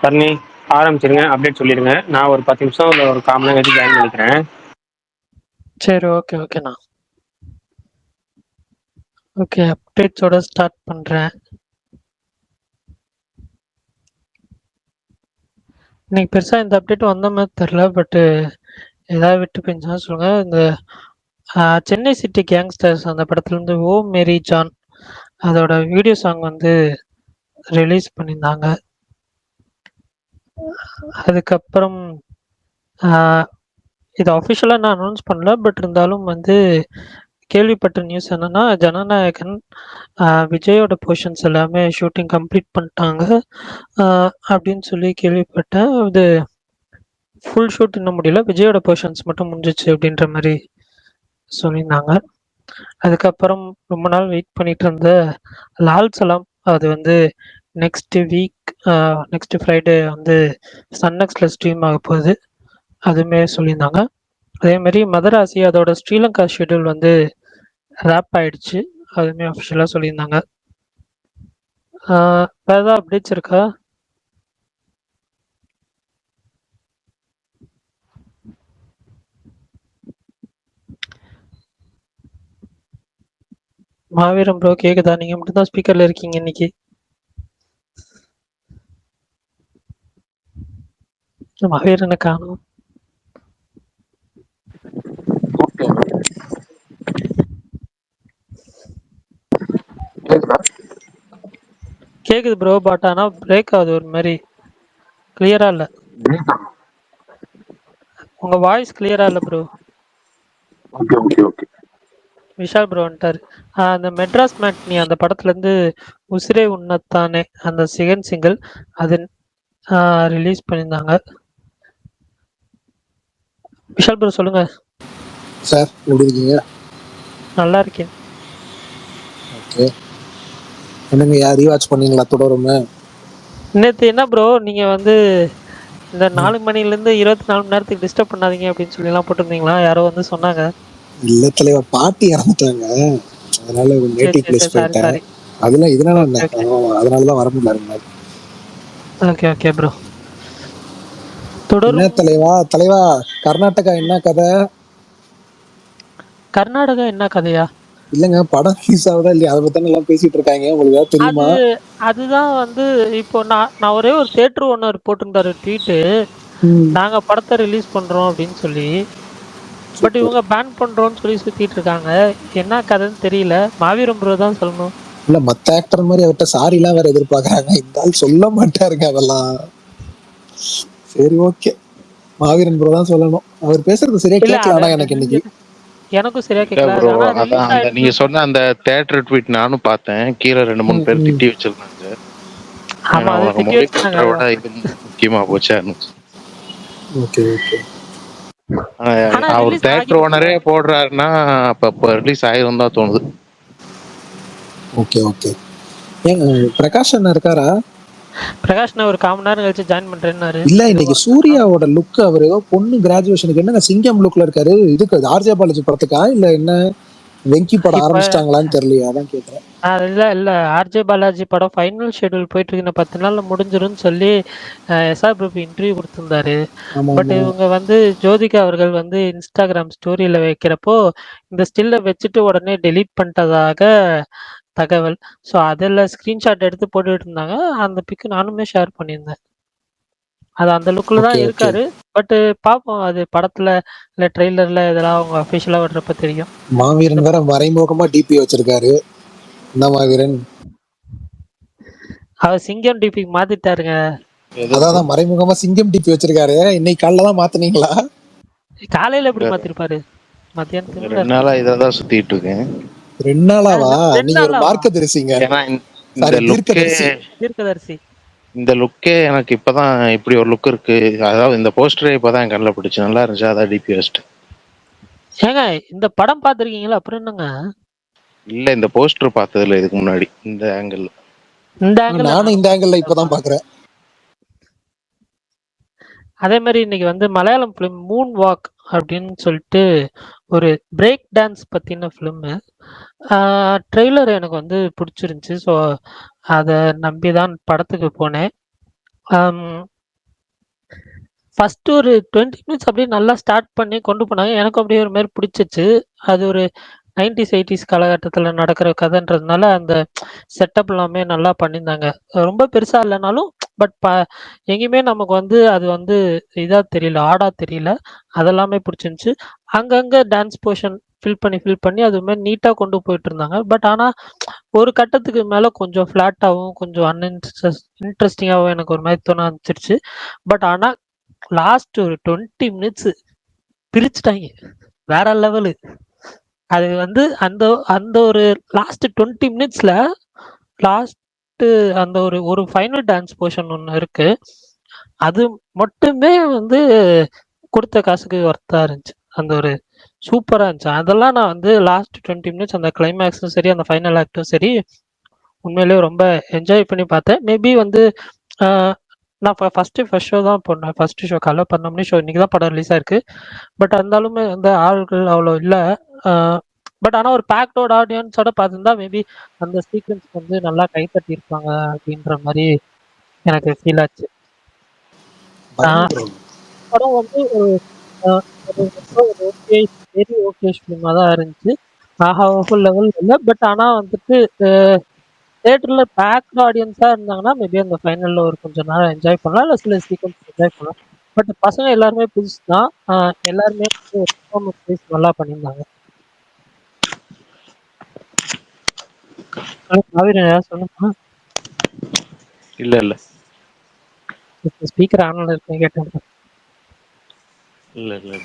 தரணி ஆரம்பிச்சிருங்க, அப்டேட் சொல்லிடுங்க. நான் ஒரு 10 நிமிஷம் இல்ல ஒரு 1/4 மணி நேரம் கழிச்சு ஜாயின் பண்ணிக்கிறேன். சரி, ஓகேண்ணா. ஓகே, அப்டேட்ஸோட ஸ்டார்ட் பண்றேன். இன்னைக்கு பெருசா இந்த அப்டேட் வந்த மாதிரி தெரியல, பட் ஏதாவது விட்டு போயிருந்துச்சுன்னா சொல்லுங்க. இந்த சென்னை சிட்டி கேங்ஸ்டர்ஸ் அந்த படத்துல இருந்து ஓ மேரி ஜான் அதோட வீடியோ சாங் வந்து ரிலீஸ் பண்ணியிருந்தாங்க. அதுக்கப்புறம் இது அஃபிஷியலாக நான் அனௌன்ஸ் பண்ணல, பட் இருந்தாலும் வந்து கேள்விப்பட்ட நியூஸ் என்னன்னா, ஜனநாயகன் விஜயோட போர்ஷன்ஸ் எல்லாமே ஷூட்டிங் கம்ப்ளீட் பண்ணிட்டாங்க அப்படின்னு சொல்லி கேள்விப்பட்டேன். இது ஃபுல் ஷூட் இன்னும் முடியல, விஜயோட போர்ஷன்ஸ் மட்டும் முடிஞ்சிச்சு அப்படின்ற மாதிரி சொல்லியிருந்தாங்க. அதுக்கப்புறம் ரொம்ப நாள் வெயிட் பண்ணிட்டு இருந்த லால் சலாம் அது வந்து நெக்ஸ்ட் வீக் நெக்ஸ்ட் ஃப்ரைடே வந்து சன்னெக்ஸில் ஸ்ட்ரீம் ஆக போகுது, அதுவுமே சொல்லியிருந்தாங்க. அதே மாதிரி மதராசி அதோட ஸ்ரீலங்கா ஷெட்யூல் வந்து ரேப் ஆயிடுச்சு, அதுவுமே அஃபிஷியலாக சொல்லியிருந்தாங்க. வேறு ஏதாவது அப்டேட்ஸ் இருக்கா? மாவீரம் ப்ரோ கேக்குதா? நீங்க மட்டும்தான் ஸ்பீக்கர்ல இருக்கீங்க இன்னைக்கு. மாவீரனை காணும். கேக்குது ப்ரோ, பட் ஆனா பிரேக் ஆகுது ஒரு மாதிரி, கிளியரா இல்ல. உங்க வாய்ஸ் கிளியரா இல்ல ப்ரோ. விஷால் ப்ரோ வந்துட்டாரு. அந்த மெட்ராஸ் மேட்னி அந்த படத்துல இருந்து உசிரே உன்னத்தானே அந்த செகண்ட் சிங்கிள் அது ரிலீஸ் பண்ணியிருந்தாங்க. விஷால் ப்ரோ சொல்லுங்க. சார் எப்படி இருக்கீங்க? நல்லா இருக்கேன். ஓகே, என்னங்க யார் ரீவாட்ச் பண்ணீங்களா தொடருமே? நேற்று என்ன ப்ரோ நீங்க வந்து இந்த 4 மணிலேருந்து 24 மணி நேரத்துக்கு டிஸ்டர்ப் பண்ணாதீங்க அப்படின்னு சொல்லிலாம் போட்டிருந்தீங்களா? யாரோ வந்து சொன்னாங்க. இல்ல தலைவா, பாட்டி இறந்துட்டாங்க, அதனால ஒரு சரி நேட்டிவ் சரி பிளேஸ் சரி, சாரி போயிட்டேன். சாரி. அதெல்லாம் இதனால ஓகே என்ன, ஓகே அதனாலதான் வர முடியல. Okay okay bro. என்ன தொடரும். தலைவா கர்நாடகா என்ன கதை? கர்நாடகா என்ன கதையா? இல்லங்க, படம் ரிலீஸ் ஆகுதா இல்லையா அதை பத்தி எல்லாம் பேசிட்டு இருக்காங்க, உங்களுக்கு ஏதாவது தெரியுமா? அதுதான் வந்து இப்போ நான் ஒரே ஒரு தேட்டர் ஓனர் போட்டிருந்தாரு ட்வீட்டு, நாங்க படத்தை ரிலீஸ் பண்றோம் அப்படின்னு சொல்லி. But super. இவங்க பேன் பண்றோம்னு சொல்லி சுத்திட்டு இருக்காங்க. என்ன கதைன்னு தெரியல, மாவீரம் ப்ரோ தான் சொல்லணும். இல்ல மத்த ஆக்டர் மாதிரி அவர்கிட்ட சாரி எல்லாம் வேற எதிர்பார்க்கறாங்க, இந்த ஆள் சொல்ல மாட்டாருங்க அதெல்லாம். சரி ஓகே, மாவீரன் ப்ரோ தான் சொல்லணும். அவர் பேசுறது சரியா இல்ல கேட்கல, அத ஆனா எனக்கு இன்னைக்கு எனக்கும் சரியா இல்ல கேட்கல. ப்ரோ, ஆனா அதான் ரிலீஸ் அந்த நீங்க ஆயிடுச்சு. சொன்ன அந்த தேட்டர் ட்வீட் நானும் பார்த்தேன். கீழே 2-3 பேர் திட்டி வச்சிருந்தாங்க. ஆமா, அதை உனக்கு திட்டி மொழி வச்சுட்டாங்க. பற்ற விட அதுதான். இது முக்கியமா போச்சான்னு. Okay okay. ஆனா அவர் ரிலீஸ் தேட்டர் ஆகிடுச்சுல. ஓனரே போடுறாருன்னா அப்ப ரிலீஸ் ஆயிரும் தான் தோணுது. Okay okay. ஏங்க பிரகாஷ் அண்ணா இருக்காரா? பிரகாஷ் நான் ஒரு 1/4 மணி நேரம் கழிச்சு ஜாயின் பண்றேன்னாரு. இல்ல, இன்னைக்கு சூர்யாவோட லுக், அவரு ஏதோ பொண்ணு கிராஜுவேஷனுக்கு என்னங்க சிங்கம் லுக்ல இருக்காரு. இதுக்கு ஆர்ஜே பாலாஜி படத்துக்கா இல்ல என்ன வெங்கி படம் இப்ப ஆரம்பிச்சிட்டாங்களான்னு தெரியலையா, அதான் கேட்டேன். இல்ல ஆர்ஜே பாலாஜி படம் ஃபைனல் ஷெட்யூல் போயிட்டு இருக்கு, 10 நாள்ல முடிஞ்சிரும்னு சொல்லி எஸ்ஆர் பிரபு இன்டர்வியூ கொடுத்திருந்தாரு. ஆமா பட் ஆமா. இவங்க வந்து ஜோதிகா அவர்கள் வந்து இன்ஸ்டாகிராம் ஸ்டோரியில வைக்கிறப்போ இந்த ஸ்டில்ல வச்சுட்டு உடனே டெலீட் பண்ணிட்டதாக தகவல். ஸோ அதில் ஸ்கிரீன்ஷாட் எடுத்து போட்டுட்டு இருந்தாங்க. அந்த பிக்கு நானுமே ஷேர் பண்ணியிருந்தேன். அது அந்த லுக்கில் ஓகே தான் ஓகே. இருக்காரு. பட் பார்ப்போம், அது படத்துல இல்லை ட்ரெய்லர்ல இதெல்லாம் அவங்க அஃபிஷியலாக விடுறப்ப தெரியும். மாவீரன் வேற மறைமுகமா டிபி வச்சிருக்காரு. இந்த மாவீரன் அவர் சிங்கம் டிபிக்கு மாத்திட்டாருங்க. அதான் மறைமுகமா சிங்கம் டிபி வச்சிருக்காரு. இன்னைக்கு காலைல தான் மாத்துனீங்களா? காலையில எப்படி மாத்திருப்பாரு? மத்தியானத்துக்கு மேல 2 நாளா இதான் சுத்திட்டு இருக்கேன். 2 நாளாவா? 2 நீங்க ஒரு நாளாவா? மார்க்க தரிசிங்க. ஏன்னா இந்த சாரி, லுக்கே தீர்க்கதரிசி. தீர்க்கதரிசி. இந்த லுக்கே எனக்கு இப்பதான் இப்படி ஒரு லுக் இருக்கு. அதாவது இந்த போஸ்டரே இப்பதான் என் கண்ணில் பிடிச்சு நல்லா இருந்துச்சு, அதான் டிபி வச்சுட்டு. ஏங்க இந்த படம் பார்த்துருக்கீங்களா? அப்புறம் என்னங்க? இல்ல, இந்த போஸ்டர் பார்த்ததுல இதுக்கு முன்னாடி இந்த ஆங்கிள். இந்த ஆங்கிள் நானும் இந்த ஆங்கிள் இப்பதான் நானும். பாக்குறேன். அதே மாதிரி இன்னைக்கு வந்து மலையாளம் ஃபிலிம் மூன் வாக் அப்படின்னு சொல்லிட்டு ஒரு பிரேக் டான்ஸ் பத்தின ஃபிலிமு. ட்ரெய்லர் எனக்கு வந்து பிடிச்சிருந்துச்சி. ஸோ அதை நம்பி தான் படத்துக்கு போனேன். ஃபர்ஸ்ட் ஒரு 20 மினிட்ஸ் அப்படியே நல்லா ஸ்டார்ட் பண்ணி கொண்டு போனாங்க. எனக்கும் அப்படியே ஒரு மாரி பிடிச்சிச்சு. அது ஒரு 90ஸ், 80ஸ் காலகட்டத்தில நடக்கிற கதைன்றதுனால, அந்த செட்டப் எல்லாமே நல்லா பண்ணியிருந்தாங்க. ரொம்ப பெருசா இல்லனாலும், பட் எங்கேயுமே நமக்கு வந்து அது வந்து இதா தெரியல, ஆடா தெரியல. அதெல்லாமே பிடிச்சிருந்துச்சு. அங்கங்க டான்ஸ் போர்ஷன் ஃபில் பண்ணி அது மாரி நீட்டா கொண்டு போயிட்டுருந்தாங்க. பட் ஆனா, ஒரு கட்டத்துக்கு மேல கொஞ்சம் ஃப்ளாட்டாவும், கொஞ்சம் இன்ட்ரஸ்டிங்காவும் எனக்கு ஒரு மாரி தோண ஆரம்பிச்சுருச்சு. பட் ஆனா, லாஸ்ட் ஒரு 20 மினிட்ஸ் பிரிச்சுட்டாய்ங்க. வேற லெவலு. அது வந்து அந்த அந்த ஒரு லாஸ்ட் 20 மினிட்ஸ்ல லாஸ்ட் அந்த ஒரு ஒரு ஃபைனல் டான்ஸ் போர்ஷன் ஒண்ணு இருக்கு. அது மட்டுமே வந்து குடுத்த காசுக்கு ஒர்த்தா இருந்துச்சு. அந்த ஒரு சூப்பரா இருந்துச்சு. அதெல்லாம் நான் வந்து லாஸ்ட் 20 மினிட்ஸ் அந்த கிளைமேக்ஸும் சரி, அந்த ஃபைனல் ஆக்டும் சரி, உண்மையிலேயே ரொம்ப என்ஜாய் பண்ணி பார்த்தேன். மேபி வந்து அ நான் ஃபர்ஸ்ட் ஷோ தான் போனேன். ஃபர்ஸ்ட் ஷோ காலைல 11 மணி ஷோ. இன்னைக்கு தான் படம் ரிலீஸ் ஆயிருக்கு. பட் இருந்தாலுமே வந்து ஆள்கள் அவ்வளோ இல்ல. அ பட் ஆனா ஒரு பேக்டோட ஆடியன்ஸோட பார்த்திருந்தா மேபி அந்த சீக்வென்ஸ்க்கு வந்து நல்லா கை தட்டியிருப்பாங்க அப்படின்ற மாரி எனக்கு ஃபீல் ஆச்சு. ஆ பரணி ப்ரோ. படம் வந்து ஒரு அ ஒரு ஒரு ஓகே வெரி ஓகேஷ் ஃபிலிமா தான் இருந்துச்சு. ஆஹா ஓஹோ லெவல் இல்ல. பட் ஆனா வந்துட்டு அ தியேட்டர்ல பேக்டு ஆடியன்ஸா இருந்தாங்கன்னா, மேபி அந்த ஃபைனல்ல ஒரு கொஞ்சம் நேரம் என்ஜாய் பண்ணலாம். இல்ல சில சீக்வென்ஸ் என்ஜாய் பண்ணலாம். பட் பசங்க எல்லாருமே புதுசு தான். எல்லாருமே வந்து பெர்ஃபார்மன்ஸ் வைஸ் நல்லா பண்ணியிருந்தாங்க. காவிரி ஏதாவது சொல்லணுமா? இல்ல இல்ல ஸ்பீக்கர் ஆன்ல இருக்குன்னு கேட்டேன். இல்ல இல்ல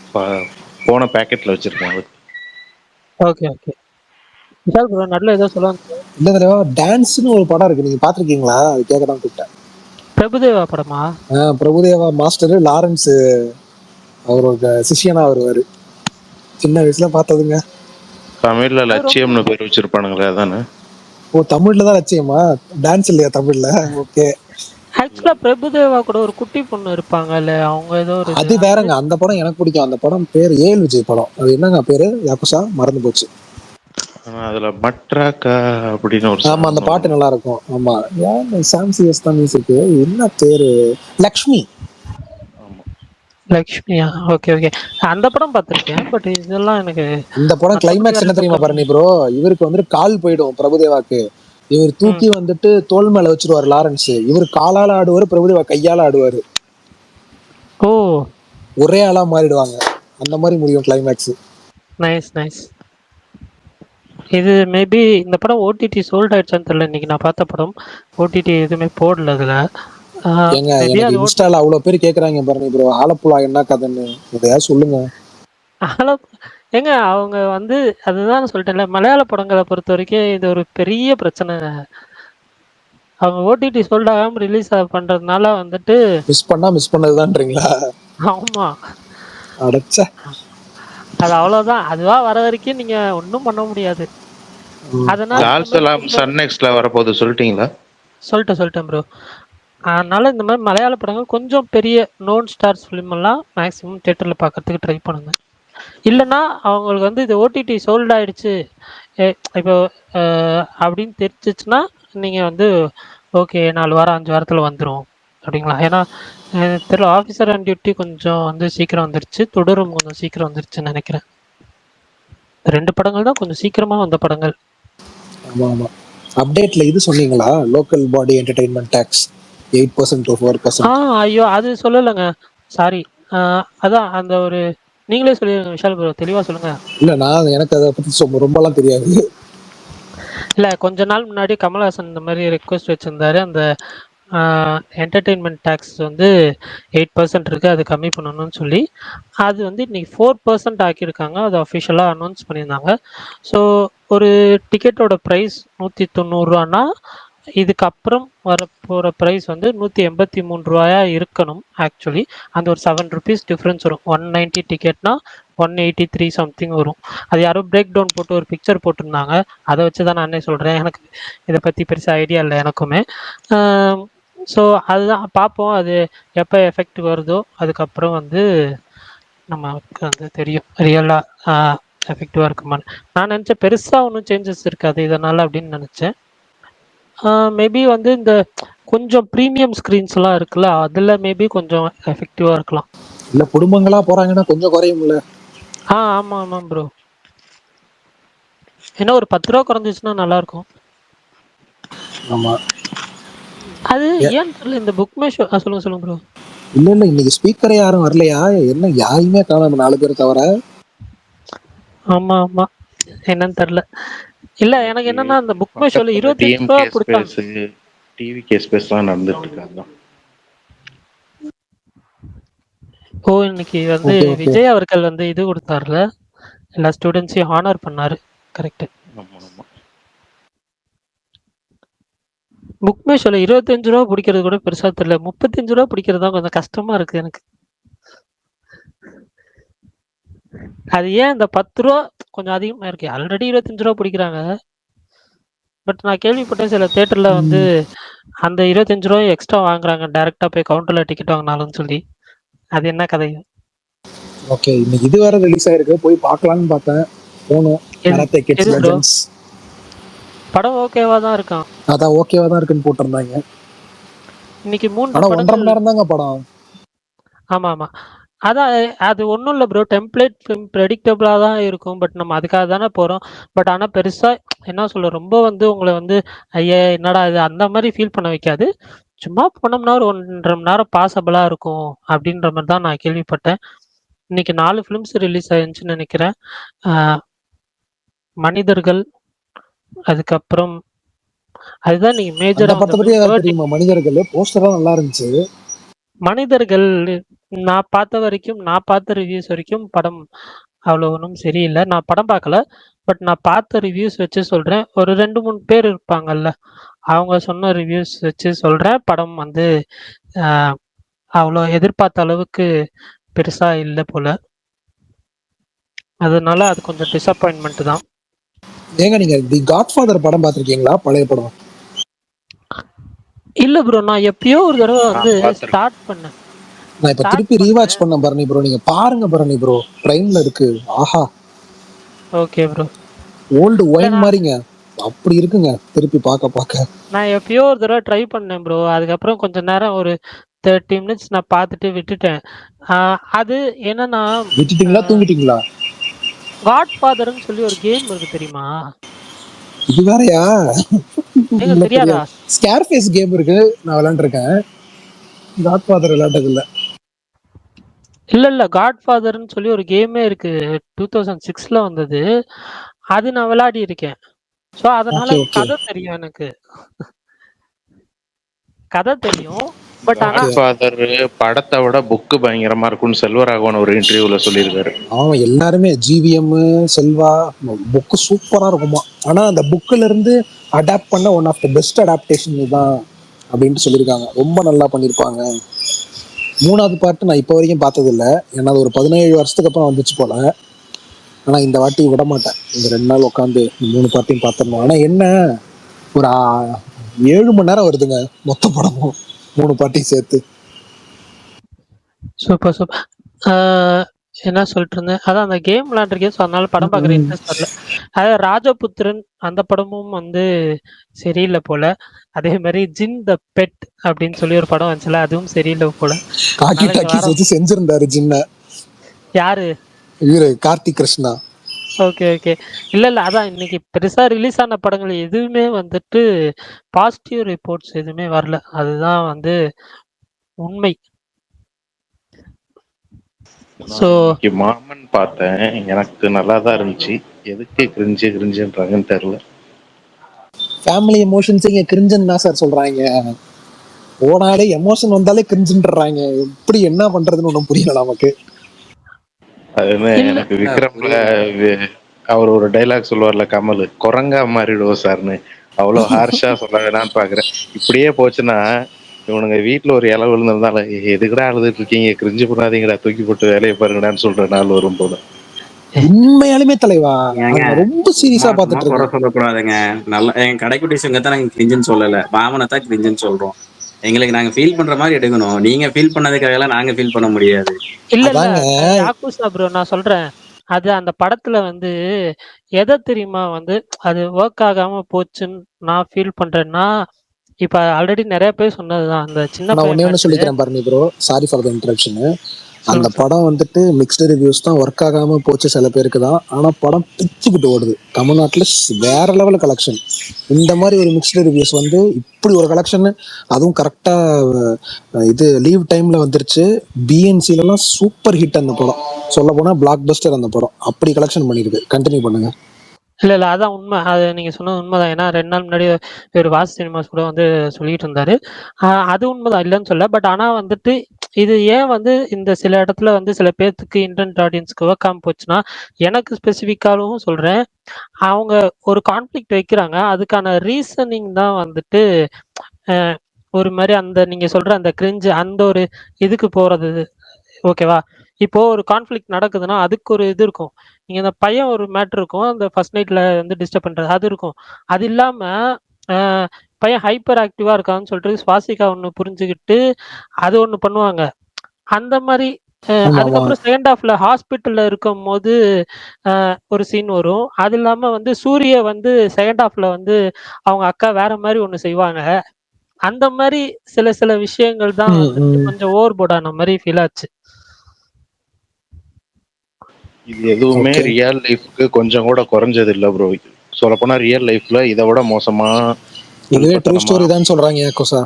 போன பேக்கெட்ல வச்சிருக்கேன். Okay, okay. விஷால் ப்ரோ நடுவுல ஏதோ சொல்ல வந்தீங்க. இந்த தடவை டான்ஸ்னு ஒரு படம் இருக்கு, நீங்க பாத்திருக்கீங்களா? அது கேட்க தான் கூப்பிட்டேன். பிரபுதேவா படமா? பிரபுதேவா மாஸ்டர் லாரன்ஸ் அவரோட சிஷியனா வருவாரு. சின்ன வயசுல பார்த்ததுங்க. தமிழ்ல அது ரொம்ப லட்சியம்னு பேர் வச்சிருப்பானுங்களே அதானே? ஓ, தமிழ்ல தான் லட்சியமா? டான்ஸ் இல்லையா தமிழ்ல? ஓகே. ஆக்சுவலா பிரபுதேவா கூட ஒரு குட்டி பொண்ணு இருப்பாங்கல்ல, அவங்க ஏதோ ஒரு இது அது அந்த வேறங்க. அந்த படம் எனக்கு பிடிக்கும். அந்த படம் பேர் ஏஎல் விஜய் படம். அது என்னங்க பேரு? யாக்குசா மறந்து போச்சு. ஆனா அதுல மட்ராக்கா அப்படின்னு ஒரு ஆமா, அந்த சாங் பாட்டு வரும். நல்லா இருக்கும். ஆமா. யார் சாம் சிஎஸ் தான் மியூசிக். என்ன பேரு? லக்ஷ்மி. ஆமா. லக்ஷ்மியா? Okay, okay. அந்த படம் பார்த்துருக்கேன். பட் இதெல்லாம் எனக்கு இந்த படம் மத்தபடி கிளைமேக்ஸ் வேற என்ன எந்த தெரியுமா படமும் பரணி ப்ரோ? இவருக்கு வந்துட்டு கால் போயிடும் பிரபுதேவாக்கு. இவர் ம். தூக்கி வந்துட்டு தோல் மேல வச்சிருவாரு லாரன்ஸ். இவர் காலால ஆடுவாரு, பிரபுதேவா கையால ஆடுவாரு. ஓ! ஒரே ஆளா மாறிடுவாங்க. அந்த மாதிரி முடியும் கிளைமேக்ஸ். Nice, nice. இது மேபி இந்த படம் ஓடிடி சோல்ட் ஆயிடுச்சான்னு தெரியல. இன்னைக்கு நான் பார்த்த படம். ஓடிடி எதுவுமே போடல அதுல. ஏங்க, மேபி எனக்கு அது இன்ஸ்டால அவ்வளவு பேர் கேக்குறாங்க பரணி ப்ரோ, ஆலப்புழா என்ன கதைன்னு. எதையாவது சொல்லுங்க. ஆனா ஏங்க அவங்க வந்து அதுதான் சொல்லிட்டேன்ல, மலையாள படங்கள பொறுத்தவரைக்கும் இது ஒரு பெரிய பிரச்சனை. அவங்க ஓடிடி சோல்ட் ஆகாம ரிலீஸ் பண்றதுனால வந்துட்டு மிஸ் பண்ணதுதான்றீங்களா? ஆமா. அடைச்ச. அது அவ்வளோதான். அதுவா வர வரைக்கும் நீங்க ஒண்ணும் பண்ண முடியாது. அதனால இந்த டார்ஸ் மாரி எல்லாம் கொஞ்சம் சன் நெக்ஸ்ட்ல வரப்போகுது சொல்லிட்டீங்களா? சொல்லிட்டேன் ப்ரோ. அதனால இந்த மாரி மலையாள படங்கள் கொஞ்சம் பெரிய நோன் ஸ்டார்ஸ் ஃபிலிம் எல்லாம் மேக்ஸிமம் தியேட்டர்ல பார்க்கறதுக்கு ட்ரை பண்ணுங்க. இல்லன்னா அவங்களுக்கு வந்து இது ஓடிடி சோல்ட் ஆயிடுச்சு. எ இப்போ அ அப்படின்னு தெரிஞ்சிச்சுன்னா, நீங்க வந்து ஓகே 4 வாரம், 5 வாரத்துல வந்துரும் அப்படிங்களா? ஏன்னா தெரியல ஆஃபீஸர் அண்ட் டியூட்டி கொஞ்சம் வந்து சீக்கிரம் வந்துருச்சு. தொடரும் கொஞ்சம் சீக்கிரம் வந்துருச்சுன்னு நெனைக்கிறேன். 2 படங்கள் தான் கொஞ்சம் சீக்கிரமா வந்த படங்கள். ஆமா ஆமா. அப்டேட்ல இது சொன்னீங்களா? Local body entertainment tax 8% to 4%. ஐயோ! அது சொல்லலங்க. சாரி. அ அதான் அந்த ஒரு நீங்களே சொல்லிருங்க விஷால் ப்ரோ. தெளிவா சொல்லுங்க. இல்ல, நான் எனக்கு அதை பத்தி ரொம்பலாம் தெரியாது. இல்ல கொஞ்ச நாள் முன்னாடி கமலஹாசன் இந்த மாரி ரிக்வெஸ்ட் வச்சிருந்தாரு. அந்த ஆ என்டர்டெயின்மென்ட் டாக்ஸ் வந்து 8% இருக்கு. அது கம்மி பண்ணணும்னு சொல்லி. அது வந்து இன்னைக்கு 4% ஆக்கியிருக்காங்க. அது அஃபிஷியலா அனௌன்ஸ் பண்ணியிருந்தாங்க. ஸோ ஒரு டிக்கெட்டோட பிரைஸ் ரூ. 190னா, இதுக்கப்புறம் வரப்போற பிரைஸ் வந்து ரூ. 183 இருக்கணும் ஆக்சுவலி. அந்த ஒரு ₹7 டிஃபரன்ஸ் வரும். 190 டிக்கெட்னா 183 சம்திங் வரும். அது யாரோ பிரேக் டவுன் போட்டு ஒரு பிக்சர் போட்டிருந்தாங்க. அத வச்சு தான் நானே சொல்றேன். எனக்கு இத பத்தி பெருசா ஐடியா இல்ல எனக்குமே. ஆ ஸோ அதுதான் பார்ப்போம். அது எப்போ எஃபெக்ட் வருதோ அதுக்கப்புறம் வந்து நமக்கு வந்து தெரியும். ரியலா ஆ எஃபெக்டிவா இருக்குமான்னு. நான் நினச்சேன் பெருசா ஒண்ணும் சேஞ்சஸ் இருக்காது இதனால அப்படின்னு நினச்சேன். மேபி வந்து இந்த கொஞ்சம் ப்ரீமியம் ஸ்க்ரீன்ஸ்லாம் இருக்குல்ல, அதில மேபி கொஞ்சம் எஃபெக்டிவா இருக்கலாம். இல்ல குடும்பங்களா போறாங்கன்னா கொஞ்சம் குறையும்ல. ஆமா, ஆமா ப்ரோ. ஏன்னா ஒரு ரூ. 10 குறைஞ்சிச்சுன்னா நல்லாயிருக்கும். ஆமா. அது ஏ, ஏன்னு தெரியல இந்த புக் மை ஷோ சொல்லுங்க, சொல்லுங்க ப்ரோ. இல்ல இன்னைக்கு ஸ்பீக்கரே யாரும் வரலையா? என்ன யாருமே காணோம் 4 பேர் தவிர. ஆமா, ஆமா. என்னன்னு தெரியல. இல்ல எனக்கு இன்னைக்கு என்னன்னா, அந்த புக் மை ஷோல ரூ. பக்கத்துல 25 டிஎம்கே புடிச்சாங்க. ஸ்பேஸ் டிவிகே ஸ்பேஸ்லாம் நடந்துட்டு இருக்கு. அதான். இன்னைக்கு வந்து ஓகே ஓகே. விஜய் அவர்கள் வந்து இது குடுத்தார்ல, எல்லா ஸ்டூடண்ட்ஸையும் ஹானர் பண்ணாரு. கரெக்ட்டு. ஆமா ஆமா. புக் மை ஷோல ரூ. 25 புடிக்கிறது கூட பெருசா தெரியல. ரூ. 35 புடிக்கிறது தான் கொஞ்சம் கஷ்டமா இருக்கு எனக்கு. அது ஏன் இந்த ரூ. 10 கொஞ்சம் அதிகமா இருக்கு. ஆல்ரெடி ரூ. 25 பிடிக்கிறாங்க. பட் நான் கேள்விப்பட்டேன் சில தியேட்டர்ல வந்து அந்த ரூ. 25 எக்ஸ்ட்ரா வாங்குறாங்க. டைரக்ட்டா போய் கவுண்டர்ல டிக்கெட் வாங்குனாலும்னு சொல்லி. அது என்ன கதை? ஓகே, இன்னைக்கு இது வேற ரிலீஸ் ஆயிருக்கு. போய் பார்க்கலாம்னு பார்த்தேன். போகணும். எது கராத்தே கிட்ஸ் எது ப்ரோ? லெஜெண்ட்ஸ். படம் ஓகேவா தான் இருக்கான். அதான் ஓகேவா தான் இருக்குன்னு போட்டிருந்தாங்க. இன்னைக்கு 3 ஆனா 1.5 படங்கள். மணி நேரம் தாங்க படம். ஆமா, ஆமா. அதான் அது ஒண்ணும் இல்ல ப்ரோ. டெம்ப்ளேட் ஃபிலிம் ப்ரெடிக்டபிளா தான் இருக்கும். பட் நம்ம அதுக்காக தானே போறோம். பட் ஆனா பெருசா என்ன சொல்ல ரொம்ப வந்து உங்கள வந்து ஐய! என்னடா இது அந்த மாரி ஃபீல் பண்ண வைக்காது. சும்மா போனோம்னா ஒரு 1 1/2 மணி நேரம் பாசபிளா இருக்கும். அப்படின்ற மாரி தான் நான் கேள்விப்பட்டேன். இன்னைக்கு 4 ஃபிலிம்ஸ் ரிலீஸ் ஆயிருந்துச்சுன்னு நெனைக்கிறேன். ஆ மனிதர்கள், அதுக்கப்புறம் அதுதான் இன்னைக்கு அந்த மேஜரா வந்த படத்தை பத்தி ஃபிலிம். ஏதாவது வேர்டிக்ட். தெரியுமா? மனிதர்கள் போஸ்டர்லாம் நல்லா இருந்துச்சு. மனிதர்கள் நான் பார்த்த ரிவ்யூஸ் வரைக்கும் படம் அவ்வளோ ஒண்ணும் சரியில்ல. நான் படம் பார்க்கல. பட் நான் பார்த்த ரிவ்யூஸ் வச்சு சொல்றேன். ஒரு 2, 3 பேர் இருப்பாங்கல்ல. அவங்க சொன்ன ரிவ்யூஸ் வச்சு சொல்றேன். படம் வந்து அ அவ்வளோ எதிர்பார்த்த அளவுக்கு பெருசா இல்ல போல. அதனால அது கொஞ்சம் டிசப்பாயின்ட்மென்ட் தான். ஏங்க நீங்க தி காட்ஃபாதர் படம் பார்த்திருக்கீங்களா? பழைய படம். இல்ல ப்ரோ. நான் எப்பயோ ஒரு தடவ வந்து பார்த்துருக்கேன். ஸ்டார்ட் பண்ணேன். நான் இப்ப ஸ்டார்ட் திருப்பி ரீவாட்ச் பண்ணேன். பண்ண பரணி ப்ரோ. நீங்க பாருங்க பரணி ப்ரோ. பிரைம்ல இருக்கு. ஆஹா, ஓகே ப்ரோ. ஓல்டு இல்ல ஒயின் மாதிரிங்க. அப்படி இருக்குங்க திருப்பி பார்க்க பார்க்க. நான் எப்பயோ ஒரு தடவ ட்ரை பண்ணேன் ப்ரோ. அதுக்கப்புறம் கொஞ்ச நேரம் ஒரு 30 மினிட்ஸ் நான் பார்த்துட்டு விட்டுட்டேன். ஆ அது என்னன்னா, அ விட்டுட்டீங்களா? தூங்கிட்டீங்களா? காட்ஃபாதர்ன்னு சொல்லி ஒரு கேம் இருக்கு தெரியுமா? இது வேறயா? ஏங்க இல்ல தெரியாதா? தெரியாது. ஸ்கேர்ஃபேஸ் கேம் இருக்கு, நான் விளையாண்டுருக்கேன். காட்ஃபாதர் விளையாண்டது இல்ல. இல்ல. காட்ஃபாதர்ன்னு சொல்லி ஒரு கேமே இருக்கு. 2006ல வந்தது. அது நான் விளையாடியிருக்கேன். ஸோ அதனால ஓகே ஓகே கதை தெரியும் எனக்கு. கதை தெரியும். பட் ஆனா ஓகே. காட்ஃபாதர் படத்தை விட புக்கு பயங்கரமா இருக்கும்னு செல்வராகவன் ஒரு இன்டர்வியூல சொல்லியிருக்காரு. அவன் எல்லாருமே ஜிவிஎம் செல்வா புக்கு சூப்பரா இருக்குமா. ஆனா அந்த புக்ல இருந்து அடாப்ட் பண்ண one of the best adaptation இதுதான் அப்படின்ட்டு சொல்லியிருக்காங்க. ரொம்ப நல்லா பண்ணியிருப்பாங்க. 3வது பார்ட் நான் இப்போ வரைக்கும் பார்த்தது இல்லை. ஏன்னா அது ஒரு 17 வருஷத்துக்கு அப்புறம் வந்துச்சு போல. ஆனா இந்த வாட்டி விட மாட்டேன். இந்த 2 நாள் உட்காந்து 3 பார்ட்டையும் பார்த்துடணும். ஆனா என்ன, ஒரு 7 மணி நேரம் வருதுங்க மொத்த படமும், 3 பார்ட்டையும் சேர்த்து. Super, super. ஆ என்ன சொல்லிட்டு இருந்தேன்? அதான் அந்த கேம் விளையாண்டுருக்கேன். ஸோ அதனால படம் பார்க்குற ம். இன்ட்ரெஸ்ட் வரல. அதாவது ராஜபுத்திரன் அந்த படமும் வந்து சரியில்ல போல. அதே மாரி ஜின் த பெட் அப்படின்னு சொல்லி ஒரு படம் வந்துச்சுல்ல, அதுவும் சரியில்ல போல. காக்கி அதனால இந்த டாக்கீஸ் வாரம் வச்சு செஞ்சிருந்தாரு ஜின்ன. யாரு? இவரு கார்த்திக் கிருஷ்ணா. Okay, okay. இல்ல. அதான் இன்னைக்கு பெருசா ரிலீஸ் ஆன படங்கள் எதுவுமே வந்துட்டு பாசிட்டிவ் ரிப்போர்ட்ஸ் எதுவுமே வரல. அதுதான் வந்து உண்மை. ஸோ நான் இன்னைக்கு மாமன் பார்த்தேன். எனக்கு நல்லா தான் இருந்துச்சு. எதுக்கு கிரிஞ்சுன்றாங்கன்னு தெரியல. ஃபேமிலி எமோஷன்ஸ் இங்க கிரிஞ்சன் தான் சார் சொல்றாங்க. போனாலே எமோஷன் வந்தாலே கிரிஞ்சுன்றாங்க. எப்படி என்ன பண்றதுன்னு ஒன்றும் புரியல நமக்கு. அதுன்னு இல்ல. எனக்கு விக்ரம்ல அவர் ஒரு டைலாக் சொல்லுவார்ல கமல், குரங்கா மாறிடுவோம் சார்னு. அவ்வளோ ஹார்ஷா சொல்ல வேணான்னு பாக்குறேன். இப்படியே போச்சுன்னா இவனுங்க வீட்டுல ஒரு இலை விழுந்திருந்தால எதுக்குடா அழுதுட்டு இருக்கீங்க, கிரிஞ்சு பண்ணாதீங்கடா, தூக்கி போட்டு வேலையை பாருங்கடான்னு சொல்ற நாள் வரும் போல. உண்மையாலுமே தலைவா, ஏங்க நான் ரொம்ப சும்மா சீரியஸா சும்மா பார்த்துட்டு குறை இருக்கேன். சொல்லக்கூடாதுங்க. நல்லா எங்க கடைக்குட்டி தான் நாங்க கிரிஞ்சுன்னு சொல்லல, பாவனை தான் கிரிஞ்சுன்னு சொல்றோம். எங்களுக்கு நாங்க ஃபீல் பண்ற மாதிரி எடுக்கணும். நீங்க ஃபீல் பண்ணதுக்காக எல்லாம் நாங்க ஃபீல் பண்ண முடியாது. இல்ல. அதாங்க. யாக்குசா ப்ரோ நான் சொல்றேன். அது அந்த படத்துல வந்து எத தெரியுமா வந்து அது ஒர்க் ஆகாம போச்சுன்னு நான் ஃபீல் பண்றேன்னா, இப்ப ஆல்ரெடி நெறைய பேர் சொன்னதுதான். அந்த சின்ன நான் பையன் ஒன்னே ஒன்று மேட்ரு. சொல்லிக்கிறேன் Bharani bro, sorry for the interruption. அந்த சொல்லுங்க. படம் வந்துட்டு மிக்ஸ்டு ரிவ்யூஸ் தான், ஒர்க் ஆகாம போச்சு சில பேருக்கு தான். ஆனா படம் பிச்சுக்கிட்டு ஓடுது தமிழ்நாட்டில், வேற லெவல் கலெக்ஷன். இந்த மாதிரி ஒரு மிக்ஸ்டு ரிவ்யூஸ் வந்து இப்படி ஒரு கலெக்ஷன், அதுவும் கரெக்டா இது லீவ் டைம்ல வந்துருச்சு. பிஎன்சிலலாம் சூப்பர் ஹிட் அந்த படம், சொல்ல போனா பிளாக் பஸ்டர் அந்த படம். அப்படி கலெக்ஷன் பண்ணிருக்கு. கண்டினியூ பண்ணுங்க. இல்ல. அதான் உண்மை. அது நீங்க சொன்னது உண்மைதான். ஏன்னா 2 நாள் முன்னாடி ஒரு வாஸ் சினிமாஸ் கூட வந்து சொல்லிட்டு இருந்தாரு. அது உண்மைதான், இல்லன்னு சொல்லல. பட் ஆனா வந்துட்டு இது ஏன் வந்து இந்த சில இடத்துல வந்து சில பேர்த்துக்கு இன்டர்நெட் ஆடியன்ஸ்க்கு ஒர்க்காம போச்சுன்னா, எனக்கு ஸ்பெசிஃபிக்காவும் சொல்றேன். அவங்க ஒரு கான்ஃப்ளிக்ட் வைக்கிறாங்க. அதுக்கான ரீசனிங் தான் வந்துட்டு அ ஒரு மாரி அந்த நீங்க சொல்ற அந்த கிரிஞ்சு அந்த ஒரு இதுக்கு போறது. ஓகேவா? இப்போ ஒரு கான்ஃப்ளிக்ட் நடக்குதுன்னா, அதுக்கு ஒரு இது இருக்கும். நீங்க அந்த பையன் ஒரு மேட்டர் இருக்கும். அந்த ஃபர்ஸ்ட் நைட்ல வந்து டிஸ்டர்ப் பண்றது அது இருக்கும். அது இல்லாம அ பையன் ஹைப்பர் ஆக்டிவா இருக்கான்னு சொல்லிட்டு ஸ்வாசிகா ஒண்ணு புரிஞ்சுகிட்டு, அது ஒண்ணு பண்ணுவாங்க. அந்த மாரி ஆமா ஆமா. அதுக்கப்புறம் செகண்ட் ஹாஃப்ல ஹாஸ்பிட்டல்ல இருக்கும்போது ஒரு சீன் வரும். அது இல்லாம வந்து சூரிய வந்து செகண்ட் ஹாஃப்ல வந்து அவங்க அக்கா வேற மாரி ஒண்ணு செய்வாங்க. அந்த மாரி சில சில விஷயங்கள் தான் ம், வந்துட்டு ம். கொஞ்சம் ஓவர் போர்ட் ஆன மாரி ஃபீல் ஆச்சு. இது எதுவுமே ஓகே. ரியல் லைஃப்க்கு கொஞ்சம் கூட குறைஞ்சது இல்ல ப்ரோ. சொல்லப்போனா ரியல் லைஃப்ல இதை விட மோசமா இதுவே ட்ரூ முன்பத்தனமா ஸ்டோரி தான் சொல்றாங்க யாக்கோசா.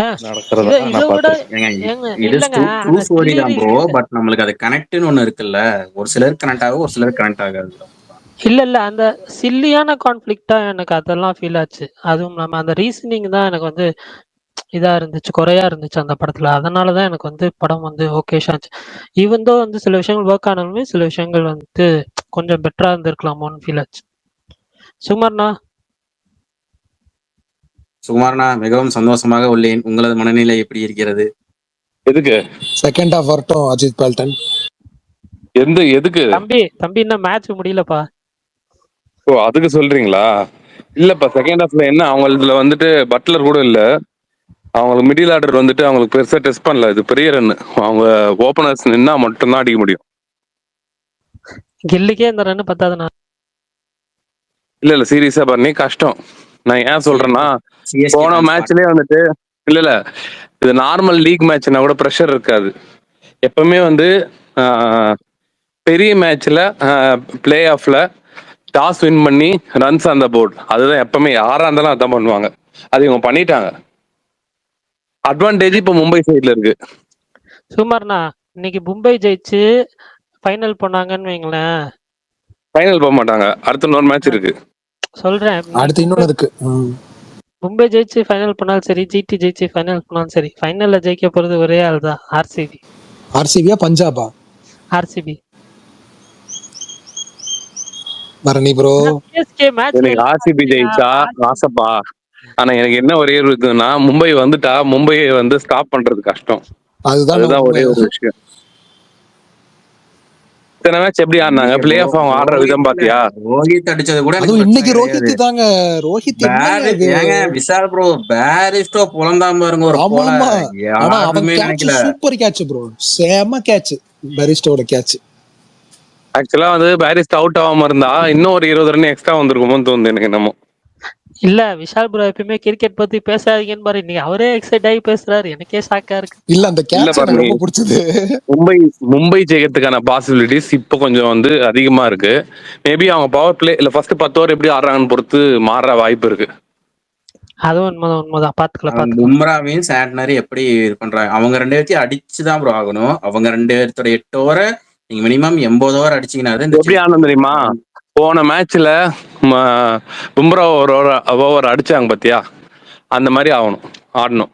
ஆ நடக்கிறதா இத நான் விட பார்த்திருக்கேன். ஏங்க ஏங்க இது இல்லங்க. ட்ரூ அந்த ஸ்டோரி சில்லி தான் ப்ரோ. ரீசனுக்கு பட் நம்மளுக்கு அது கனெக்ட்னு ஒண்ணு இருக்குல்ல. ஒரு சிலருக்கு கனெக்ட் ஆகும், ஒரு சிலருக்கு கனெக்ட் ஆகாது. இல்ல. அந்த சில்லியான கான்ஃப்ளிக்ட்டா எனக்கு அதெல்லாம் ஃபீல் ஆச்சு. அதுவும் இல்லாம அந்த ரீசனிங் தான் எனக்கு வந்து இதா இருந்துச்சு, குறையா இருந்துச்சு அந்த படத்துல. அதனால தான் எனக்கு வந்து படம் வந்து ஓகேஷா இருந்துச்சு. ஈவன் தோ வந்து சில விஷயங்கள் ஒர்க் ஆனாலுமே, சில விஷயங்கள் வந்துட்டு கொஞ்சம் பெட்டரா இருந்திருக்கலாமோன்னு ஃபீல் ஆச்சு. சுகுமார்ண்ணா? சுகுமாரனா, மிகவும் சந்தோஷமாக உள்ளேன். உங்களது மனநிலை எப்படி இருக்கிறது? எதுக்கு? செகண்ட் ஹாஃப் வரட்டும் அஜித் பால்டன். எதுக்கு? தம்பி இன்னும் மேட்ச் முடியலப்பா. ஓ, அதுக்கு சொல்றீங்களா? இல்லப்பா, செகண்ட் ஹாஃப்ல என்ன அவங்களதுல வந்துட்டு பட்லர் கூட இல்ல. அவங்களுக்கு மிடில் ஆர்டர் வந்துட்டு அவங்களுக்கு பெருசா டெஸ்ட் பண்ணல. இது பெரிய ரன். அவங்க ஓபனர்ஸ் நின்னா மட்டும்தான் அடிக்க முடியும். கில்லுக்கே இந்த ரன் பத்தாதுண்ணா. இல்ல சீரியஸா பண்ணி கஷ்டம். நான் ஏன் சொல்றேன்னா, சிஎஸ்கே போன ஃபேன்ஸ் மேட்ச்லயே வந்துட்டு இல்ல இது நார்மல் லீக் மேட்ச்னா கூட ப்ரெஷர் இருக்காது. எப்பவுமே வந்து பெரிய மேட்ச்ல பிளே ஆஃப்ல டாஸ் வின் பண்ணி ரன்ஸ் அந்த போர்டு, அதுதான் எப்பவுமே யாரா இருந்தாலும் அதான் பண்ணுவாங்க. அது இவங்க பண்ணிட்டாங்க. அட்வான்டேஜ் இப்ப மும்பை சைட்ல இருக்கு. சுகுமார்ண்ணா, இன்னைக்கு மும்பை ஜெயிச்சு ஃபைனல் போனாங்கன்னு வைங்களேன். ஃபைனல் போக மாட்டாங்க. அடுத்த இன்னொரு மேட்ச் இருக்கு. சொல்றேன். அடுத்து இன்னொன்னு இருக்கு. மும்பை ஜெயிச்சு ஃபைனல் போனாலும் சரி, ஜிடி ஜெயிச்சு ஃபைனல் போனாலும் சரி, ஃபைனல்ல ஜெயிக்க போறது ஒரே ஆள் தான், ஆர்சிபி. ஆர்சிபியா பஞ்சாபா? ஆர்சிபி. பரணி ப்ரோ, சிஎஸ்கே மேட்ச்ல எனக்கு எல்லாம் ஆர்சிபி பாத்தீங்கன்னா ஜெயிச்சா ஆசைப்பா. ஆனா எனக்கு என்ன ஒரே ஒரு இதுன்னா, மும்பை வந்துட்டா மும்பையை வந்து ஸ்டாப் பண்றது கஷ்டம். அதுதான் அதுதான் உண்மை. ஒரே ஒரு விஷயம். இத்தனை மேட்ச் எப்படி ஆடினாங்க? இன்னைக்கு பிளே ஆஃப் அவங்க ஆடுற விதம் பாத்தியா? ரோஹித் அடிச்சது கூட எனக்கு அதுவும் பிரச்சனை இன்னைக்கு கிடையாது. ரோஹித் தாங்க. ரோஹித் என்னங்க பேரு இது? ஏங்க விஷால் ப்ரோ, பேரிஸ்டோ புலந்தாம பாருங்க ஒரு ஆமா போல. ஆமா. ஆனா அவன் யாருமே கேட்ச் நினைக்கல. சூப்பர் கேட்ச் ப்ரோ, செம கேட்ச், பெரிஸ்டோட கேட்ச். ஆக்சுவலா வந்து பாரிஸ் அவுட் ஆகாம இருந்தா இன்னும் ஒரு 20 ரன் எக்ஸ்ட்ரா வந்திருக்குமோன்னு தோணுது எனக்கு என்னமோ. இல்ல விஷால் ப்ரோ எப்பயுமே கிரிக்கெட் பத்தி பேசாதீங்கன்னு பாரு, இன்னைக்கு அவரே எக்ஸைட் ஆகி பேசுறாரு. எனக்கே ஷாக்கா இருக்கு. இல்ல அந்த இல்ல கேட்ச் எனக்கு பாருங்க, ரொம்ப பிடிச்சது. மும்பை ஜெயத்துக்கான பாசிபிலிட்டிஸ் இப்போ கொஞ்சம் வந்து அதிகமா இருக்கு. மேபி அவங்க பவர் பிளே இல்ல ஃபர்ஸ்ட் 10 ஓவர் எப்படி ஆடுறாங்கன்னு பொறுத்து மாற வாய்ப்பு இருக்கு. அதுவும் உண்மைதான். அவங்க பாத்துக்கலாம். பும்ராவையும் சாட்னரி எப்படி இது பண்றாங்க? அவங்க 2 பேர்த்தையும் அடிச்சுதான் ப்ரோ ஆகணும். அவங்க 2 பேர்த்தோட 8 ஓவரை நீங்க மினிமம் 80 ஓவர் அடிச்சீங்கன்னா தான் இந்த எப்படி ஆனது தெரியுமா? போன மேட்ச்ல பும்ரா ஓவர் அடிச்சாங்க பாத்தியா? அந்த மாதிரி ஆடணும்.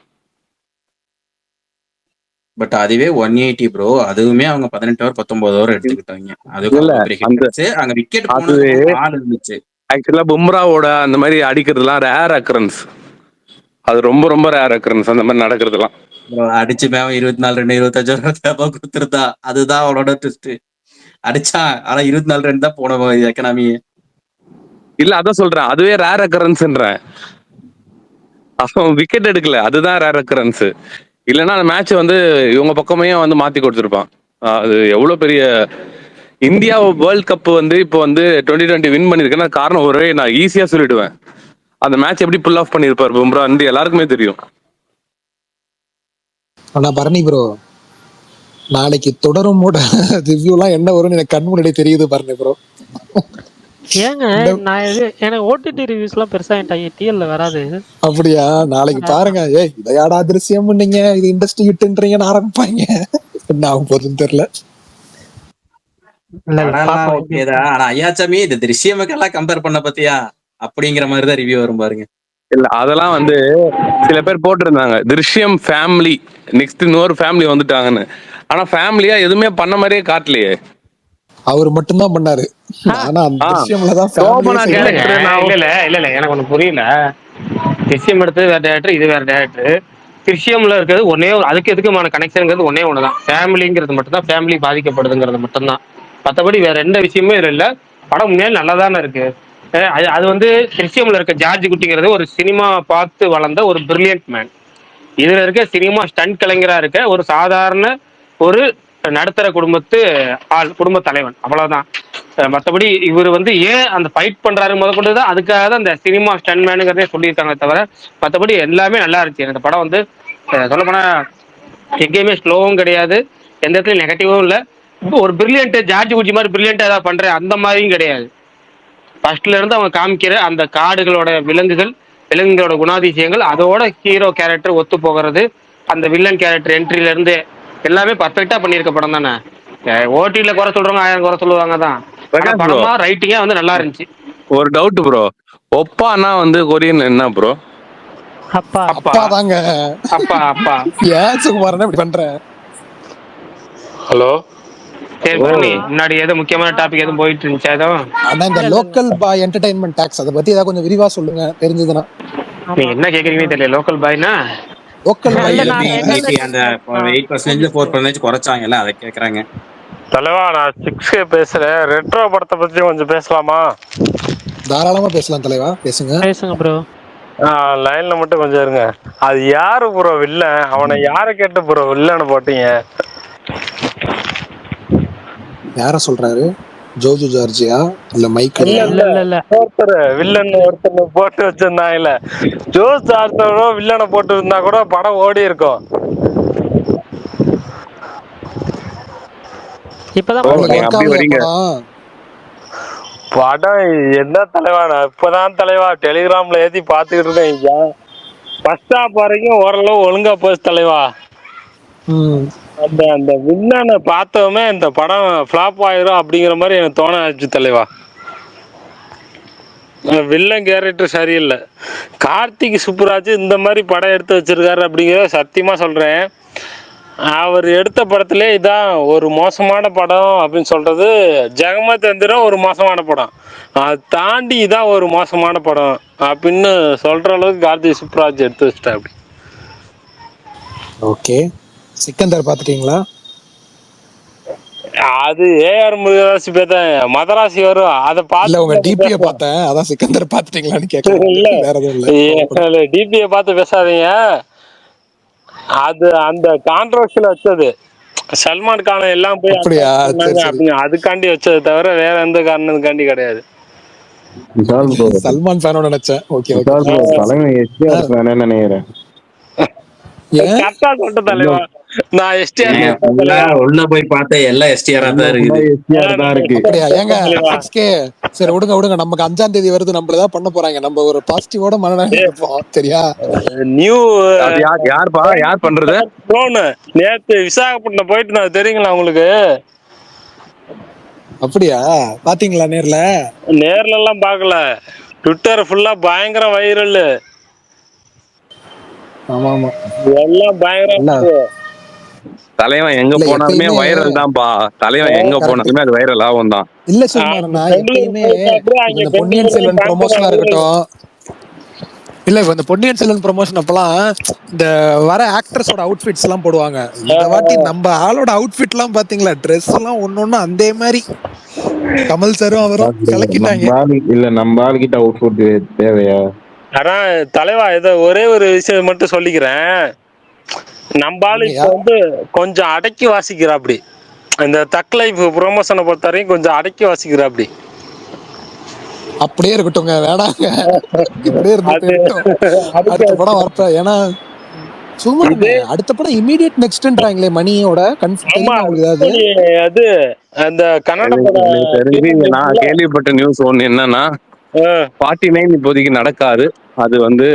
பட் அதுவே 180 ப்ரோ. அதுவுமே அவங்க 18 ஓவர் 19 ஓவர் எடுத்துக்கிட்டாங்க. அதுக்கு இல்ல அவ்வளவு பெரிய அந்த ஹிட். அங்க விக்கெட் அது போனதுக்கு அப்புறம் பால் இருந்துச்சு. ஆக்சுவலா பும்ராவோட அந்த மாதிரி அடிக்கிறதுலாம் ரேர் அக்கரன்ஸ். அது ரொம்ப ரொம்ப ரேர் அக்கரன்ஸ் அந்த மாதிரி நடக்கிறதுலாம். அடிச்சு மேம் 24 ரன் 25 ஓவர் கொடுத்துருந்தா அதுதான் அவனோட ட்விஸ்ட். அடிச்சான், ஆனா 24 ரன் தான் போன எக்கனாமி. இல்ல அதான் சொல்றேன், அதுவே ரேர் அக்கரன்ஸ்ன்றேன். அவன் விக்கெட் எடுக்கல, அதுதான் ரேர் அக்கரன்ஸ். இல்லைன்னா அந்த மேட்ச் வந்து இவங்க பக்கமே வந்து மாத்தி கொடுத்துருப்பான். அது எவ்வளவு பெரிய இந்தியா வேர்ல்ட் கப் வந்து இப்போ வந்து 2020 வின் பண்ணிருக்கேன்னா காரணம் ஒரே, நான் ஈஸியா சொல்லிடுவேன். அந்த மேட்ச் எப்படி புல் ஆஃப் பண்ணிருப்பாரு பும்ரா வந்து எல்லாருக்குமே தெரியும். ஆனா பரணி ப்ரோ, நாளைக்கு தொடருமோட ரிவ்யூலாம் என்ன வரும்னு எனக்கு கண் முன்னாடி தெரியுது பரணி ப்ரோ. ஏங்க நான் எனக்கு ஓடிடி ரிவ்யூஸ்லாம் பெருசா என் டிஎல்ல வராது. அப்படியா? நாளைக்கு பாருங்க. ஏய் இதையாடா அதிர்ஷ்யம் நீங்க, இது இண்டஸ்ட்ரி ஹிட்ன்றீங்கன்னு ஆரம்பிப்பாங்க. என்ன ஆகும் போகுதுன்னு தெரியல. இல்ல படம்லாம் பாப்போம். ஓகேதான். ஆனா ஐயாச்சாமி இந்த திருஷ்யமுக்கெல்லாம் கம்பேர் பண்ண பத்தியா அப்படிங்கிற மாதிரி தான் ரிவ்யூ வரும் பாருங்க. இல்ல அதெல்லாம் வந்து சில பேர் போட்டிருந்தாங்க திருஷ்யம் ஃபேமிலி நெக்ஸ்ட் இன்னொரு ஃபேமிலி வந்துட்டாங்கன்னு. ஆனா ஃபேமிலியா எதுவுமே பண்ண மாதிரியே காட்டலையே. அவர் மட்டும்தான் பண்ணாரு. ஆனா அந்த திருஷ்யம்லதான் சோபனா ஃபேமிலியே இல்லைங்க, கேரக்டர் இல்ல எனக்கு ஒண்ணு புரியல. திருஷ்யம் எடுத்தது வேற டேரக்டர், இது வேற டேரக்டர். திருஷ்யம்ல இருக்கிறது ஒன்னே அதுக்கு எதுக்குமான கனெக்ஷன்ங்கிறது ஒன்னே ஒண்ணுதான். ஃபேமிலிங்கிறது மட்டும்தான், ஃபேமிலி பாதிக்கப்படுதுங்கிறது மட்டும்தான். மற்றபடி வேற எந்த விஷயமே இதுல இல்ல. படம் உண்மையிலே நல்லா தானே இருக்கு. அது வந்து திருஷ்யம்ல இருக்க ஜார்ஜ் குட்டிங்கிறது ஒரு சினிமா பார்த்து வளர்ந்த ஒரு பிரில்லியன்ட் மேன். இதுல இருக்க சினிமா ஸ்டண்ட் கலைஞரா இருக்க ஒரு சாதாரண ஒரு நடுத்தர குடும்பத்து குடும்ப தலைவன், அவ்வளவுதான். மற்றபடி இவர் வந்து ஏன் அந்த ஃபைட் பண்றாரு முதற்கொண்டுதான் அதுக்காக தான் அந்த சினிமா ஸ்டண்ட் மேனுங்கிறதே சொல்லியிருக்காங்க தவிர மற்றபடி எல்லாமே நல்லா இருந்துச்சு. இந்த படம் வந்து சொல்லப்போனா எங்கேயுமே ஸ்லோவும் கிடையாது, எந்த இடத்துலயும் நெகட்டிவும் இல்லை. ஒரு பிரில்லியன்ட் ஜார்ஜ் குச்சி மாதிரி பிரில்லியன்ட் ஏதாவது பண்றேன் அந்த மாதிரியும் கிடையாது. ஃபர்ஸ்ட்ல இருந்து அவங்க காமிக்கிற அந்த காடுகளோட விலங்குகளோட குணாதிசயங்கள், அதோட ஹீரோ கேரக்டர் ஒத்து போகிறது, அந்த வில்லன் கேரக்டர் என்ட்ரில இருந்து எல்லாமே பர்ஃபெக்டா பண்ணியிருக்க படம் தானே. ஓடில குறை சொல்றவங்க 1000 குறை சொல்லுவாங்க தான். ஆனா பிரகாஷ் ப்ரோ, படமா ரைட்டிங்கா வந்து நல்லா இருந்துச்சு. ஒரு டவுட் ப்ரோ, ஒப்பானா வந்து கொரியன் என்ன ப்ரோ? அப்பா அப்பா தாங்க. அப்பா அப்பா. ஏன் சுகுமாரன் இப்படி பண்ற? ஹலோ, சரி பண்ணி முன்னாடி ஏதோ முக்கியமான டாபிக் எதுவும் போயிட்டு இருந்துச்சு அதுவும். ஆனா இந்த லோக்கல் பாய் என்டர்டைன்மெண்ட் டாக்ஸ் அதை பத்தி ஏதாவது கொஞ்சம் விரிவா சொல்லுங்க தெரிஞ்சதுன்னா. நீங்க என்ன கேக்குறீங்கன்னு தெரியல. லோக்கல் பாய்னா லோக்கல் பாய் இல்ல, நான் இல்லைங்க. இன்னைக்கு அந்த 8% 4% குறைச்சாங்கல்ல, அதை கேக்குறாங்க. தலைவா, நான் 6K பேசுறேன். ரெட்ரோ படத்தை பத்தி கொஞ்சம் பேசலாமா? தாராளமா பேசலாம் தலைவா, பேசுங்க. பேசுங்க ப்ரோ. லைன்ல மட்டும் கொஞ்சம் இருங்க. அது யாரு ப்ரோ வில்லன்? அவனை யாரை கேட்டு ப்ரோ வில்லன்னு போட்டீங்க? யார சொல்றாரு? ஜோஜு ஜார்ஜியா இல்ல மைக்கேல்? இல்ல ஒருத்தர் வில்லன் ஒருத்தர் போட்டு வச்சிருந்தாங்கல்ல, ஜோஸ் ஜார்ஜோ வில்லனை போட்டு இருந்தா கூட படம் ஓடி இருக்கும். இப்பதான் உங்களுக்கு நீங்க ஒர்க் அப்படி ஆகலையா வரீங்க. படம்? படம் என்ன தலைவா, நான் இப்பதான் தலைவா டெலிகிராம்ல ஏத்தி பாத்துக்கிட்டு இருக்கேன். ஃபர்ஸ்ட் ஹாப் வரைக்கும் ஓரளவு ஒழுங்கா போச்சு தலைவா. அந்த அந்த வில்லனை பார்த்தோமே இந்த படம் ஃபிளாப் ஆயிரும் அப்படிங்கிற மாதிரி எனக்கு தோண ஆச்சு தலைவா. வில்லன் கேரக்டர் சரியில்லை. கார்த்திக் சுப்புராஜ் இந்த மாதிரி படம் எடுத்து வச்சிருக்காரு அப்படிங்கிறத சத்தியமா சொல்றேன். அவர் எடுத்த படத்திலே இதான் ஒரு மோசமான படம் அப்படின்னு சொல்றது. ஜெகமத் எந்திரம் ஒரு மோசமான படம், அதை தாண்டி இதான் ஒரு மோசமான படம் அப்படின்னு சொல்ற அளவுக்கு கார்த்திக் சுப்புராஜ் எடுத்து வச்சிட்டா. அப்படி ஓகே, சிக்கந்தர் பாத்துட்டீங்களா? அது ஏஆர் முருகதாஸ் பேத்த மதராசி வரும், அதை இல்ல உங்க டிபிய பார்த்து பார்த்தேன், அதான் சிக்கந்தர் பாத்துட்டீங்களான்னு கேட்கலாம். இல்ல. வேற எதுவும் இல்ல. டிபியை பார்த்து பேசாதீங்க. அது அந்த கான்ட்ரவர்சியில வச்சது. சல்மான் கானை எல்லாம் போய் அப்படியா? சரி சரி. அப்படின்னு அதுக்காண்டி வச்சது தவிர வேற எந்த காரணத்துக்காண்டி கிடையாது. விஷால் ப்ரோ, சல்மான் ஃபேனோட நினைச்சேன். Okay okay. விஷால் ப்ரோ தலைமை எஸ்டிஆர் ஃபேனே நினைக்கிறேன். ஏன் கரெக்டா சொல்லிட்டு தலைவா, நான் எஸ்டிஆர் உள்ள போய் பார்த்தா எல்லாம் எஸ்டிஆரா தான் இருக்குது. எஸ்டிஆர் தான் இருக்கு. அப்படியா? ஏங்க 6K சரி விடுங்க. நமக்கு 5ஆம் தேதி வருது, நம்மள ஏதாவது பண்ண போறாங்க. நம்ம ஒரு பாசிட்டிவோட மனநிலை இருப்போம், சரியா? நியூ அது யார்ப்பா யார் பண்றது? நேத்து விசாகப்பட்டினம் போயிட்டு நான், தெரியுங்களா உங்களுக்கு? அப்படியா? பாத்தீங்களா நேர்ல? நேர்ல எல்லாம் பாக்கல, ட்விட்டர் ஃபுல்லா பயங்கர வைரல். ஆமா ஆமா, எல்லாம் பயங்கர. தலைவன் எங்க இல்ல போனாலுமே எப்பயுமே வைரல் தான்ப்பா. தலைவன் எங்க போனாலுமே அது வைரல் ஆகும் தான். இல்ல சுகுமாரண்ணா, எப்பயுமே இந்த பொன்னியின் செல்வன் ப்ரொமோஷனா இருக்கட்டும், இல்ல இப்ப இந்த பொன்னியின் செல்வன் ப்ரொமோஷன் அப்பெல்லாம் இந்த வர ஆக்டர்ஸோட அவுட்ஃபிட்ஸ் எல்லாம் போடுவாங்க. இந்த வாட்டி நம்ம ஆளோட அவுட்ஃபிட் எல்லாம் பாத்தீங்களா? ட்ரெஸ் எல்லாம் ஒன்னொன்னு அந்த மாதிரி. கமல் சாரும் அவரும் கலக்கிட்டாங்க. இல்ல நம்ம ஆளுகிட்ட அவுட்ஃபிட் தேவையா? ஆனா தலைவா, இத ஒரே ஒரு விஷயம் மட்டும் சொல்லிக்கிறேன். நம்ம ஆளு இப்ப வந்து கொஞ்சம் அடக்கி வாசிக்கிறா. அப்படி இந்த தக் லைஃப் ப்ரொமோஷனை பொறுத்த வரைக்கும் கொஞ்சம் அடக்கி வாசிக்கிற அப்படி. அப்படியே இருக்கட்டும்ங்க, வேணாங்க, இப்படியே இருந்து அது போயிட்டோம். அடக்கி அடுத்த படம் வாசிக்கிற. வரப்ப ஏன்னா சும்மாங்க இது அடுத்த படம் இமீடியட் நெக்ஸ்ட்ன்றாங்களே மணியோட ஆமா தெரியுமா உங்களுக்கு ஏதாவது? அது அந்த கன்னட பட எனக்கு தெரிஞ்சு நான் கேள்விப்பட்ட நியூஸ் ஒண்ணு என்னன்னா 49 இப்போதைக்கு நடக்காது. அது வந்து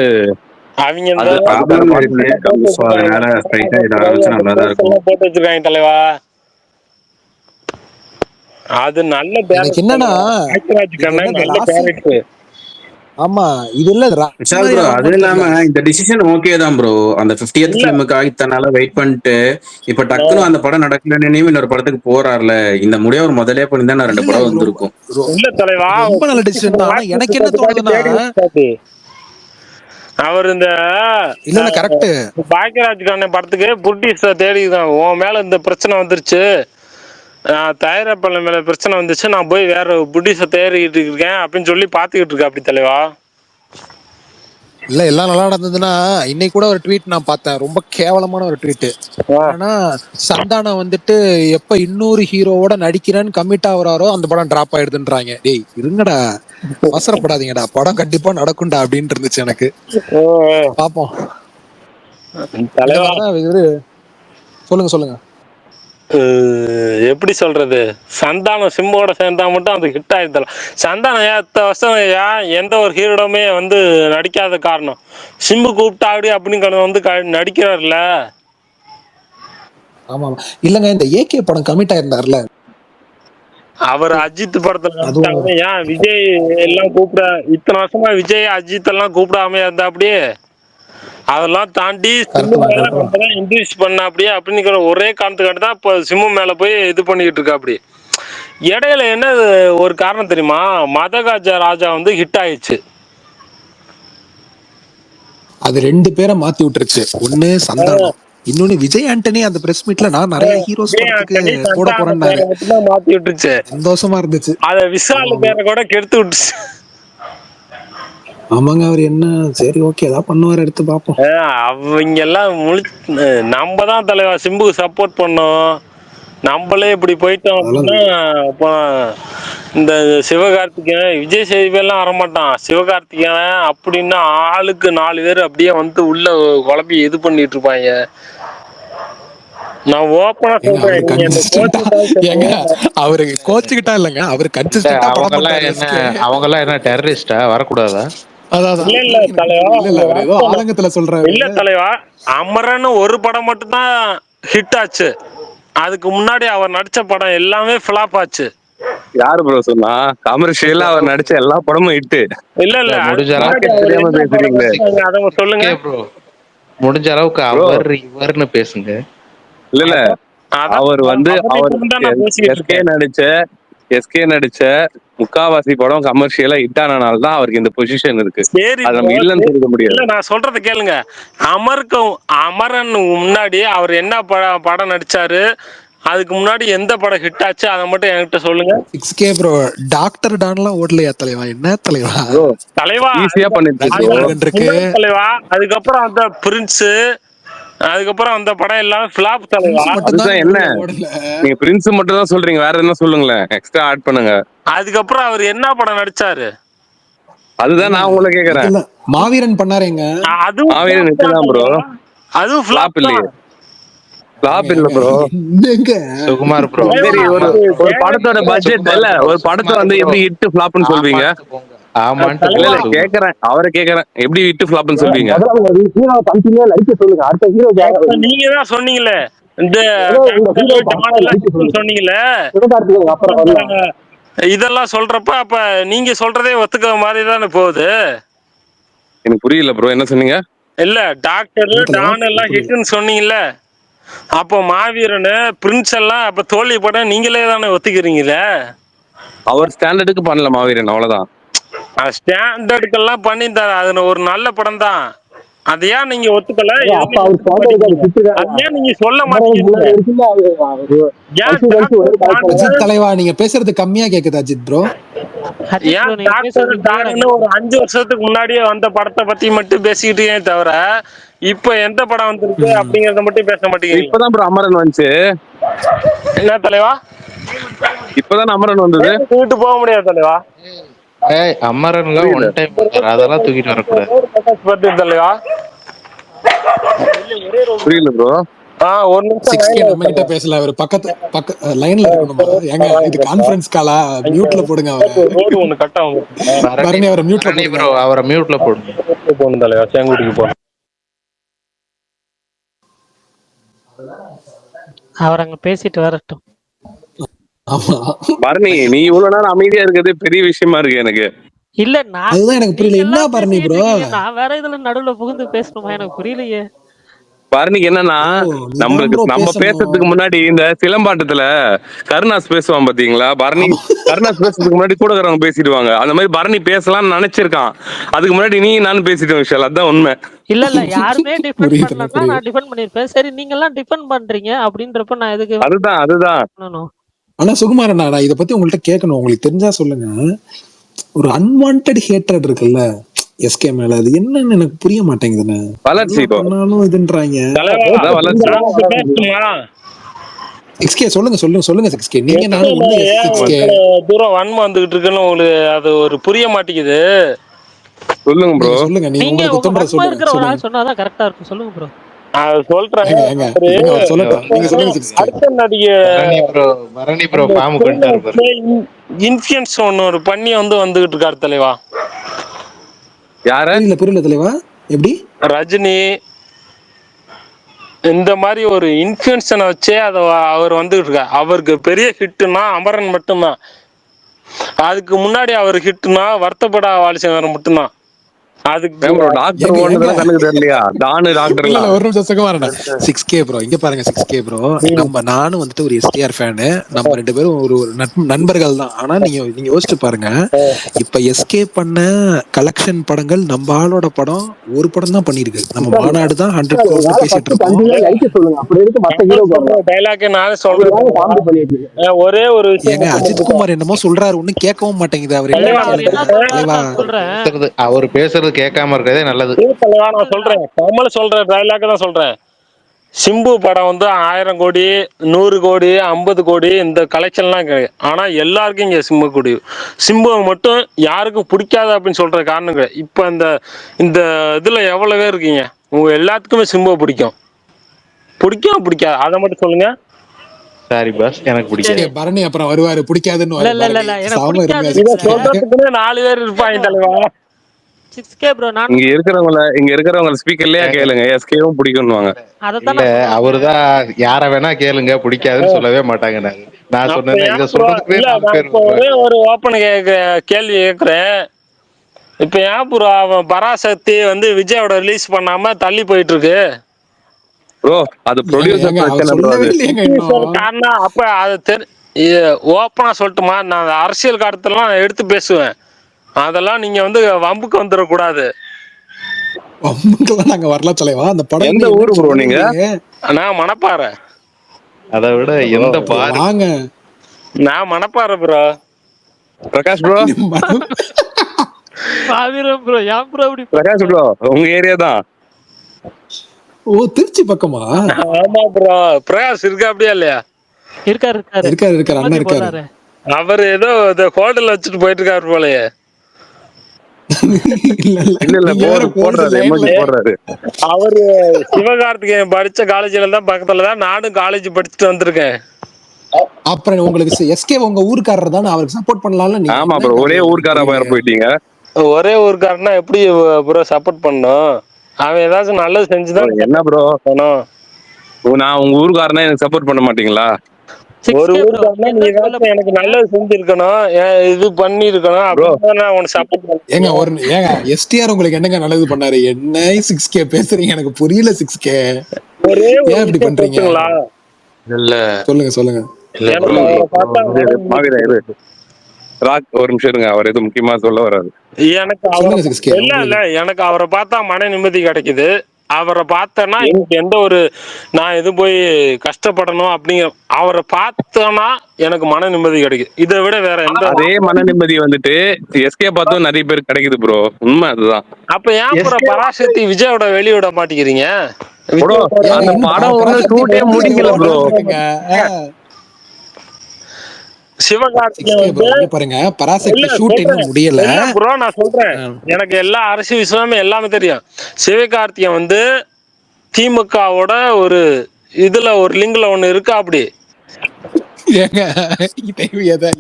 அவங்க அது இந்த அது ப்ராப்ளம் பரவாயில்ல. இருக்கு. ஸோ அதனால ஸ்ட்ரைட்டா இத ஆரம்பிச்சா நல்லா தான் இருக்கும். போட்டு வச்சிருக்காங்க தலைவா. அது நல்ல எனக்கு டேரக்ட் என்னன்னா பாக்கியராஜ் இது கண்ணன் என்ன இந்த நல்ல லாஸ்ட் டேரக்ட். ஆமா இது இல்ல விஷால் ப்ரோ, அது ராஜ்குமார் இல்லாம தெரியல. இந்த டிசிஷன் ஓகே தான் ப்ரோ. அந்த 50th இல்ல ஃபிலிமுக்காக இத்தனால வெயிட் பண்ணிட்டு இப்ப டக்குனு அந்த படம் நடக்கலன்னு இன்னொரு படத்துக்கு போறாருல. இந்த முடிவை அவர் முதலே பண்ணிருந்தா நான் இல்ல 2 இல்ல படம் இது ரொம்ப வந்திருக்கும். இல்ல தலைவா, ரொம்ப நல்ல டிசிஷன் தான். ஆனா எனக்கு என்ன தோணுதுன்னா அவர் இந்த இல்ல இல்ல கரெக்ட். பாக்கியராஜ் கண்ணன் படத்துக்கு புட்டிஸ் தேடிதான் உன் மேல இந்த பிரச்சனை வந்துருச்சு, தயாரிப்பாளர் மேல பிரச்சனை வந்துச்சு, நான் போய் வேற புட்டிஸை தேடிக்கிட்டு இருக்கேன் அப்படின்னு சொல்லி பாத்துக்கிட்டு இருக்கேன் அப்படி தலைவா. இல்ல எல்லாம் நல்லா நடந்ததுன்னா இன்னைக்கு கூட ஒரு ட்வீட் நான் பார்த்தேன், ரொம்ப கேவலமான ஒரு ட்வீட். என்னன்னா சந்தானம் வந்துட்டு எப்ப இன்னொரு ஹீரோவோட நடிக்கிறேன்னு கமிட் ஆகுறாரோ அந்த படம் டிராப் ஆயிடுதுன்றாங்க. டேய் இருங்கடா, அவசரப்படாதீங்கடா, படம் கண்டிப்பா நடக்கும்டா அப்படின்னு இருந்துச்சு எனக்கு. பாப்போம் இந்த தலைவா மாதிரிதான் இவரு. சொல்லுங்க சொல்லுங்க. எப்படி சொல்றது, சந்தானம் சிம்போட சேர்ந்தா மட்டும் அது ஹிட் ஆயிருந்தல. சந்தானம் ஏத்த வருஷம் எந்த ஒரு ஹீரோடமே வந்து நடிக்காத காரணம் சிம்பு கூப்பிட்டாடி அப்படிங்கிறது வந்து நடிக்கிறார்ல. ஆமா ஆமா இல்லங்க இந்த ஏகே படம் கமிட் ஆயிருந்தாருல, அவர் அஜித் படத்துல அதுவும் நடிச்சாங்க. ஏன் விஜய் எல்லாம் கூப்பிட இத்தனை வருஷமா விஜய் அஜித் எல்லாம் கூப்பிடாம இருந்தா அப்படியே அதெல்லாம் தாண்டி சிம்மு கரெக்ட் தான் மேல கரெக்ட் தான். நம்ம தான் இன்ட்ரடியூஸ் பண்ண அப்படியே அப்படிங்கிற ஒரே காரணத்துக்காண்டி தான் இப்போ சிம்மு மேல போய் இது பண்ணிக்கிட்டு இருக்கா அப்படி. இடையில என்ன ஒரு காரணம் தெரியுமா, மதகாஜா ராஜா வந்து ஹிட் ஆயிடுச்சு. அது 2 பேரை மாத்தி விட்டுருச்சு. ஒண்ணு சந்தானம், இன்னொன்னு விஜய் ஆண்டனி. அந்த பிரஸ் மீட்ல நான் நிறைய ஹீரோஸ் விஜய் படத்துக்கு ஆண்டனி போட சந்தானம் போறேன்னாரு. பேரை மட்டும்தான் மாத்தி விட்டுருச்சு. சந்தோஷமா இருந்துச்சு. அத விஷால் ஆமா ஆமா பேரை கூட கெடுத்து விட்டுச்சு. ஆமாங்க அவர் என்ன சரி ஓகே ஏதாவது பண்ணுவார், எடுத்து பார்ப்போம். அவங்க எல்லாம் நம்ம தான் தலைவா சிம்புக்கு சப்போர்ட் பண்ணோம். நம்மளே இப்படி போயிட்டோம் அதெல்லாம் அப்படின்னா இப்போ இந்த சிவகார்த்திகேயன் விஜய் சேதுபதியெல்லாம் வரமாட்டான். சிவகார்த்திகேயன் அப்படின்னா ஆளுக்கு 4 பேர் அப்படியே வந்து உள்ள குழப்பி இது பண்ணிட்டு இருப்பாங்க. நான் ஓப்பனா ஏங்க அவரு சொல்றேன், நீங்க இந்த கன்சிஸ்டன்டா, ஏங்க அவரு கோச்சுக்கிட்டா இல்லங்க, அவரு கன்சிஸ்டன்டா படம் அவங்கெல்லாம் பண்றாரு. என்ன அவங்கெல்லாம் என்ன டெரரிஸ்டா வரக்கூடாதா? அதான் இல்ல இல்ல தலைவா, இல்ல இல்ல அவர் ஏதோ ஆதங்கத்துல சொல்றாரு. இல்ல தலைவா, அமரன் ஒரு படம் மட்டும்தான் ஹிட் ஆச்சு. அதுக்கு முன்னாடி அவர் நடிச்ச படம் எல்லாமே ஃபிளாப் ஆச்சு. யாரு ப்ரோ சொன்னா? கமர்ஷியலா அவர் நடிச்ச எல்லா படமும் ஹிட். இல்ல இல்ல முடிஞ்ச மார்க்கெட் தெரியாம பேசுறீங்களே அத சொல்லுங்க ப்ரோ, முடிஞ்ச அளவுக்கு ப்ரோ. அவர் இவர்னு பேசுங்க. இல்ல இல்ல அவர் வந்து அவர் பேசிக்கிட்டு எஸ்கே நடிச்ச முக்காவாசி படம் கமர்ஷியலா ஹிட் ஆனனால தான் அவருக்கு இந்த பொசிஷன் இருக்கு. சரி அது நம்ம இல்லன்னு சொல்ல முடியாது. இல்ல நான் சொல்றத கேளுங்க. அமரன் முன்னாடி அவர் என்ன படம் நடிச்சாரு, அதுக்கு முன்னாடி எந்த படம் ஹிட் ஆச்சு அதை மட்டும் என்கிட்ட சொல்லுங்க. 6K ப்ரோ, டாக்டர் டான்லாம் ஓடலையா தலைவா? என்ன தலைவா தலைவா ஈஸியா பண்ணிட்டு ரஜினிகாந்த் இருக்கு. தலைவா, அதுக்கப்புறம் அந்த பிரின்ஸ், அதுக்கப்புறம் அந்த படம் எல்லாம் ஃபிளாப் தலைவா. அதுதான் என்ன, நீங்க பிரின்ஸ் மட்டும் தான் சொல்றீங்க, வேற என்ன சொல்லுங்களேன், எக்ஸ்ட்ரா ஆட் பண்ணுங்க. அதுக்கப்புறம் அவர் என்ன படம் நடிச்சாரு? அதுதான் நான் உங்களை கேக்குறேன். மாவீரன் பண்ணாருங்க. அதுவும் மாவீரன் நிச்சயம் ப்ரோ, அதுவும் ஃபிளாப் இல்லையே. ஃபிளாப் இல்ல ப்ரோ. சுகுமார் ப்ரோ, சரி, ஒரு படத்தோட பட்ஜெட் இல்ல, ஒரு படத்தை வந்து எப்படி ஹிட் ஃபிளாப்னு சொல்வீங்க? இல்ல இல்ல கேக்குறேன், அவரை கேக்குறேன், எப்படி ஹிட் ஃபிளாப்னு சொல்வீங்க? நீங்க தான் சொன்னீங்களே இந்த சொன்னீங்களே இதெல்லாம் சொல்றப்ப அப்ப நீங்க சொல்றதே ஒத்துக்கிற மாதிரி தானே போகுது. எனக்கு புரியல ப்ரோ, என்ன சொன்னீங்க? இல்ல டாக்டர் டான் எல்லாம் ஹிட்னு சொன்னீங்கல்ல, அப்போ மாவீரனு பிரின்ஸ் எல்லாம் அப்ப தோல்வி படம் நீங்களே தானே ஒத்துக்கிறீங்களே. அவர் ஸ்டாண்டர்டுக்கு பண்ணல மாவீரன், அவ்வளவுதான். ஸ்டாண்டர்டுக்கெல்லாம் பண்ணியிருந்தாரு, அது ஒரு நல்ல படம் தான். அது ஏன் நீங்க ஒத்துக்கல? ஏன் நீங்க சொல்ல மாட்டீங்க? அஜித் தலைவா நீங்க பேசுறது கம்மியா கேக்குது அஜித் ப்ரோ. ஏன் டாக்டர் டான்னு ஒரு 5 வருஷத்துக்கு முன்னாடியே வந்த படத்தை பத்தி மட்டும் பேசிக்கிட்டே தவிர இப்ப எந்த படம் வந்திருக்கு அப்படிங்கறத மட்டும் பேச மாட்டேங்கிறீங்க. இப்பதான் ப்ரோ அமரன் வந்துச்சு. என்ன தலைவா? இப்பதான் அமரன் வந்தது. தூக்கிட்டு போக முடியாது தலைவா. அமரன்ல புரியல. ஒன் டைம் அதெல்லாம் தூக்கிட்டு வரக்கூடாது. தலைவா புரியல ப்ரோ. ஒரு நிமிஷம் 6K நம்ம கிட்ட பேசல, அவர் லைன்ல இருக்கணுமா? ஏங்க இது கான்ஃபரன்ஸ் காலா? மியூட்ல போடுங்க அவரை. ரோடு ஒண்ணு கட் ஆகும். பரணி அவரை மியூட்ல பரணி போடுங்க. ப்ரோ அவரை மியூட்ல போடுங்க. போகணும் தலைவா, செங்குட்டிக்கு போகணும். அவர் அங்க பேசிட்டு வரட்டும். ஆமா, பரணி நீ இவ்வளவு நேரம் அமைதியா இருக்கிறது பெரிய விஷயமா இருக்கு எனக்கு. இல்ல நான் அதுதான் எனக்கு புரியல. நீங்க என்ன எல்லாம் பரணி பேசிட்டு ப்ரோ? இருக்கீங்க, நான் வேற இதுல நடுவுல புகுந்து பேசணுமா? எனக்கு புரியலையே. பரணிக்கு என்னன்னா, நீதான் நம்மளுக்கு ப்ரோ நம்ம பேசணும். பேசுறதுக்கு முன்னாடி இந்த சிலம்பாட்டத்துல கருணாஸ் பேசுவான் பாத்தீங்களா? பரணி கருணாஸ் பேசுறதுக்கு முன்னாடி கூட இருக்கிறவங்க பேசிடுவாங்க. அந்த மாதிரி பரணி பேசலாம்னு நினைச்சிருக்கான். அதுக்கு முன்னாடி நீ நானும் பேசிட்டோம் விஷயம். அதுதான் உண்மை. இல்ல யாருமே டிஃபெண்ட் புரியுது பண்ணலன்னா நான் டிஃபெண்ட் பண்ணிருப்பேன். சரி நீங்க எல்லாம் டிஃபெண்ட் பண்றீங்க அப்படின்றப்ப நான் எதுக்கு அதுதான் பண்ணணும்? ஆனா சுகுமாரண்ணா, நான் இதை பத்தி உங்கள்ட்ட கேட்கணும். உங்களுக்கு தெரிஞ்சா சொல்லுங்க. ஒரு அன்வான்ட் ஹேட்ரட் இருக்குல்ல எஸ்கே மேல, அது என்னன்னு எனக்கு புரிய மாட்டேங்குதுண்ணே. வளர்ச்சி பண்ணாலும் இதுன்றாங்க. அதான் வளர்ச்சி. எக்ஸ்கே சொல்லுங்க 6K. நீங்க நானும் ஒண்ணு 6K. தூரம் வன்மம் வந்துகிட்டு இருக்குன்னு உங்களுக்கு அது ஒரு புரிய மாட்டேங்குது. சொல்லுங்க ப்ரோ. சொல்லுங்க, நீங்க நீங்க உங்களுக்கு உங்க தோன்றத வன்மம் இருக்கிற ஒரு சொல்லுங்க. ஆள் சொன்னாதான் கரெக்டா இருக்கும். சொல்லுங்க ப்ரோ. அது சொல்றேன். அவர் சொல்லட்டும். நீங்க சொல்லுங்க 6K. அடுத்த நடிகை பரணி ப்ரோ பாம்பு கொண்டாரு பாரு. இன்ஃபுளுன்ஸ் ஒன்னு ஒரு பண்ணி வந்துகிட்டு இருக்காரு தலைவா. யார? புரியல தலைவா. எப்படி? ரஜினி இந்த மாதிரி ஒரு இன்ஃபுளுன்ஸனை வச்சே அவர் வந்துகிட்டு இருக்காரு. அவருக்கு பெரிய ஹிட்னா அமரன் மட்டும்தான். அதுக்கு முன்னாடி அவர் ஹிட்னா வருத்தப்படா வாலிசேகரன் மட்டும்தான். அதுக்கு டாக்டர் ஓடுனதெல்லாம் கண்ணுக்கு தெரியலையா? டாக்டர் இல்ல ஒரு நிமிஷம் சுகமாறண்ணா. 6K ப்ரோ இங்க பாருங்க. 6K ப்ரோ, நானும் வந்துட்டு ஒரு STR ஃபேனு. நம்ம 2 பேரும் ஒரு நண்பர்கள் தான். ஆனா நீங்க யோசிச்சு பாருங்க, இப்ப SK பண்ண கலெக்ஷன் படங்கள் நம்ம ஆளோட படம் ஒரு படம் தான் பண்ணிருக்கு. நம்ம மாநாடு தான் 100 crore பேசிட்டு இருக்கோம். டைலாக் நானே சொல்றேன். ஒரே ஒரு ஏங்க அஜித் குமார் என்னமோ சொல்றாரு, ஒன்னும் கேட்கவும் மாட்டேங்குது. அவர் அவர் பேசுறது கேட்காம இருக்கிறதே நல்லது. நான் சொல்றேன், கமல் சொல்ற டைலாக் தான் சொல்றேன். சிம்பு படம் 1000 கோடி 100 கோடி 50 கோடி இந்த கலெக்ஷன்லாம் கிடையாது. ஆனா எல்லாருக்கும் இங்க சிம்புவை மட்டும் யாருக்கும் பிடிக்காது அப்படின்னு சொல்ற காரணம் கிடையாது. இப்ப இந்த இதுல எவ்வளவு பேர் இருக்கீங்க, உங்க எல்லாத்துக்குமே சிம்புவை பிடிக்காது. அதை மட்டும் சொல்லுங்க. சாரி பாஸ், எனக்கு பிடிக்காது. பரணி அப்புறம் வருவாரு, பிடிக்காதுன்னு. சொல்றதுக்குன்னு 4 பேர் இருப்பாங்க தலைவா. 6K ப்ரோ, நான் இங்க இருக்கிறவங்க ஸ்பீக்கர்லயே கேளுங்க. SKவும் பிடிக்கும்னுவாங்க. இல்ல அவருதான் யார வேணா கேளுங்க, பிடிக்காதுன்னு சொல்லவே மாட்டாங்க. நான் சொன்னேன் இத சொல்றதுக்கு ஒரே ஒரு ஓப்பன் கேள்வி கேட்கிறேன். இப்ப ஏன் ப்ரோ அவன் பராசக்தி விஜயோட ரிலீஸ் பண்ணாம தள்ளி போயிட்டு இருக்கு? ப்ரோ அது ப்ரொடியூசர் பிரச்சனை ப்ரோ. அது காரணம் அப்ப அது ஓப்பனா சொல்லட்டுமா, நான் அரசியல் காலத்தெல்லாம் எடுத்து பேசுவேன். அதெல்லாம் நீங்க வம்புக்கு வந்துடக்கூடாது. நாங்க வரல தலைவா. அந்த படம் எந்த ஊரு ப்ரோ நீங்க? நான் மணப்பாறை. அதை விட எந்த பாருங்க, நான் மணப்பாறை ப்ரோ. பிரகாஷ் ப்ரோ. பாவிரம் ப்ரோ. ஏன் ப்ரோ அப்படி? பிரகாஷ் ப்ரோ உங்க ஏரியா தான். ஓ திருச்சி பக்கமா? ஆமா ப்ரோ. பிரகாஷ் இருக்கா அப்படியா இல்லையா? இருக்காரு அண்ணன் இருக்காரு. அவர் ஏதோ ஹோட்டல் வச்சுட்டு போயிட்டு இருக்காரு போலயே. இல்ல போடுறாரு. அவரு சிவகார்த்திகேயன் படிச்ச காலேஜ்ல தான் பக்கத்துல தான் நானும் காலேஜ் படிச்சுட்டு வந்திருக்கேன். அப்புறம் உங்களுக்கு SK உங்க ஊர்க்காரர் தானே, அவருக்கு சப்போர்ட் பண்ணலாம்ல நீங்க? ஆமா ப்ரோ, ஒரே ஊர்க்காரா போயிட்டீங்க. ஒரே ஊர்க்காரனா எப்படி ப்ரோ சப்போர்ட் பண்ணும்? அவன் ஏதாச்சும் நல்லது செஞ்சுதான். என்ன ப்ரோ, நான் உங்க ஊர்க்காரனா எனக்கு சப்போர்ட் பண்ண மாட்டீங்களா? ஒரு ஊர்க்காரனா நீ ஏதாச்சும் எனக்கு நல்லது செஞ்சிருக்கணும், இது பண்ணி இருக்கணும், அப்படிதான் நான் உனக்கு சப்போர்ட் பண்ணுவேன். ஏங்க STR உங்களுக்கு என்னங்க நல்லது பண்ணாரு? என்ன 6K பேசுறீங்க? எனக்கு புரியல 6K. ஒரே ஏன் இப்படி பண்றீங்க? இல்ல சொல்லுங்க. ஒரு நிமிஷம் இருங்க, அவர் எதுவும் முக்கியமா சொல்ல வராது. எனக்கு அவரை பார்த்தா மன நிம்மதி கிடைக்குது. அவரை பார்த்தேன்னா எனக்கு எந்த ஒரு நான் எது போய் கஷ்டப்படணும் அப்படிங்கிற, அவரை பார்த்தோன்னா எனக்கு மன நிம்மதி கிடைக்குது. இதை விட வேற எந்த அதே மன நிம்மதி SK பார்த்தும் நிறைய பேர் கிடைக்குது ப்ரோ. உண்மை அதுதான். அப்ப ஏன் ப்ரோ பராசக்தி விஜயோட வெளியிட மாட்டேங்கிறீங்க? அந்த படம் ஒண்ணு ஷூட்டே முடிக்கல ப்ரோ. சிவகார்த்திகேயன் 6K வந்து ப்ரோ இங்க பாருங்க, இல்ல பராசக்தி ஷூட் சொல்றேன். இன்னும் முடியல. இல்ல ப்ரோ நான் சொல்றேன். ஆ, எனக்கு எல்லா அரசியல் விஷயமே எல்லாமே தெரியும். சிவகார்த்திகேயன் வந்து திமுகவோட ஒரு இதுல ஒரு லிங்க்ல ஒண்ணு இருக்கா அப்படி. ஏங்க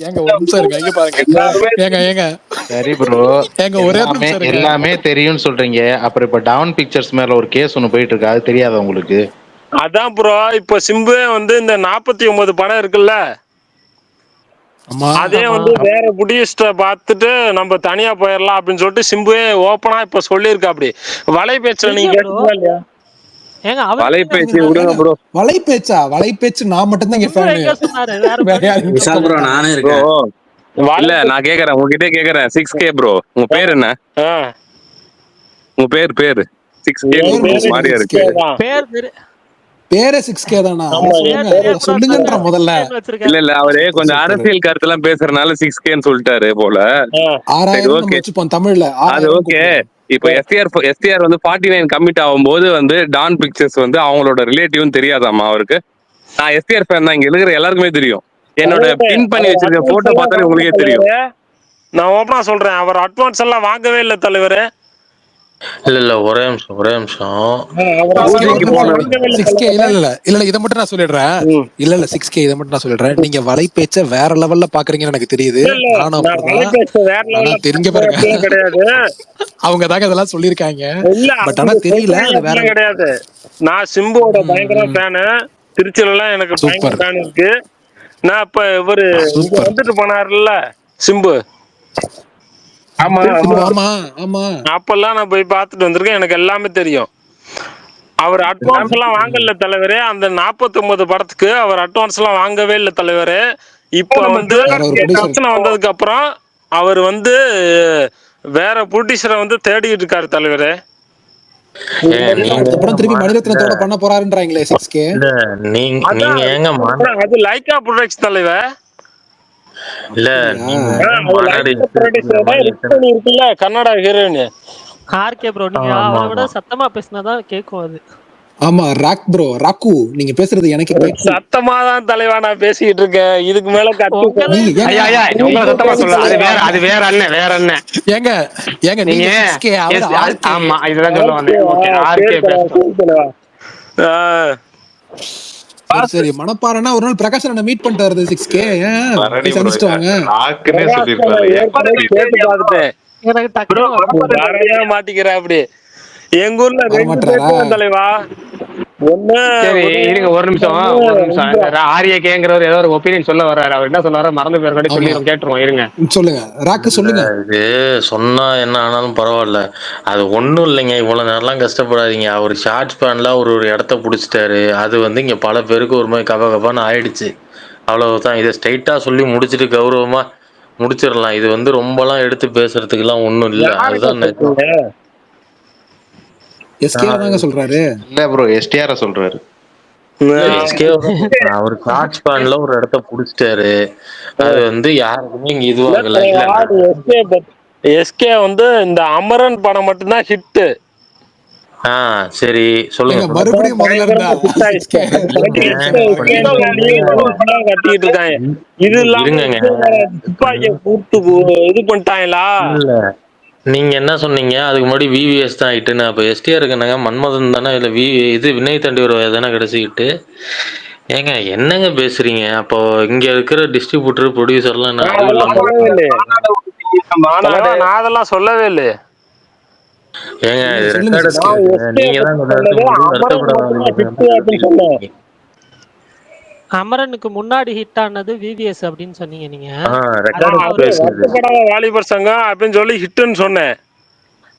ஏங்க ஒரு நிமிஷம் இருங்க, இங்க பாருங்க. எல்லாருமே ஏங்க சரி ப்ரோ, ஏங்க ஒரே ஒரு எல்லாமே நிமிஷம் இருங்க. எல்லாமே தெரியும்னு சொல்றீங்க. அப்புறம் இப்ப டவுன் பிக்சர்ஸ் மேல ஒரு கேஸ் ஒண்ணு போயிட்டு இருக்கு, அது தெரியாதா உங்களுக்கு? அதான் ப்ரோ இப்ப சிம்புவே வந்து இந்த 49 படம் இருக்குல்ல, ஆமா அதே ஆமா. வந்து வேற புடிஸ்ட பார்த்துட்டு நம்ம தனியா போயிடலாம் அப்படின்னு சொல்லிட்டு சிம்புவே ஓப்பனா இப்ப சொல்லியிருக்கா அப்படி. வலை பேச்சுல இல்ல நீங்க ப்ரோ. கேட்டீங்களா இல்லையா? ஏங்க அவருக்கு எங்க வலைபேசி சொன்னாரு? விடுங்க ப்ரோ. வலைப்பேச்சு நான் மட்டும் தான் இங்க சிம்பு ஃபேனு, எங்க சொன்னாரு? வேற வேற மாதிரி யாரும் சொல்ல விஷால் ப்ரோ போறாரு. நானே ப்ரோ இருக்கேன். வலை இல்ல நான் கேக்குறேன், உங்ககிட்ட கேக்குறேன். 6K ப்ரோ, உங்க பேர் என்ன? ஆ, உங்க பேரு 6K என் பேர் பேரு மென்ஷன் மாதிரியா 6K, இருக்கு. தான். பேர் பேரே 6K தானா? அதை ஆமா என் சொல்லுங்க, பேர் பேரு அதை எப்படா சொல்லுங்கன்ற சொன்னாரு? முதல்ல. 6Kன்னு இல்ல வச்சிருக்காரு. இல்ல அவரு சூப்பர் கொஞ்சம் சூப்பர். அரசியல் கருத்து எல்லாம் பேசுறதுனால 6Kன்னு சொல்லிட்டாரு போல. ஆ, சரி 6000 நம்ம ஓகே, வச்சுப்போம் தமிழ்ல, அது 6000 ஓகே. கூப்பிடுவோம். இப்ப எஸ்டிஆர் வந்து 49 கமிட் ஆகும்போது வந்து டான் பிக்சர்ஸ் வந்து அவங்களோட ரிலேட்டிவ்னு தெரியாதாமா அவருக்கு? நான் எஸ்டிஆர் ஃபேன் தான், இங்க இருக்கிற எல்லாருக்குமே தெரியும். என்னோட தலைவரே, பின் பண்ணி அவர் வச்சிருக்க அட்வான்ஸ் போட்டோ எல்லாம் பார்த்தாலே வாங்கல உங்களுக்கே தெரியும். தலைவரே. நான் ஓப்பனா சொல்றேன், அவர் அட்வான்ஸ் எல்லாம் வாங்கவே இல்லை தலைவரே. இல்ல ஒரே நிமிஷம். அவர் சிக்ஸ் கே ஒரு பூஜைக்கு அட்வான்ஸ் எல்லாம் நிமிஷம். போனது. வாங்கவே இல்லை 6K இல்ல தலைவரே. இல்ல இல்ல இல்ல இல்ல, இதை மட்டும் நான் சொல்லிடுறேன். ம். இல்ல இல்ல 6K இதை மட்டும் நான் சொல்லிடுறேன். நீங்க வலைப்பேச்ச வேற லெவல்ல பாக்குறீங்கன்னு எனக்கு தெரியுது, இல்ல இல்ல, நானும் நான் வலை அப்படிதான். பேச வேற ஆனா லெவல்ல தெரிஞ்ச பாக்குறேன் பாருங்க, அப்படிலாம் கிடையாது. அவங்க தாங்க இதெல்லாம் சொல்லியிருக்காங்க. இல்ல பட் ஆனா அவங்க தெரியல, சொல்றாங்க அது வேற. அப்படிலாம் கிடையாது. நான் சிம்புவோட பயங்கர ம், ஃபேனு. திருச்சியில எல்லாம் எனக்கு பயங்கர சூப்பர் ஃபேன் இருக்கு. நான் இப்ப இவரு இங்க சூப்பர். வந்துட்டு போனாருல்ல சிம்பு, ஆமா ஆமா. சிம்பு, ஆமா ஆமா. அப்பெல்லாம் நான் போய் பார்த்துட்டு வந்திருக்கேன். எனக்கு எல்லாமே தெரியும். அவர் அட்வான்ஸ் எல்லாம் வாங்கல தலைவரே. அந்த 49 படத்துக்கு அவர் அட்வான்ஸ் எல்லாம் வாங்கவே இல்லை தலைவரே. இப்ப வந்து வேற ஒரு ப்ரொடியூசர். பிரச்சனை வந்ததுக்கு அப்புறம் அவர் வந்து வேற ப்ரொடியூசரை வந்து தேடிட்டு இருக்காரு தலைவரே. ஏங்க ஏங்க நீங்க அடுத்த ஏங்க படம் திருப்பி இல்ல மணிரத்னத்தோட பண்ண போறாருன்றாங்களே 6K. இல்ல நீங்க அதான் ஏங்க அது லைக்கா ப்ரொடக்ட்ஸ் தலைவர். இல்ல அப்படியா? நீங்க அது மாநாடு லைக்கா அப்படிங்கிற ப்ரொடக்ட்ஸோட மாதிரி எத்தனை. ரிக்வன் இருக்குல்ல, கன்னடா ஹீரோயின். ஆர்கே ப்ரோ, நீங்க ஆமா அவரை விட ஆமா. சத்தமா பேசினாதான் கேட்கும் அது. ஆமா ராக் ப்ரோ, ராக்கு, நீங்க பேசுறது எனக்கு கேக்கு. சத்தமா தான் தலைவா நான் பேசிட்டு இருக்கேன். இதுக்கு மேல கத்தி உங்களே நீங்க ஏங்க ஐயா ஐயா உங்களை சத்தமா சொல்ல, அது தலைவா, வேற, அது வேற அண்ணன், வேற அண்ணன். ஏங்க ஏங்க நீங்க நீங்க 6K, அவர் RK. ஆமா இதுதான் சொல்ல வந்தேன். ஓகே சரி ஆர்கே தலைவா, பேசட்டும். சரி தலைவா. ஆ, சரி சரி, மனப்பாறைனா ஒரு நாள் பிரகாஷ் அண்ணனை மீட் பண்ணிட்டு வருது 6K. பரணி போய் ப்ரோ சந்திச்சுட்டு வாங்க. ராக்குன்னே பிரகாஷ் சொல்லிருப்பாரு. ஏற்கனவே கேட்டு பார்த்துட்டேன். எனக்கு டக்குன்னு வரல. வரவே மாட்டிக்கிற அப்படி. எங்க ஊர்ல 2 வரமாட்டாரா? பேர் தலைவா. ஒண்ணு சரி ஒரு இருங்க ஒரு நிமிஷம், ஒரு நிமிஷம். இந்த ஆரிய கேங்கிறவர் ஏதோ ஒரு ஒப்பீனியன் சொல்ல வர்றாரு. அவர் என்ன சொல்றாரு மறந்து போயிருக்காடி, ஆமா, சொல்லி கேட்டுருவோம் இருங்க. சொல்லுங்க ராக்கு, இல்ல சொல்லுங்க. இது சொன்னா என்ன ஆனாலும் பரவாயில்ல. அது ஒண்ணும் இல்லைங்க, இவ்வளவு நேரம்லாம் கஷ்டப்படாதீங்க. அவர் ஷார்ட் ஸ்பேன்ல ஒரு இடத்த புடிச்சிட்டாரு. அது வந்து இங்க பல பேருக்கு ஒரு மாதிரி கபகபான்னு ஆயிடுச்சு. அவ்வளவுதான். இதை ஸ்ட்ரைட்டா சொல்லி முடிச்சிட்டு கௌரவமா முடிச்சிடலாம். இது வந்து ரொம்பலாம் எடுத்து பேசுறதுக்குலாம் ஒண்ணும் இல்ல. யாருங்க அதுதான் நிஜம். சொல்றீங்க? SK தாங்க சொல்றாரு. இல்ல ப்ரோ, எஸ்டிஆர சொல்றாரு. எஸ்கே அவர் ஷார்ட் ஸ்பேன்ல ஒரு இடத்த புடிச்சிட்டாரு. அது வந்து யாருக்குமே இங்க இல்ல இதுவாகல. இல்ல தலைவா, எஸ்கே வந்து இந்த அமரன் படம் மட்டும்தான் ஹிட். சரி சொல்லுங்க ஏங்க சொல்லுங்க. மறுபடியும் முதல்ல இருந்தா பயங்கரமா ஹிட் 6K. ஆயிடுச்சு. அது இல்லைங்க சொல்லி ஒரு படம் கட்டிட்டு இருக்காங்க. இது இல்லாம இருங்கங்க. துப்பாக்கிய கூட்டு இது பண்ணிட்டாங்களா? இல்ல நீங்க என்ன சொன்னீங்க அதுக்கு முன்னாடி விவிஎஸ் தான் ஆயிட்டுன்னு. அப்ப எஸ்டிஆருக்கு என்னங்க மன்மதன் தானே, இல்ல இது வினய் தண்டி ஒரு தானே கடைசிக்கிட்டு. ஏங்க என்னங்க பேசுறீங்க? அப்போ இங்க இருக்கிற டிஸ்ட்ரிபியூட்டர் ப்ரொடியூசர்லாம் என்ன அறிவு அதெல்லாம் இல்லாம சொல்லவே இருக்காங்க? இல்லையே. நான் அதெல்லாம் சொல்லவே இல்லையே. ஏங்க இது சொல்லுங்க ரெக்கார்டு 6K. நான் இருக்குங்க. எஸ்கே நீங்க தான் பத்தி கொஞ்ச நேரத்துக்கு சொன்னது முன்னாடி அமரன் மட்டும்தான் ஹிட் அப்படின்னு சொன்னேன். வருத்தப்படாதீங்க. அமரனுக்கு முன்னாடி ஹிட் ஆனது விவிஎஸ் அப்படின்னு சொன்னீங்க நீங்க. ரெக்கார்டு அதுக்கு அவரு பேசுது. வருத்தப்படாத வாலிபர் சங்கம் அப்படின்னு சொல்லி ஹிட்னு சொன்னேன்.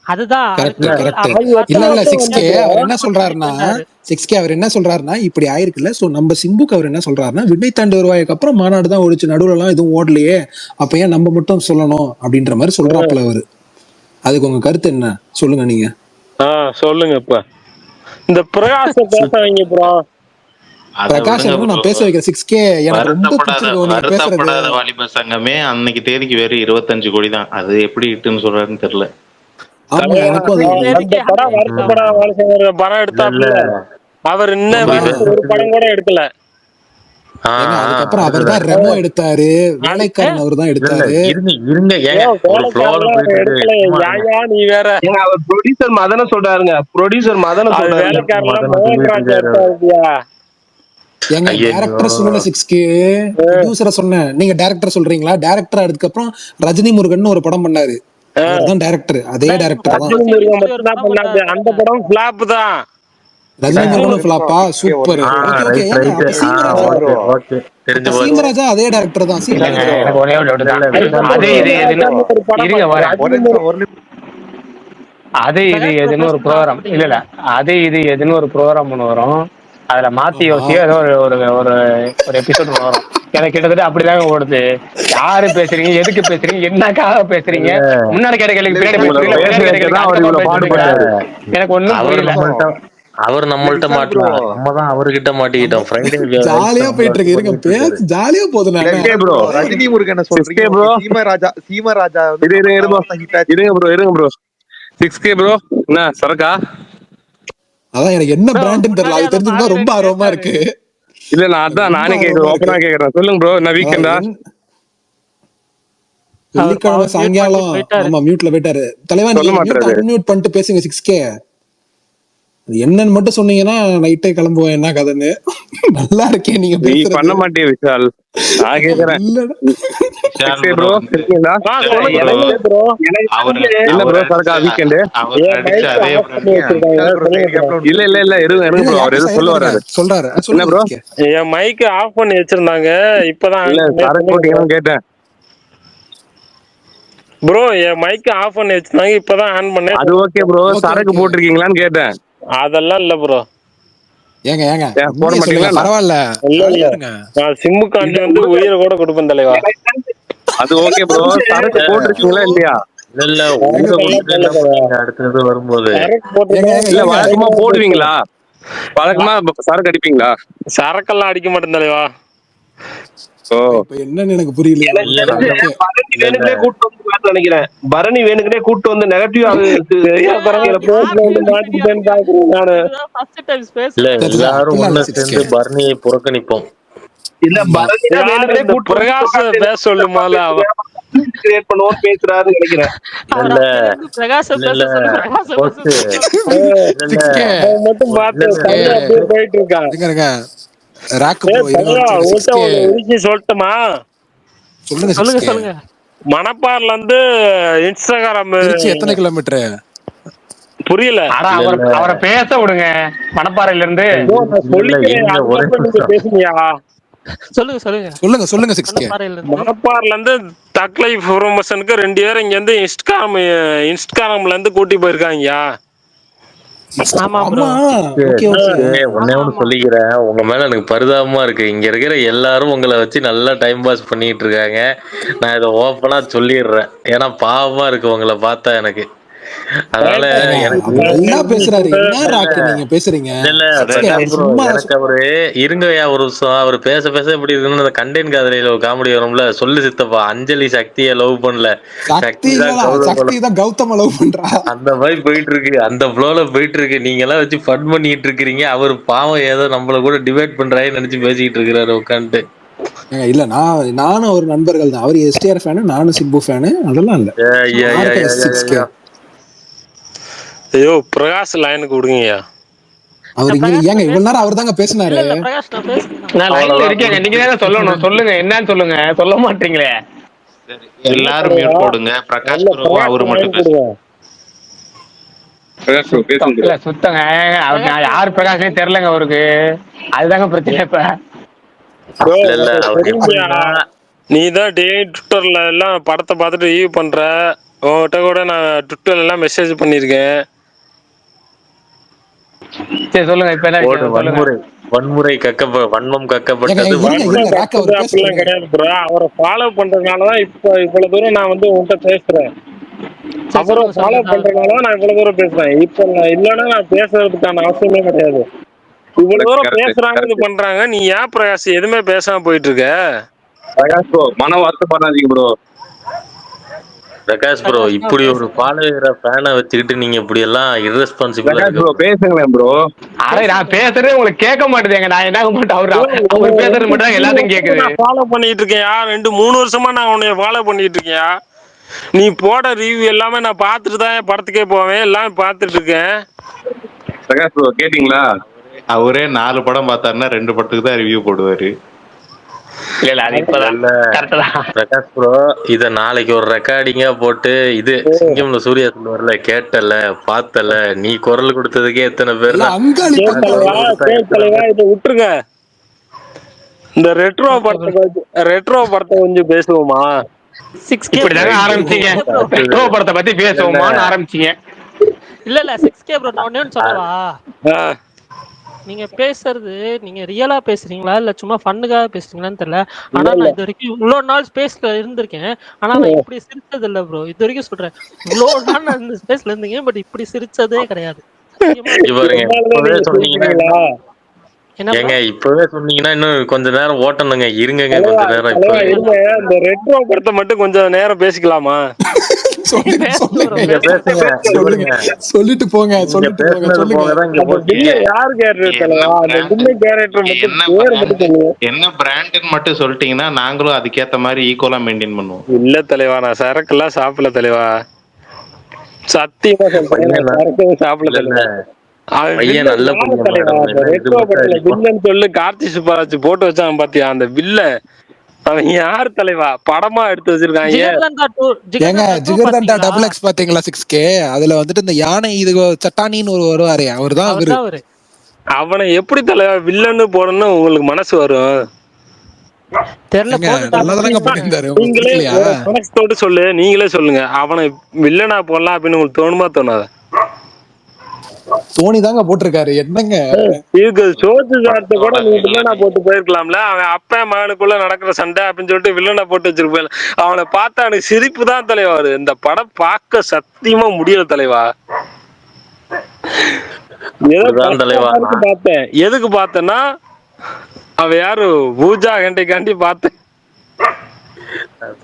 அதுதான் கரெக்ட் அதுக்கு கரெக்ட். அது இல்ல இல்ல அடுத்த 6K வருஷம் அவர் என்ன வந்து சொல்றாருன்னா, பண்ணாரு. 6K அவர் என்ன சொல்றாருன்னா இப்படி ஆயிருக்குல்ல, சோ நம்ம சிம்புக்கு அவர் என்ன சொல்றாருன்னா விண்ணை தாண்டி வருவாய்க்கு அப்புறம் மாநாடு தான் ஓடிச்சு, நடுவுல எல்லாம் எதுவும் ஓடலையே, அப்ப ஏன் நம்ம மட்டும் சொல்லணும் அப்படின்ற மாதிரி சொல்றாப்புல அவரு. அதுக்கு உங்க கருத்து என்ன சொல்லுங்க நீங்க. சொல்லுங்க. இப்ப இந்த பிரகாச பேச வைங்க ப்ரோ. பிரகாஷ் நான் பேச வைக்கிற 6K எனக்கு ரொம்ப பிடிச்சிருக்கு நீங்க பேசுறது. வருத்தப்படாத வாலிபர் சங்கமே அன்னைக்கு தேதிக்கு வெறும் 25 கோடி தான். அது எப்படி இட்டுன்னு சொல்றாருன்னு தெரியல. ஆமா எனக்கும் அது அந்த படம் வருத்தப்படாத வாலிபர் படம் எடுத்தாப்புல அவர் இன்னும் ஒரு படம் கூட எடுக்கல. ஏங்க அதுக்கப்புறம் அவர் அதுதான். தான் ரெமோ எடுத்தாரு, வேலைக்காரன் அவர் தான் இல்ல எடுத்தாரு. இருங்க ஏங்க, ஒரு ஃப்ளோல போயிட்டு இருக்கு. எடுக்கல சும்மா இருங்க. யாயா நீ வேற. ஏங்க அவர் ப்ரொடியூசர் மதன சொல்றாருங்க, ப்ரொடியூசர் மதன அது சொல்றாருங்க. வேலைக்காரலாம் மதன மோகன் சொல்லிட்டு ராஜா இருக்காரு. எடுத்தாருயா. ஏங்க ஐயோ டேரக்டர் சொல்லல 6K, ப்ரொடியூசரை சொன்னேன். நீங்க டேரக்டர் சொல்றீங்களா? டேரக்டர் அதுக்கப்புறம் ரஜினி முருகன் ஒரு படம் பண்ணாரு, அவர் தான் டேரக்டர், அதே டேரக்டர் தான். ரஜினி முருகன் மட்டும் தான் பண்ணாது, அந்த படம் ஃபிளாப் தான். ரஜினி முருகனும் ஃபிளாப்பா? சூப்பர். Okay okay. ரைட் ஏங்க அப்ப சீமராஜா, ஓகே தெரிஞ்சு அப்ப போச்சு. சீமராஜா அதே டேரக்டர் தான். இல்லைங்க, சீமராஜா எனக்கு ஒரே ஒரு doubt தான். அது இது எதுன்னு ஒரு படம் இருங்க வரேன். ரஜினி அது இது எதுன்னு ஒரு ப்ரோக்ராம் இல்ல அது இது எதுன்னு ஒரு ப்ரோக்ராம் ஒன்று வரும். அதுல மாத்தி யோசியோ ஏதோ ஒரு ஒரு ஒரு ஒரு எபிசோட் வரும். எனக்கு கிட்டத்தட்ட அப்படிதாங்க ஓடுது. யாரு பேசுறீங்க, எதுக்கு பேசுறீங்க, என்னக்காக பேசுறீங்க, முன்னாடி கேட்ட கேள்விக்கு பின்னாடி பேசுறீங்க, பின்னாடி கேட்ட கேள்விக்கு அதுக்கப்புறம் பேசுறீங்க. எனக்கு ஒண்ணும் புரியல. அவர் நம்மள்ட்ட மாட்டலாம், நம்ம தான் அவர்கிட்ட மாட்டிக்கிட்டோம். ஜாலியா போயிட்டு இருக்கு. இருங்க பேச ஜாலியா போகுது. நான் ப்ரோ ரஜினி முருகன் சொல்றீங்க ப்ரோ, சீமராஜா இருங்க ப்ரோ 6K ப்ரோ என்ன சரக்கா? அதான் எனக்கு என்ன பிராண்ட்னு தெரியல, அது தெரிஞ்சுன்னா ரொம்ப ஆர்வமா இருக்கு. இல்ல நான் அதான் நானே கேக்குறேன், ஓப்பனா கேக்குறேன். சொல்லுங்க ப்ரோ, என்ன வீக்கெண்டா? வெள்ளிக்கிழமை சாயங்காலம். ஆமா மியூட்ல போயிட்டாரு. தலைவா நீங்க மியூட் அன்மியூட் பண்ணிட்டு பேசுங்க 6K. என்னன்னு மட்டும் சொன்னீங்கன்னா நைட்டே கிளம்புவேன் என்ன கதைன்னு. நல்லா இருக்கேன் நீங்க நீ பேசுறது. பண்ண மாட்டிய விஷால், நான் கேக்குறேன். ப்ரோ இருக்கீங்களா? இல்ல ப்ரோ சரக்கா வீக்கெண்டு? இல்ல இல்ல இல்ல இருங்க ப்ரோ, அவர் எதுவும் சொல்ல வராரு. சொல்றாரு என்ன ப்ரோ? என் மைக் ஆஃப் பண்ணி வச்சிருந்தாங்க, இப்பதான் இல்ல சரக்கு போட்டீங்கன்னு கேட்டேன் ப்ரோ. என் மைக் ஆஃப் பண்ணி வச்சிருந்தாங்க, இப்பதான் ஆன் பண்ணேன். அது ஓகே ப்ரோ, சரக்கு போட்டிருக்கீங்களான்னு கேட்டேன். அதெல்லாம் இல்ல ப்ரோ. ஏங்க ஏங்க போட மாட்டீங்களா? பரவாயில்ல. இல்ல நான் சிம்மு காண்டி வந்து உயிரை கூட கொடுப்பேன் தலைவா. அது ஓகே ப்ரோ, சரக்கு போட்டிருக்கீங்களா இல்லையா? இல்ல ஊரை கொடுத்துட்டு என்ன பண்ணுவீங்க அடுத்தது வரும்போது? இல்ல வழக்கமா போடுவீங்களா? வழக்கமா சரக்கு அடிப்பீங்களா? சரக்கெல்லாம் அடிக்க மாட்டேன் தலைவா. ஓ இப்ப என்னன்னு எனக்கு புரியல. வேணுக்குனே கூட்டு வந்து நினைக்கிறேன், பரணி வேணுக்குனே கூட்டு வந்து நெகட்டிவ் இல்ல எல்லாரும் ஒண்ணு சேர்ந்து பரணியை புறக்கணிப்போம். இல்ல பரணி வேணுக்குனே கூட்டு பிரகாஷ் பேச சொல்லுமா கிரியேட் பண்ணுவோம் பேசுறாரு நினைக்கிறேன். மட்டும் பார்த்து போயிட்டு இருக்கான். சொல்லட்டுமா? சொல்லுங்க. மணப்பாறைல இருந்து இன்ஸ்டாகிராம் எத்தனை கிலோமீட்டர் புரியல? அவரை பேச விடுங்க. மணப்பாறையில இருந்து பேசுனியா? சொல்லுங்க 6K. மணப்பாறைல இருந்து தக்லை ப்ரொமோஷனுக்கு 2 பேரும் இங்க இருந்து இன்ஸ்டாகிராம்ல இருந்து கூட்டி போயிருக்காங்க. ஒன்னே ஒண்ணு சொல்லிக்கிறேன், உங்க மேல எனக்கு பரிதாபமா இருக்கு. இங்க இருக்கிற எல்லாரும் உங்களை வச்சு நல்லா டைம் பாஸ் பண்ணிட்டு இருக்காங்க. நான் இதை ஓப்பனா சொல்லிடுறேன், ஏன்னா பாவமா இருக்கு உங்களை பார்த்தா எனக்கு. அதனால நல்லா பேசுறாரு. என்ன ராக்கு நீங்க பேசுறீங்க? எனக்கு அவரு இருங்கயா ஒரு வருஷம் அவர் பேச பேச எப்படி இருக்குன்னு அந்த கண்டென்ட் காதலியில ஒரு காமெடி வரும்ல, சொல்லு சித்தப்பா அஞ்சலி சக்தியை லவ் பண்ணல, சக்தி தான் கௌதம லவ் பண்றா, அந்த மாதிரி போயிட்டு இருக்கு. அந்த ஃப்ளோல போயிட்டு இருக்கு. நீங்க எல்லாம் வச்சு ஃபன் பண்ணிட்டு இருக்கிறீங்க. அவர் பாவம் ஏதோ நம்மள கூட டிபேட் பண்றாருன்னு நினைச்சு பேசிக்கிட்டு இருக்கிறாரு உட்காந்துட்டு. இல்ல நானும் ஒரு நண்பர்கள் தான். அவர் எஸ்டிஆர் ஃபேனு, நானும் சிம்பு ஃபேனு, அதெல்லாம் இல்ல. ஐயோ பிரகாஷ் லைனுக்கு விடுங்கய்யா. அவர் ஏங்க இவ்வளவு நேரம் அவர் தாங்க பேசினாரு. நான் லைன்ல இருக்கேங்க, நீங்க தான் சொல்லணும். சொல்லுங்க என்னன்னு சொல்லுங்க, சொல்ல மாட்டீங்களே. எல்லாரும் மியூட் போடுங்க. பிரகாஷ் ப்ரோ அவரு மட்டும் பேசுங்க. இல்ல சுத்தங்க, அவர் யாரு பிரகாஷ்னே தெரியலங்க அவருக்கு. அதுதாங்க பிரச்சனை. இப்ப நீதான் டே ட்விட்டர்ல எல்லாம் படத்தை பார்த்துட்டு ரிவ்யூ பண்ற. உங்ககிட்ட கூட நான் ட்விட்டர்ல எல்லாம் மெசேஜ் பண்ணிருக்கேன். சரி சொல்லுங்க. இப்ப வன்முறை வன்மம் கக்கப்பட்டது அப்படிலாம் கிடையாது ப்ரோ. அவரை ஃபாலோ பண்றதுனாலதான் இப்ப இவ்வளவு தூரம் நான் வந்து உங்ககிட்ட பேசுறேன். அவரை ஃபாலோ பண்றதுனாலதான் நான் இவ்வளவு தூரம் பேசுறேன். இப்ப இல்லைன்னா நான் பேசுறதுக்கான அவசியமே கிடையாது. இவ்வளவு தூரம் பேசுறாங்க, இது பண்றாங்க. நீ ஏன் பிரகாஷ் எதுவுமே பேசாம போயிட்டு இருக்க? பிரகாஷ் ப்ரோ மன வருத்தப்படாதீங்க ப்ரோ. பிரகாஷ் ப்ரோ பிரகாஷ் இப்படி ஒரு பேசுங்க ஃபாலோவர ஃபேனை வச்சுக்கிட்டு நீங்க இப்படி எல்லாம் irresponsible-ஆ பிரகாஷ் இருக்க ப்ரோ bro. பேசுங்களேன் ப்ரோ. அடே நான் பேசுங்க பேசுறதே உங்களுக்கு கேட்க மாட்டேதுங்க. நான் என்ன மாட்டேன் அவர் பேசுறது மட்டும் தான் எல்லாத்தையும் கேக்குது. நான் ஃபாலோ பண்ணிட்டு இருக்கேன்யா 2-3 வருஷமா நான் உன்னைய ஃபாலோ பண்ணிட்டு இருக்கேன்யா. நீ போட ரிவ்யூ எல்லாமே நான் பார்த்துட்டு தான் என் படத்துக்கே போவேன், எல்லாமே பார்த்துட்டு இருக்கேன். பிரகாஷ் ப்ரோ கேட்டீங்களா? அவரே 4 படம் பார்த்தாருன்னா 2 படத்துக்கு தான் ரிவ்யூ போடுவாரு. இல்ல அது இப்பதான் இல்ல கரெக்ட் தான். பிரகாஷ் ப்ரோ இத நாளைக்கு ஒரு ரெக்கார்டிங்கா போட்டு இது சிங்கம்ல சூர்யா சொல்லுவார்ல, கேட்டல பார்த்தல நீ குரல் கொடுத்ததுக்கே எத்தனை பேர் எல்லாம் அங்காளி தலைவா பண்றாங்க. இதை விட்டுருங்க. இந்த ரெட்ரோ படத்தை கொஞ்சம் பேசுவோமா? 6K இப்படிதாங்க ஆரம்பிச்சீங்க. ரெட்ரோ படத்தை பத்தி பேசுவோமான்னு ஆரம்பிச்சீங்க. இல்ல 6K ப்ரோ, நான் ஒண்ணே ஒன்று சொல்லவா? நீங்க பேசுறது நீங்க ரியலா பேசுறீங்களா இல்ல சும்மா ஃபன்னுக்காக பேசுறீங்களான்னு தெரியல. ஆனா நான் இது வரைக்கும் இவ்வளவு நாள் ஸ்பேஸ்ல இருந்திருக்கேன். ஆனா நான் இப்படி சிரிச்சது இல்ல ப்ரோ. இது வரைக்கும் சொல்றேன், இவ்வளவு நாள் நான் இந்த ஸ்பேஸ்ல இருந்தீங்க, பட் இப்படி சிரிச்சதே கிடையாது. இப்பவே சொன்னீங்கன்னா என்ன ஏங்க இப்பவே சொன்னீங்கன்னா இன்னும் கொஞ்ச நேரம் ஓட்டணுங்க. இருங்க கொஞ்ச நேரம். இருங்க, இந்த ரெட்ரோ படத்தை மட்டும் கொஞ்சம் நேரம் பேசிக்கலாமா? சொல்லுங்க, நீங்க பேசுங்க. சொல்லுங்க, சொல்லிட்டு போங்க, சொல்லிட்டு போங்க, சொல்லுங்க. யாரு கேரக்டர் என்ன பிராண்ட்னு மட்டும் சொல்லிட்டீங்கன்னா நாங்களும் அதுக்கேத்த மாதிரி ஈக்குவலா மெயின்டைன் பண்ணுவோம். இல்ல தலைவா, நான் சரக்குலாம் சாப்பிடல தலைவா, சத்தியமா சொல்றேன், சாப்பிடல தலைவா. சொல்லு கார்த்தி சுப்பராஜ் போட்டு வச்சான் பாத்தியா அந்த வில்ல, அவன் யாரு தலைவா? படமா எடுத்து வச்சிருக்காங்க. ஏங்க ஜிகர்தண்டா டபுள் எக்ஸ் பாத்தீங்களா 6K? அதுல வந்துட்டு இந்த யானை இது சட்டானின்னு ஒரு வருவாரு, அவர்தான் அவரு. அவனை எப்படி தலைவா வில்லன்னு போடணும்னு உங்களுக்கு மனசு வரும்? நீங்களே மனசோடு சொல்லு, நீங்களே சொல்லுங்க, அவனை வில்லனா போடலாம் அப்படின்னு உங்களுக்கு தோணுமா தோணாத? தோனி தாங்க போட்டிருக்காரு, என்னங்க இதுக்கு சோத்து சார்த்த கூட நீ வில்லனா போட்டு போயிருக்கலாம்ல. அவன் அப்பா மகனுக்குள்ள நடக்கிற சண்டை அப்படின்னு சொல்லிட்டு வில்லனா போட்டு வச்சிருப்பேன். அவனை பார்த்தா எனக்கு சிரிப்பு தான் தலைவா வருது. இந்த படம் பார்க்க சத்தியமா முடியல தலைவா. பார்த்தேன், எதுக்கு பார்த்தேன்னா அவ யாரு பூஜா கண்டைக்காண்டி பார்த்தேன்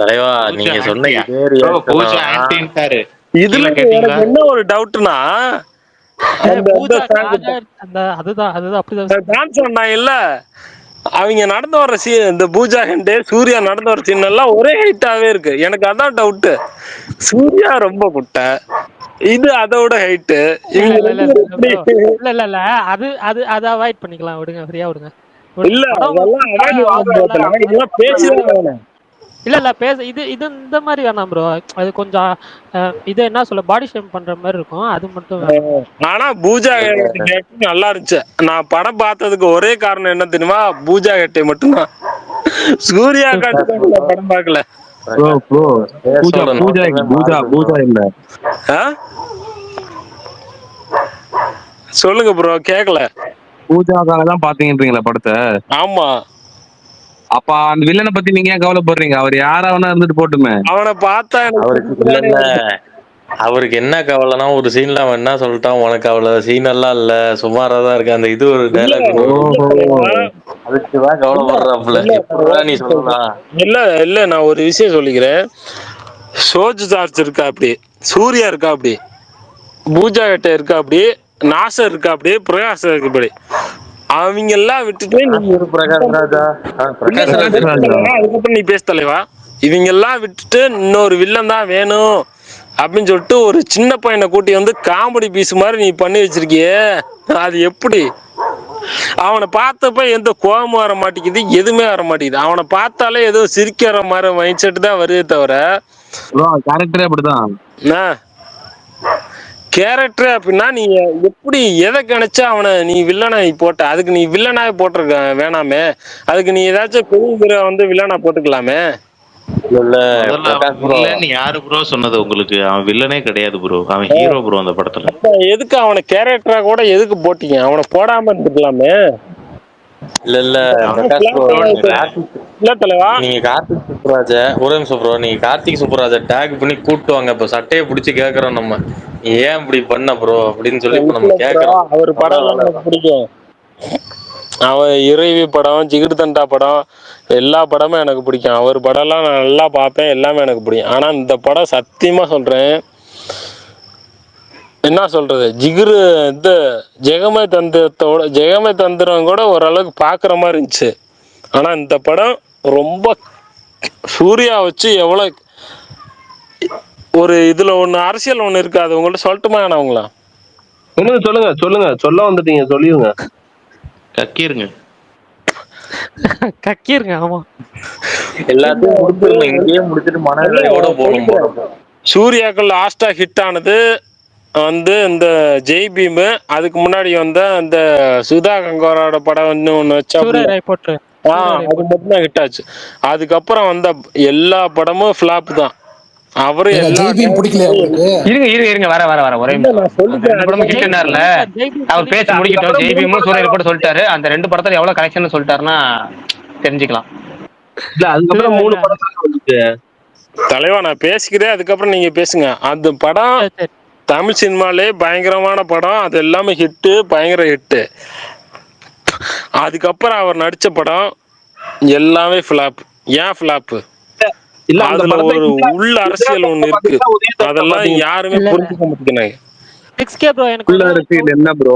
தலைவா. நீங்க சொன்ன இதுல என்ன ஒரு டவுட்னா, அவங்க நடந்து வர்ற சீன், இந்த பூஜா ஹெண்டே சூர்யா நடந்து வர சீன் எல்லாம் ஒரே ஹைட்டாவே இருக்கு. எனக்கு அதான் டவுட், சூர்யா ரொம்ப குட்டை, இது அதோட ஹைட்டு. இல்ல அது அது அதை அவாய்ட் பண்ணிக்கலாம், விடுங்க, ஃப்ரீயா விடுங்க. இல்ல பேச இது இந்த மாதிரி வேணாம் ப்ரோ. அது கொஞ்சம் இது என்ன சொல்ல, பாடி ஷேம் பண்ற மாதிரி இருக்கும், அது மட்டும். ஆனா பூஜா நல்லா இருந்துச்சு. நான் படம் பார்த்ததுக்கு ஒரே காரணம் என்ன தெரியுமா? பூஜா கட்டை மட்டும்தான். சூர்யா காட்டு படம் பார்க்கல. சொல்லுங்க ப்ரோ, கேக்கல. பூஜாக்காக தான் பாத்தீங்கன்றீங்களா படத்தை? ஆமா. அப்ப அந்த வில்லனை பத்தி நீங்க ஏன் கவலைப்படுறீங்க? அவர் யாரா வேணா இருந்துட்டு போட்டுமே. அவனை பார்த்தா அவருக்கு என்ன கவலைனா, ஒரு சீன்ல அவன் என்ன சொல்லிட்டான், உனக்கு அவ்வளவு சீன் எல்லாம் இல்ல, சுமாரா தான் இருக்கு, அந்த இது ஒரு டைலாக், அதுக்குதான் கவலைப்படுறாப்புல. நீ சொல்லலாம். இல்ல நான் ஒரு விஷயம் சொல்லிக்கிறேன். சோஜு சார்ஜ் இருக்கா அப்படி, சூர்யா இருக்கா அப்படி, பூஜா கட்டை இருக்கா அப்படி, நாசர் இருக்கா அப்படி, பிரகாஷ் இருக்கு அப்படி, அவங்க எல்லாம் விட்டுட்டு அதுக்கப்புறம் நீ பேச தலைவா. இவங்க எல்லாம் விட்டுட்டு இன்னொரு வில்லன் தான் வேணும் அப்படின்னு சொல்லிட்டு ஒரு சின்ன பையனை கூட்டி வந்து காமெடி பீஸ் மாதிரி நீ பண்ணி வச்சிருக்கியே, அது எப்படி? அவனை பார்த்தப்ப எந்த கோபமும் வர மாட்டேங்குது, எதுவுமே வர மாட்டேங்குது. அவனை பார்த்தாலே ஏதோ சிரிக்கிற மாதிரி மைண்ட் செட் தான் வருதே தவிர, கேரக்டரே அப்படிதான். கேரக்டர் அப்படின்னா நீ எப்படி எதை கணிச்சா அவனை நீ வில்லனை போட்ட? அதுக்கு நீ வில்லனாவே போட்டிருக்க வேணாமே, அதுக்கு நீ ஏதாச்சும் பெரிய வந்து வில்லனா போட்டுக்கலாமே. யாரு ப்ரோ சொன்னது உங்களுக்கு? அவன் வில்லனே கிடையாது ப்ரோ, அவன் ஹீரோ ப்ரோ அந்த படத்துல. எதுக்கு அவனை கேரக்டரா கூட எதுக்கு போட்டீங்க? அவனை போடாம இருந்துக்கலாமே. இல்ல நீங்க கார்த்திக் சுப்புராஜ ஒரு நிமிஷம் ப்ரோ, நீங்க கார்த்திக் சுப்புராஜ டேக் பண்ணி கூட்டு வாங்க. இப்ப சட்டையை பிடிச்சி கேக்குறோம் நம்ம, ஏன் இப்படி பண்ண ப்ரோ அப்படின்னு சொல்லி இப்ப நம்ம கேக்குறோம். அவர் படம் பிடிக்கும். அவன் இறைவி படம், ஜிகிர்தண்டா படம், எல்லா படமும் எனக்கு பிடிக்கும். அவர் படம்லாம் நான் நல்லா பார்ப்பேன், எல்லாமே எனக்கு பிடிக்கும். ஆனால் இந்த படம் சத்தியமாக சொல்கிறேன், என்ன சொல்கிறது, இந்த ஜெகமே தந்திரம் கூட ஓரளவுக்கு பார்க்குற மாதிரி இருந்துச்சு. ஆனால் இந்த படம் ரொம்ப சூர்யா வச்சு எவ்வளோ ஒரு இதில் ஒன்று அரசியல் ஒன்று இருக்குது. அது உங்கள்கிட்ட சொல்லட்டுமா அவங்களா? சொல்லுங்க சொல்லுங்க சொல்லுங்க, சொல்ல வந்துட்டீங்க, சொல்லிடுங்க. கக்கிருங்க. கக்கிருங்க. ஆமா, எல்லாத்தையும் முடிச்சிருங்க, இங்கேயே முடிச்சிட்டு மனநிலையோட போகணும். சூர்யாக்கு லாஸ்டா ஹிட் ஆனது வந்து இந்த ஜெய் பீம். அதுக்கு முன்னாடி வந்த அந்த சுதா கங்கோரோட படம் வந்து ஒன்று வச்சா, சூரரை போட்டு அது மட்டும் தான் ஹிட் ஆச்சு. அதுக்கப்புறம் வந்த எல்லா படமும் ஃபிளாப் தான். அவரு ஏங்க எல்லா ஜெய்பீம் பிடிக்கலையா உங்களுக்கு? இருங்க வர ஒரே நிமிஷம். அந்த ரெண்டு படமும் ஹிட்னார்ல அவர் பேசி முடிக்கட்டும். ஜெய்பீமும் சூரியர் போட்டு சொல்லிட்டாரு. அந்த ரெண்டு படத்துல எவ்வளவு கலெக்ஷன் சொல்லிட்டாருன்னா தெரிஞ்சுக்கலாம். இல்ல அதுக்கப்புறம் 3 படம் தான் வந்துச்சு. தலைவா நான் பேசிக்கிறேன், அதுக்கப்புறம் நீங்க பேசுங்க. அந்த படம் சரி, சரி. தமிழ் சினிமாலே பயங்கரமான படம். அது எல்லாமே ஹிட்டு, பயங்கர ஹிட்டு. அதுக்கப்புறம் அவர் நடிச்ச படம் எல்லாமே ஃபிளாப். ஏன் ஃபிளாப்? இல்ல அந்த அதுல படத்துல ஒரு உள்ள அரசியல் ஒண்ணு இருக்கு, அதெல்லாம் யாருமே இல்ல, இல்ல. புரிஞ்சுக்க மாட்டேங்கிறாங்க. 6K ப்ரோ, எனக்கு உள்ள அரசியல் என்ன ப்ரோ?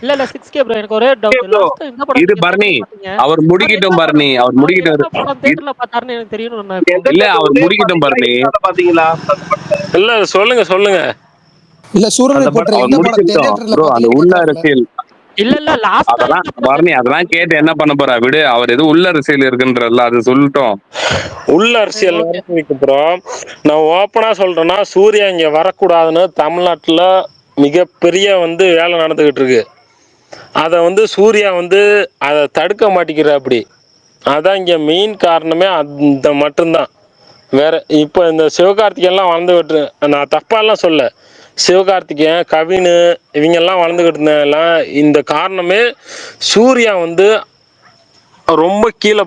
இல்ல 6K ப்ரோ, எனக்கு ஒரே டவுட். லாஸ்ட் இந்த படம் இது நீங்க பரணி, theaterல பாத்தீங்க? அவர் முடிக்கட்டும் பரணி, அவர் என்ன முடிக்கட்டும். படம் தியேட்டர்ல பார்த்தாருன்னு எனக்கு தெரியணும். நான் இப்போ இல்ல அவர் முடிக்கட்டும் பரணி. பாத்தீங்களா? இல்ல சொல்லுங்க. இல்ல சூரரை போட்டு அவர் எந்த படம் முடிக்கட்டும் தியேட்டர்ல ப்ரோ. அந்த உள்ள பாத்தீங்கன்னு அரசியல் இல்ல லாஸ்ட் அதெல்லாம் பரணி, அதெல்லாம் கேட்டு என்ன பண்ண போறா? விடு, அவர் எது உள்ள அரசியல் இருக்குன்றல அது சொல்லட்டும். உள்ள அரசியல் நடத்திருக்கு ப்ரோ. நான் ஓப்பனா சொல்றேன்னா, சூர்யா இங்க வரக்கூடாதுன்னு தமிழ்நாட்டுல மிகப்பெரிய வந்து வேலை நடந்துகிட்டு இருக்கு. அதை வந்து சூர்யா வந்து அதை தடுக்க மாட்டேங்கிற. அப்படி அதான் இங்க மெயின் காரணமே அந்த மட்டும்தான். வேற இப்போ இந்த சிவகார்த்திகேயன்லாம் வளர்ந்துகிட்டு, நான் தப்பாலாம் சொல்ல, சிவகார்த்திகேயன், கவின் இவங்கெல்லாம் வளர்ந்துகிட்டு இருந்தெல்லாம் இந்த காரணமே சூர்யா வந்து ரொம்ப கீழே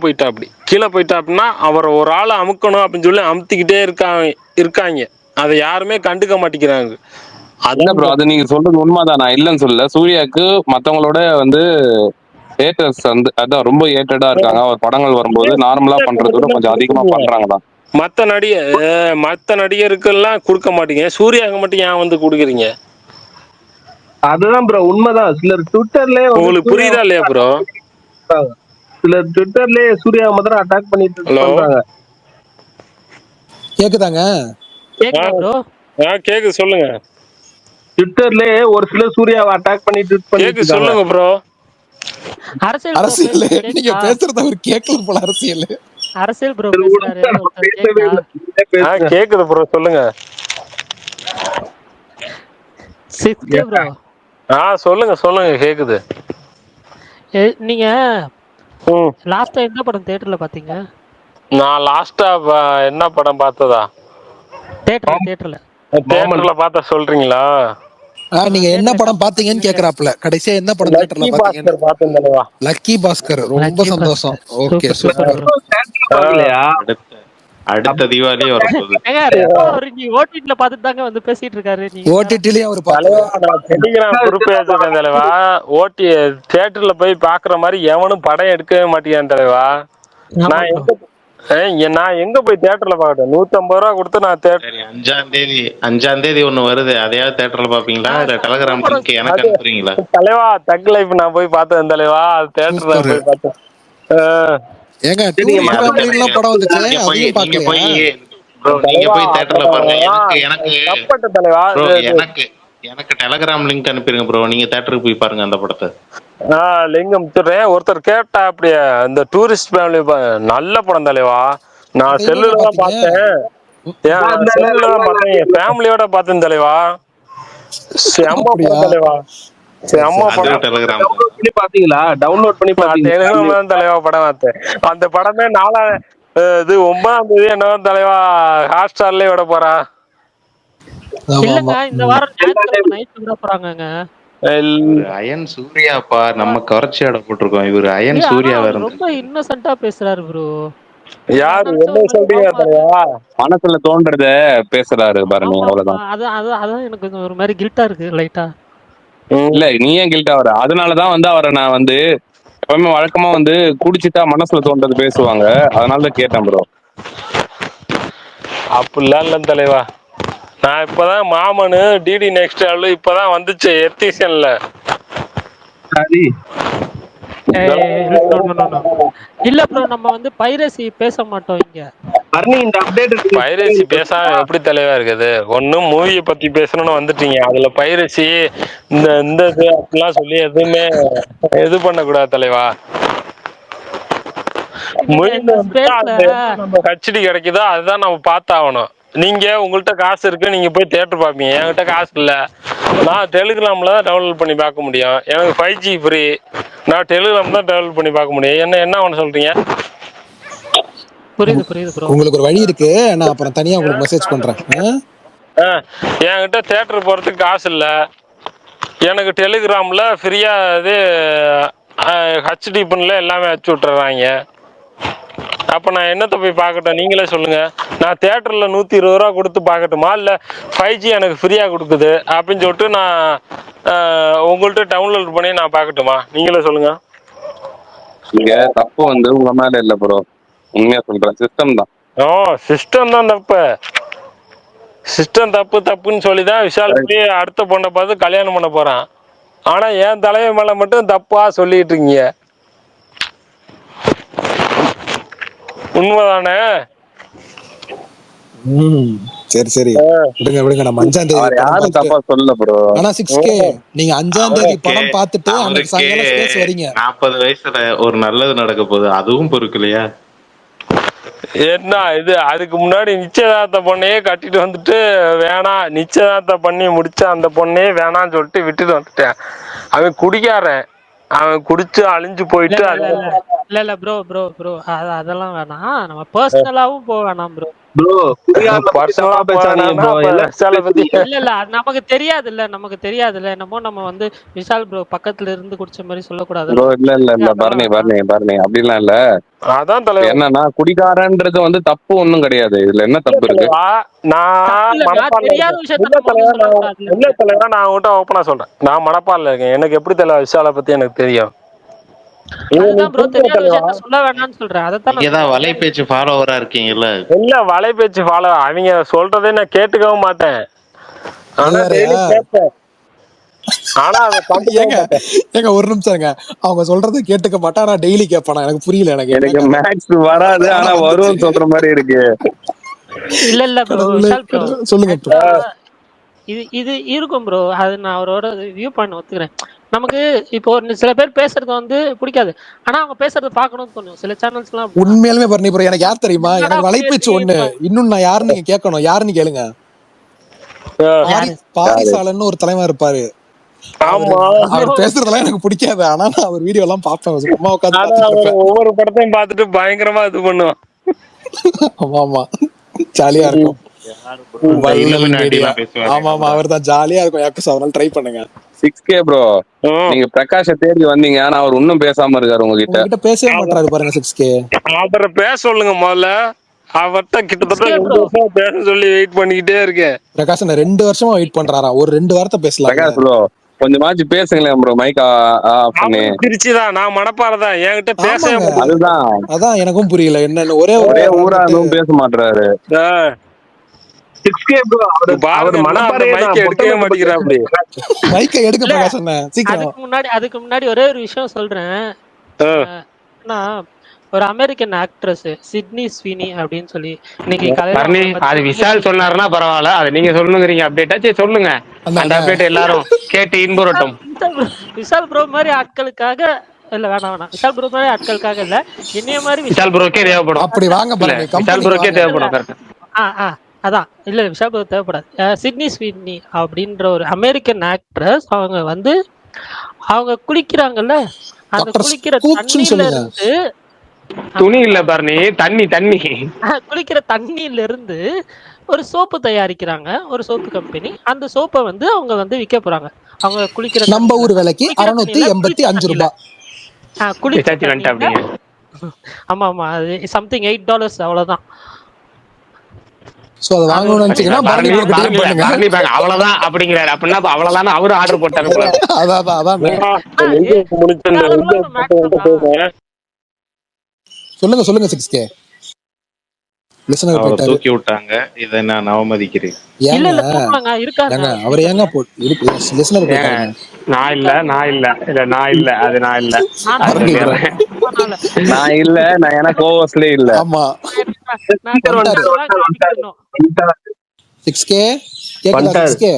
போயிட்டாப்புனா அவரை ஒரு ஆளை அமுக்கணும் அப்படின்னு சொல்லி அமுத்திக்கிட்டே இருக்காங்க. அதை யாருமே கண்டுக்க மாட்டேங்கிறாங்க. இல்ல ப்ரோ, அது நீங்க சொல்றது உண்மைதான், நான் இல்லைன்னு சொல்லல. சூர்யாவுக்கு மத்தவங்களோட வந்து ஹேட்டர்ஸ் வந்து அதான் ரொம்ப ஹேட்டடா இருக்காங்க. அவர் படங்கள் வரும்போது நார்மலா பண்றத விட கொஞ்சம் அதிகமா பண்றாங்களா. மற்ற நடிகருக்கெல்லாம் கொடுக்க மாட்டீங்க, சூர்யாவுக்கு மட்டும் ஏன் வந்து கொடுக்குறீங்க? அதுதான் ப்ரோ உண்மைதான். சிலர் ட்விட்டர்லயே உங்களுக்கு புரியுதா இல்லையா ப்ரோ? சிலர் ட்விட்டர்லயே சூர்யா மாத்திரம் அட்டாக் பண்ணிட்டு பண்றாங்க. கேக்குதாங்க? கேக்குதா ப்ரோ? கேக்குது, சொல்லுங்க. ட்விட்டர்லயே ஒரு சிலர் சூர்யாவை அட்டாக் பண்ணி ட்வீட் பண்ணிட்டு சொல்லுங்க ப்ரோ. அரசியல் நீங்க பேசுறது அவர் கேட்கல போல. அரசியல் ப்ரோ பேசுறாரு. கேக்குது ப்ரோ, சொல்லுங்க. 6K bro. சொல்லுங்க கேக்குது. நீங்க லாஸ்டா என்ன படம் தியேட்டர்ல பாத்தீங்க? நான் லாஸ்டா என்ன படம் பார்த்ததா? தியேட்டர்ல பார்த்தா சொல்றீங்களா? நீங்க என்ன படம் பாத்தீங்கன்னு கேக்குறாப்ல. கடைசியா என்ன படம் தியேட்டர்ல பாத்தீங்க? லக்கி பாஸ்கர். ரொம்ப சந்தோஷம். Okay super. அடுத்த தீபாவளி வரப்போகுது. ஓடிடில பார்த்துட்டு தாங்க வந்து பேசிட்டு இருக்காரு. ஓடிடிலயே அவர் தலைவா, ஓடி தியேட்டர்ல போய் பாக்குற மாதிரி எவனும் படம் எடுக்கவே மாட்டேங்கிறான் தலைவா. நான் எங்க போய் தியேட்டர்ல பாக்கட்டும்? 150 ரூபா கொடுத்து நான் தியேட்டர் 5ஆம் தேதி ஒண்ணு வருது. அதையாவது தியேட்டர்ல பாப்பீங்களா? இல்ல டெலகிராம் லிங்க் எனக்கு அனுப்புறீங்களா? தலைவா தக் லைஃப் நான் போய் பார்த்தேன் தலைவா. அது தியேட்டர்ல போய் பார்த்தேன். ஏங்க டூரிஸ்ட் ஃபேமிலில படம் வந்துச்சு, அதையும் பார்க்கலையா? நீங்க போய் தியேட்டர்ல பாருங்க. எனக்கு டெலகிராம் லிங்க் அனுப்பிடுங்க ப்ரோ. நீங்க தியேட்டருக்கு போய் பாருங்க அந்த படத்தை. லிங்க் அனுப்பிச்சுடுறேன். ஒருத்தர் கேட்டா அப்படியே இந்த டூரிஸ்ட் ஃபேமிலி நல்ல படம் தலைவா. நான் செல்லுல தான் பார்த்தேன். என் ஃபேமிலியோட பார்த்தேன் தலைவா. செம்ம படம் தலைவா. டவுன்லோட் பண்ணி தலைவா படம் பார்த்தேன். அந்த படமே 9ஆம் தேதி என்ன தலைவா ஹாட்ஸ்டார்லயே விட போறான். இல்லங்க, இந்த வாரம் ஞாயிற்றுக்கிழமை நைட் விட போறாங்கங்க. அயன் சூர்யாப்பா, நம்ம கவர்ச்சியாட போட்டிருக்கோம். இவரு அயன் சூர்யா வேற ரொம்ப இன்னசென்ட்டா பேசுறாரு ப்ரோ. யாரு என்ன சொல்றீங்க தலைவா? மனசுல தோன்றத பேசுறாரு பாருங்க, அவ்வளவுதான். அதான் எனக்கு ஒரு மாதிரி கில்ட்டா இருக்கு லைட்டா. இல்ல நீ ஏன் கில்ட்டா வர? அதனாலதான் வந்து அவரை நான் வந்து எப்பவுமே வழக்கமா வந்து குடிச்சிட்டா மனசுல தோன்றது பேசுவாங்க, அதனாலதான் கேட்டேன் ப்ரோ. அப்படிலாம் இல்லை தலைவா. நான் இப்பதான் மாமனு டிடி நெக்ஸ்ட் இப்பதான் வந்துச்சு எத்திசன்ல. சரி இல்ல ப்ரோ, நம்ம வந்து பைரசி பேச மாட்டோம் இங்க. பரணி இந்த அப்டேட் பைரசி பேசாம எப்படி தலைவா இருக்குது? ஒன்னும் மூவியை பத்தி பேசணும்னு வந்துட்டீங்க, அதுல பைரசி இந்த இந்த இது அப்படிலாம் சொல்லி எதுவுமே இது பண்ணக்கூடாது தலைவா. மொழியில இந்த வந்துட்டா ஸ்பேஸ்ல அதுல என்ன நம்ம ஹச்டி கிடைக்குதோ அதுதான் நம்ம பார்த்தாகணும். நீங்க உங்கள்கிட்ட காசு இருக்கு, நீங்க போய் தியேட்டர் பார்ப்பீங்க. என்கிட்ட காசு இல்லை, நான் டெலிகிராம்ல தான் டவுன்லோட் பண்ணி பார்க்க முடியும். எனக்கு 5G ஃப்ரீ, நான் டெலிகிராம் தான் டவுன்லோட் பண்ணி பார்க்க முடியும். என்ன ஒன்று சொல்றீங்க? புரியுது புரியுது ப்ரோ. உங்களுக்கு ஒரு வழி இருக்கு, நான் அப்புறம் தனியா உங்களுக்கு மெசேஜ் பண்றேன். என்கிட்ட தியேட்டர் போறதுக்கு காசு இல்லை, எனக்கு டெலிகிராம்ல ஃப்ரீயா இது ஹச்டி பண்ணல எல்லாமே வச்சு விட்டுறாங்க. அப்ப நான் என்னத்தை போய் பார்க்கட்டும்? நீங்களே சொல்லுங்க. நான் தியேட்டர்ல 120 ரூபா கொடுத்து பார்க்கட்டுமா, இல்ல 5G எனக்கு ஃப்ரீயா கொடுக்குது அப்படின்னு சொல்லிட்டு நான் உங்கள்கிட்ட டவுன்லோட் பண்ணி நான் பார்க்கட்டுமா? நீங்களே சொல்லுங்க. இங்க தப்பு வந்து உங்க மேல இல்ல ப்ரோ, உண்மையா சொல்றேன், சிஸ்டம் தான். சிஸ்டம் தான் தப்பு. சிஸ்டம் தப்புன்னு சொல்லிதான் விஷால் போய் அடுத்த பொண்ணை பார்த்து கல்யாணம் பண்ண போறான். ஆனா என் தலைமை மேல மட்டும் தப்பா சொல்லிட்டு இருக்கீங்க. உண்மைதானே? சரி சரி விடுங்க விடுங்க, நம்ம 5ஆம் தேதி படம் யாரும் தப்பா பார்த்துட்டு. சொல்லல ப்ரோ. ஆனா 6K நீங்க 5ஆம் தேதி படம் பார்த்துட்டு அன்னைக்கு சாயங்காலம் ஸ்பேஸ் வரீங்க. 40 வயசுல ஒரு நல்லது நடக்க போகுது, அதுவும் பொறுக்கலையா? என்ன இது? அதுக்கு முன்னாடி நிச்சயதார்த்த பொண்ணையே கட்டிட்டு வந்துட்டு வேணாம், நிச்சயதார்த்தம் பண்ணி முடிச்ச அந்த பொண்ணையே வேணான்னு சொல்லிட்டு விட்டுட்டு வந்துட்டேன். அவன் குடிக்காரன், அவன் குடிச்சு அழிஞ்சு போயிட்டு இல்ல ப்ரோ ப்ரோ ப்ரோ, அதெல்லாம் வேணாம். நம்ம பர்சனலாவும் போக வேணாம் ப்ரோ. பர்சனலா பேசாதீங்க. இல்ல நமக்கு தெரியாதுல்ல. என்னமோ நம்ம வந்து விஷால் ப்ரோ பக்கத்துல இருந்து குடிச்ச மாதிரி சொல்லக்கூடாது ப்ரோ. இல்ல பரணி அப்படிலாம் இல்ல. அதான் தலைவர் என்னன்னா குடிகாரன்றது வந்து தப்பு ஒண்ணும் கிடையாது. இதுல என்ன தப்பு இருக்கு? தெரியாத விஷயத்த இல்ல தலைவா, நான் உங்கள்கிட்ட ஓப்பனா சொல்றேன், நான் மனப்பான்ல இருக்கேன். எனக்கு எப்படி தலைவா விஷாலை பத்தி எனக்கு தெரியும். சொல்ல வேணாம்னு சொல்றேன். நீங்கதான் வலை பேச்சு ஃபாலோவரா இருக்கீங்கல்ல. இல்ல வலை பேச்சு ஃபாலோ, அவங்க சொல்றதே நான் கேட்டுக்கவும் மாட்டேன். ஆனா டெய்லி கேட்பேன். ஆனா ஏங்க ஒரு நிமிஷம் இருங்க, அவங்க சொல்றதை கேட்டுக்க மாட்டா, நான் டெய்லி கேட்பானா? எனக்கு புரியல. எனக்கு மேக்ஸ் வராது, ஆனா வரும் சொல்ற மாதிரி இருக்கு. இல்ல சொல்லுங்க. இது இருக்கும் ப்ரோ, அது நான் அவரோட வியூ பாயிண்ட் ஒத்துக்கிறேன். நமக்கு இப்போ சில பேர் பேசுறது வந்து பிடிக்காது, ஆனா அவங்க பேசுறது பார்க்கணும்னு தோணும். சில சேனல்ஸ்லாம் உண்மையாலுமே பண்ணி ப்ரோ, எனக்கு யார் தெரியுமா? எனக்கு வலைப்பேச்சு ஒண்ணு. இன்னும் நான் யாருன்னு நீங்க கேட்கணும். யாருன்னு கேளுங்க. பாரிசாலன்னு ஒரு தலைவர் இருப்பாரு. அவர் பேசுறதெல்லாம் எனக்கு பிடிக்காது, ஆனா நான் அவர் வீடியோ எல்லாம் பார்ப்பேன். சும்மா உட்காந்து ஒவ்வொரு படத்தையும் பார்த்துட்டு பயங்கரமா இது பண்ணுவேன். ஆமா ஜாலியா இருக்கும். ஆமா அவர் தான் ஜாலியா இருக்கும். அவரால் ட்ரை பண்ணுங்க. 6K ப்ரோ, நீங்க பிரகாஷ தேடி வந்தீங்க, ஆனா அவர் இன்னும் பேசாம இருக்காரு. உங்ககிட்ட பேசவே மாட்டாரு பாருங்க. 6K அவரை பேச சொல்லுங்க முதல்ல. அவர்கிட்ட கிட்டத்தட்ட 2 வருஷம் பேச சொல்லி வெயிட் பண்ணிக்கிட்டே இருக்கேன். பிரகாஷ் 2 வருஷமா வெயிட் பண்றாரா? ஒரு 2 வார்த்தை பேசலாம். பிரகாஷ் ப்ரோ கொஞ்சமாச்சு பேசுங்களேன் ப்ரோ. மைக் ஆஃப் பண்ணி. திருச்சிதான், நான் மணப்பாறைதான், என்கிட்ட பேசவே மாட்டாரு. அதான் எனக்கும் புரியல என்னன்னு. ஒரே ஊரா பேச மாட்டாரு. 6K bro, அவர் மனப்பாறை மைக் எடுக்கவே மாட்டேங்கிறாரு. மைக் எடுக்க பிரகாஷ் அண்ணா சீக்கிரம். அதுக்கு முன்னாடி ஒரே ஒரு விஷயம் சொல்றேன். ஒரு அமெரிக்கன் ஆக்ட்ரஸ் சிட்னி ஸ்வீனி அப்படின்னு சொல்லி இன்னைக்கு அது விஷால் சொன்னாருன்னா பரவாயில்ல, அது நீங்க சொல்லுங்கிறீங்க அப்டேட்டா? சரி சொல்லுங்க, அந்த அப்டேட் எல்லாரும் கேட்டு இன்புறட்டும். விஷால் ப்ரோ மாதிரி ஆட்களுக்காக இல்ல, வேணாம். விஷால் ப்ரோ மாதிரி ஆட்களுக்காக இல்ல, என்னைய மாதிரி விஷால் ப்ரோக்கே தேவைப்படும். அப்படி வாங்க பாருங்க, விஷால் ப்ரோக்கே தேவைப்படும். அதான் இல்ல, விஷால் ப்ரோ தேவைப்படாது. சிட்னி ஸ்வீட்னி அப்படின்ற ஒரு அமெரிக்கன் ஆக்ட்ரஸ். அவங்க குளிக்கிறாங்கல்ல, அந்த குளிக்கிற தண்ணியில இருந்து துணி இல்ல பரணி, தண்ணி குளிக்கிற தண்ணியில இருந்து ஒரு சோப்பு தயாரிக்கிறாங்க, ஒரு சோப்பு கம்பெனி. அந்த சோப்பை வந்து அவங்க வந்து விற்க போறாங்க. அவங்க குளிக்கிற நம்ம ஊர் விலைக்கு 685 ரூபாய். ஆமா அது சம்திங் $8 அவ்வளவுதான். சோ அதை அது ஒரு வாங்கணும்னு நினைச்சீங்கன்னா பரணி பரணி ப்ரோ கிட்ட பரணி பண்ணுங்க. பரணி பேங்க் அவ்வளவுதான் அப்படிங்கிறாரு. அப்படின்னா அப்ப அவ்வளவுதானே அவரு ஆர்டர் போட்டாரு போல இருக்கு. அதான் அதான் ஆ, ஏ, முடிச்சு இந்த அளவுலாம் மேக்ஸிமம் தான். சொல்லுங்க சொல்லுங்க 6K லிசனர் அவரை போயிட்டாரு. தூக்கி விட்டாங்க, இதை நான் அவமதிக்கிறேன். இல்ல ஏங்க இல்ல தூக்கலாங்க இருக்காருங்க ஏங்க அவர் அவர் ஏங்க ஸ்பீக்கர்ல. இருக்கு லிசனர் ஏங்க போயிட்டாருங்க. நான் இல்ல நான் இல்ல இல்ல நான் இல்ல அது நான் இல்ல நானும் அது பரணி இல்ல, ப்ரோ. சொல்லிடுறேன். சும்மானால. நான் இல்ல, நான் ஏன்னா கோவஸ்லயே இல்ல. ஆமா நான் வந்துட்டாரு. தான் காமிக்கணும். 6K கேக்குதா? வந்துட்டாரு. 6K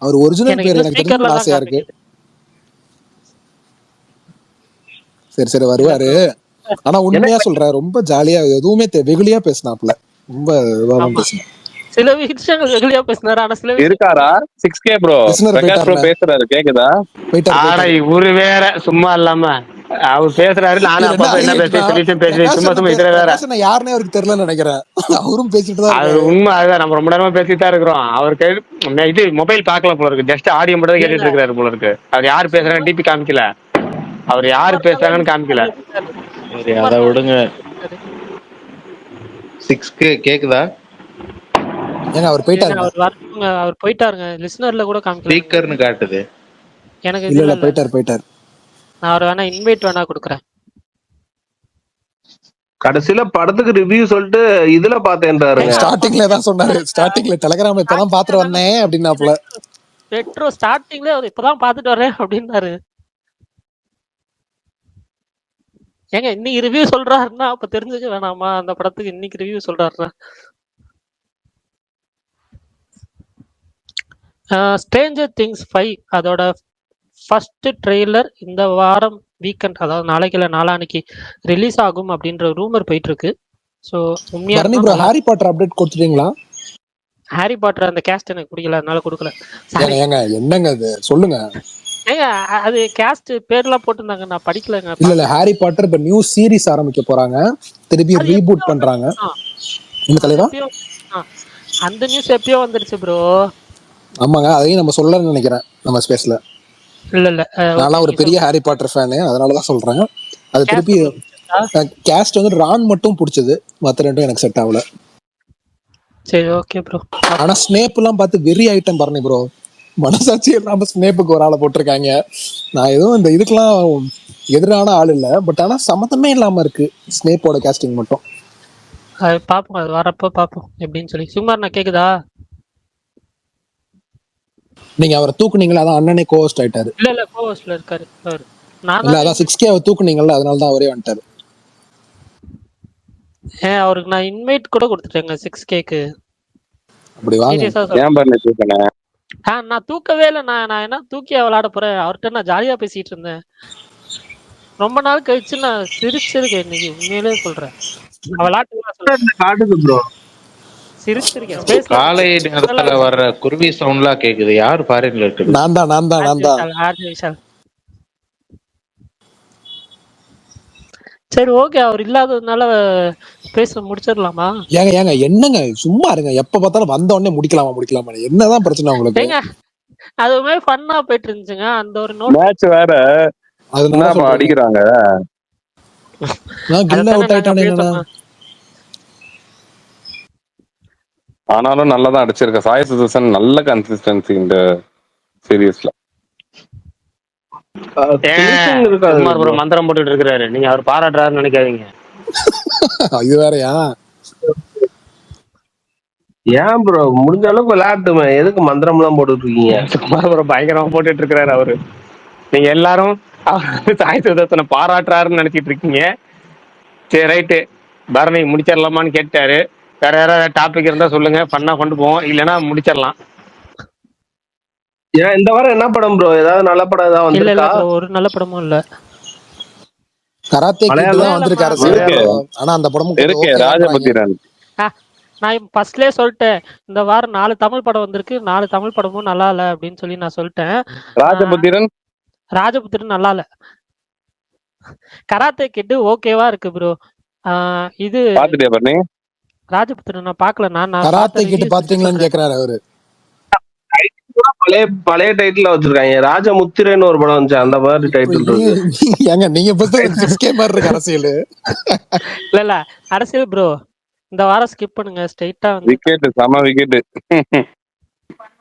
அவர் ஒரிஜினல் எனக்கு பேர் இன்னும் எனக்கு ஸ்பீக்கர்ல தெரிஞ்சு தான் ஆசையா இருக்கு. காமிக்குது. சரி சரி இல்ல வருவாரு. bro. ஆனா உண்மையா சொல்றேன், ரொம்ப ஜாலியா எதுவுமே வெகுளியா பேசினாப்ல, ரொம்ப இதுவாதான் ஆமா, பேசினார். சில விஷயங்கள் வெகுளியா பேசினாரு, ஆனா சில விஷயம் இருக்காரா 6K bro? Listener Prakash bro போயிட்டாருண்ணே. பேசுறாரு, கேக்குதா? போயிட்டாரு ஆனா போயிட்டாரு. இவரு வேற சும்மா இல்லாம அவர் பேசுறாரு. நானும் இதுல என்ன அப்பப்ப என்ன ஹைலைட்னா, பேசி சொல்லிட்டு பேசி பிரகாஷ் சும்மா அண்ணன் சும்மா இதுல வேற. பிரகாஷ் அண்ணன் யாருன்னே அவருக்கு தெரியலன்னு நினைக்கிறேன். அவரும் பேசிட்டு தான் அது இருக்காரு. உண்மை. அதுதான் நம்ம ரொம்ப நேரமா பேசிட்டு தான் இருக்கிறோம். அவருக்கு இது மொபைல் பார்க்கல போல இருக்கு. ஜஸ்ட் ஆடியோ மட்டும் தான் இல்ல இல்ல கேட்டுட்டு இருக்காரு போல இருக்கு. அவர் யார் பேசுறாங்க சும்மா டிபி காமிக்கல. அவர் யாரு சும்மா பேசுறாங்கன்னு காமிக்கல. இருக்காரு. சரி, சும்மா அதை விடுங்க. இருக்காரு. 6K கேக்குதா? ஏங்க அவர் ஏங்க போயிட்டாருங்க. அவர் வரட்டுங்க, அவர் போயிட்டாருங்க. லிசனர்ல கூட காமிக்கல எனக்கு. ஸ்பீக்கர்னு காட்டுது. எனக்கு இல்ல இதுல இல்ல இல்ல. போயிட்டாரு. நான் அவர் வேணா இன்வைட் வேணா கொடுக்குறேன். கடைசியில படத்துக்கு ரிவ்யூ சொல்லிட்டு இதுல பாத்தேன்றாருங்க. ஸ்டார்டிங்ல தான் சொன்னாரு. ஸ்டார்டிங்ல டெலகிராம்ல இப்பதான் பாத்துட்டு வந்தேன் அப்படின்னாப்ல. பெட்ரோ ஸ்டார்டிங்ல அவர் இப்பதான் பாத்துட்டு வரேன் அப்படின்னாரு. ஏங்க இன்னைக்கு ரிவ்யூ சொல்றாருன்னா அப்ப தெரிஞ்சுக்க வேணாமா அந்த படத்துக்கு இன்னைக்கு ரிவ்யூ சொல்றாருன்னா. ஸ்ட்ரேஞ்சர் திங்ஸ் 5 அதோட ஃபர்ஸ்ட் ட்ரெய்லர் இந்த வாரம் வீக்கெண்ட், அதாவது நாளைக்கு இல்லை நாளான்னைக்கு ரிலீஸ் ஆகும் அப்படின்ற ரூமர் போயிட்டு இருக்கு. ஸோ உண்மையா பரணி இருக்கும். ப்ரோ நல்லா ஹாரி பாட்டர் அப்டேட் கொடுத்துட்டீங்களா? ஹாரி பாட்டர் அந்த கேஸ்ட் எனக்கு பிடிக்கல, அதனால கொடுக்கல. ஏங்க சாரி ஏங்க என்னங்க அது சொல்லுங்க. ஏங்க, அது கேஸ்ட் பேர்லாம் போட்டிருந்தாங்க, நான் படிக்கலங்க, இல்ல இல்ல பார்க்கல. ஹாரி பாட்டர் இப்ப நியூ சீரிஸ் ஆரம்பிக்க போறாங்க, திருப்பி அது ரீபூட் எப்பயோ பண்றாங்க. வந்துருச்சு. இந்த தலைவா எப்பயோ அந்த நியூஸ் எப்பயோ வந்துருச்சு ப்ரோ. ஆமாங்க, அதையும் நம்ம சொல்லணும்னு நினைக்கிறேன் நம்ம ஸ்பேஸ்ல. இல்ல இல்ல நான்லாம் ஒரு பெரிய ஹாரி பாட்டர் ஃபேனு, அதனாலதான் சொல்றேன். அது திருப்பி கேஸ்ட் வந்து ரான் மட்டும் பிடிச்சது, மற்ற ரெண்டும் எனக்கு செட் ஆகல. சரி ஓகே ப்ரோ. ஆனா ஸ்னேப் எல்லாம் பார்த்து வெறி ஐட்டம் பரணி ப்ரோ, மனசாட்சி இல்லாம ஸ்னேப்புக்கு ஒரு ஆளை போட்டிருக்காங்க. நான் எதுவும் இந்த இதுக்கெல்லாம் எதிரான ஆள் இல்லை, பட் ஆனா சம்மந்தமே இல்லாம இருக்கு ஸ்னேப்போட கேஸ்டிங் மட்டும். அது பார்ப்போம், அது வரப்போ பார்ப்போம் எப்படின்னு சொல்லி. சுமார் நான் கேக்குதா? நீங்க அவரை தூக்குனீங்களா, அதான் அண்ணனே கோவஸ்ட் ஆயிட்டாரு. இல்ல இல்ல கோவஸ்ட்ல இருக்காரு அவரு. நான் இல்ல அதான் 6K அவர் தூக்குனீங்கல்ல, அதனால தான் அவரே வந்துட்டாரு. அவருக்கு நான் இன்வைட் கூட கொடுத்துட்டேங்க 6Kக்கு. அப்படி வாங்க. சீரியஸா ஏன் சொல்றேன். பண்ணி தூக்கினேன்? நான் தூக்கவே இல்லை. நான் என்ன தூக்கி விளையாட போறேன்? அவர்கிட்ட நான் ஜாலியா பேசிட்டு இருந்தேன். ரொம்ப நாள் கழிச்சு நான் சிரிச்சிருக்கேன் இன்னைக்கு, உண்மையிலே சொல்றேன். நான் விளையாட்டு சொல்றேன், காட்டுது ப்ரோ. சிரிச்சிருக்கேன். Space ல காலை நேரத்துல வர்ற குருவி சவுண்ட்லாம் கேக்குது. யார் ஃபாரின்ல இருக்குது? நான் தான். ஆர்ஜே விஷால். சரி ஓகே, அவர் இல்லாததுனால பேச முடிச்சிடலாமா? ஏங்க என்னங்க சும்மா இருங்க, எப்ப பார்த்தாலும் வந்த உடனே முடிக்கலாமா என்னதான் பிரச்சனை உங்களுக்கு? ஏங்க அதுவுமே ஃபன்னா போயிட்டு இருந்துச்சுங்க. அந்த ஒரு நோட் மேட்ச் வேற அதனால அடிக்கிறாங்க. கில்ல அவுட் ஆயிட்டானே என்னன்னா. ஆனாலும் நல்லா தான் அடிச்சிருக்க சாய் சுதர்சன், நல்ல கன்சிஸ்டன்சி இந்த சீரீஸ்ல. குமார் ப்ரோ மந்திரம் போட்டுட்டு இருக்கிறாரு, நீங்க அவர் பாராட்டுறாருன்னு நினைக்காதீங்க. இது வேறயா? ஏன் ப்ரோ முடிஞ்ச அளவுக்கு விளையாட்டுமே, எதுக்கு மந்திரம் எல்லாம் போட்டுட்டு இருக்கீங்க? குமார் ப்ரோ பயங்கரமா போட்டுட்டு இருக்கிறாரு அவரு. நீங்க எல்லாரும் சாய் சுதர்சனை பாராட்டுறாருன்னு நினைச்சிட்டு இருக்கீங்க. சரி ரைட்டு, பரணி முடிச்சிடலாமான்னு கேட்டாரு. வேற யாராவது டாபிக் இருந்தா சொல்லுங்க, பண்ணா கொண்டு போவோம், இல்லைன்னா முடிச்சிடலாம். ஏன் இந்த வாரம் என்ன படம் ப்ரோ? ஏதாவது நல்ல படம் ஏதாவது இல்ல இல்ல வந்திருக்கா? bro, ஒரு நல்ல படமும் இல்ல. கராத்தே கிட் தான் வந்திருக்காரு சார், ஆனா அந்த படமும் இருக்கு. ராஜபுத்திரன் நான் ஃபர்ஸ்ட்லயே சொல்லிட்டேன், இந்த வாரம் 4 தமிழ் படம் வந்திருக்கு, 4 தமிழ் படமும் நல்லா இல்ல அப்படின்னு சொல்லி நான் சொல்லிட்டேன். ராஜபுத்திரன் நல்லா இல்ல. கராத்தே கிட் ஓகேவா இருக்கு ப்ரோ. இது பாத்துட்டியா பரணி? ராஜபுத்திரன் நான் பார்க்கல. நான் கராத்தே கிட் பாத்தீங்களான்னு கேக்குறாரு அவரு. பழைய டைட்டில் வச்சிருக்காங்க. ராஜமுத்திரன்னு ஒரு படம் வந்துச்சு, அந்த மாதிரி டைட்டில் இருக்கு. ஏங்க நீங்க 6K மாதிரி இருக்கு அரசியல். இல்ல அரசியல் ப்ரோ. இந்த வாரம் ஸ்கிப் பண்ணுங்க. ஸ்ட்ரெயிட்டா வந்து விக்கெட் செம விக்கெட்.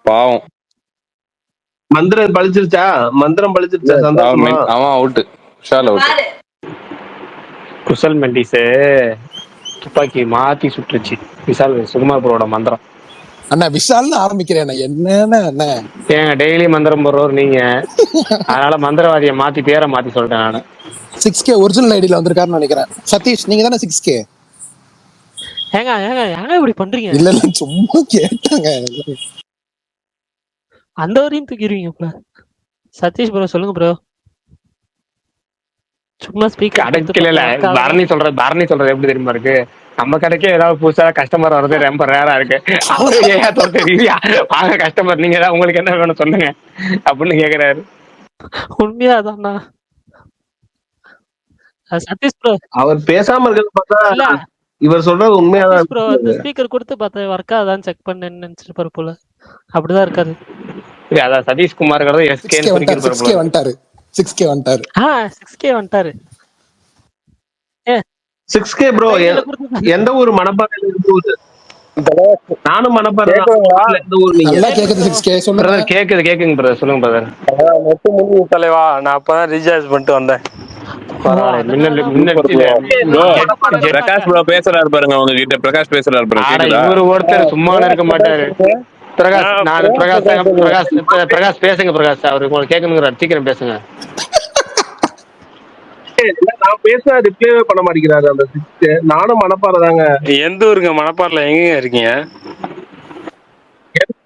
பாவம். மந்திரம் பழிச்சிருச்சா? மந்திரம் பழிச்சிருச்சா? சந்தோஷமா? அவன் அவுட். விஷால் அவுட். குசல் மெண்டிஸ் துப்பாக்கி மாத்தி சுட்டுருச்சு விஷால் சுகுமார் ப்ரோட மந்திரம். அண்ணா விஷால்னு ஆரம்பிக்கிறேன் என்னன்னு அண்ணா. ஏங்க டெய்லி மந்திரம் போடுறவர் நீங்க, அதனால மந்திரவாதியை மாத்தி பேரை மாத்தி சொல்லிட்டேன் நானு. 6K ஒரிஜினல் ஐடியில வந்திருக்காருன்னு நினைக்கிறேன். சதீஷ் நீங்க தானே 6K? ஏங்க ஏங்க ஏங்க இப்படி பண்றீங்க? இல்ல இல்ல சும்மா கேட்டாங்க. அந்த வரையும் தூக்கிடுவீங்க ப்ரோ. சதீஷ் ப்ரோ சொல்லுங்க ப்ரோ. சும்மா ஸ்பீக்கர் கடைக்கல பரணி சொல்றது எப்படி தெரியுமா இருக்கு? நம்ம கடைக்கே ஏதாவது புதுசா கஸ்டமர் வர்றது ரொம்ப ரேரா இருக்கு. அவரு ஏன் தெரியா வாங்க கஸ்டமர், நீங்க ஏதாவது உங்களுக்கு என்ன வேணும் சொல்லுங்க அப்படின்னு கேக்குறாரு. உண்மையா அதான்ண்ணா. சதீஷ் ப்ரோ அவர் பேசாம இருக்கிறத பார்த்தா இல்ல இவர் சொல்றது உண்மையாதான் ப்ரோ வந்து இருக்கு. ஸ்பீக்கர் கொடுத்து பார்த்தேன் ஒர்க் ஆகுதான்னு செக் பண்ணேன்னு நினைச்சிருப்பாரு போல. அப்படிதான் இருக்காரு. அதான் சதீஷ்குமார் 6K வந்துட்டாரு. 6K வந்துட்டாரு. 6K வந்துட்டாரு. 6K வந்துட்டாரு. 6K ப்ரோ எந்த ஊர் மணப்பாறையில இருக்கு? நானும் மணப்பாறை தான். எந்த ஊர் நீங்க? நல்லா கேக்குது 6K சொல்லுங்க. கேக்குங்க பிரதர், சொல்லுங்க பிரதர். நெட்டு முடிஞ்சு தலைவா, நான் அப்பதான் ரீசார்ஜ் பண்ணிட்டு வந்தேன். பிரகாஷ் ப்ரோ பேசுறாரு பாருங்க உங்ககிட்ட. பிரகாஷ் பேசுறாரு பாருங்க. இவரு ஒருத்தர் சும்மா இருக்க மாட்டாரு. பிரகாஷ் பேசுங்க பிரகாஷ், அவரு உங்களுக்கு கேட்கணுங்கிறார், சீக்கிரம் பேசுங்க. நான் பேச ரிப்ளைவே பண்ண மாட்டேங்கிறாரு அந்த 6K. நானும் மணப்பாறை தாங்க. எந்த ஊருங்க? மணப்பாறையில எங்க இருக்கீங்க?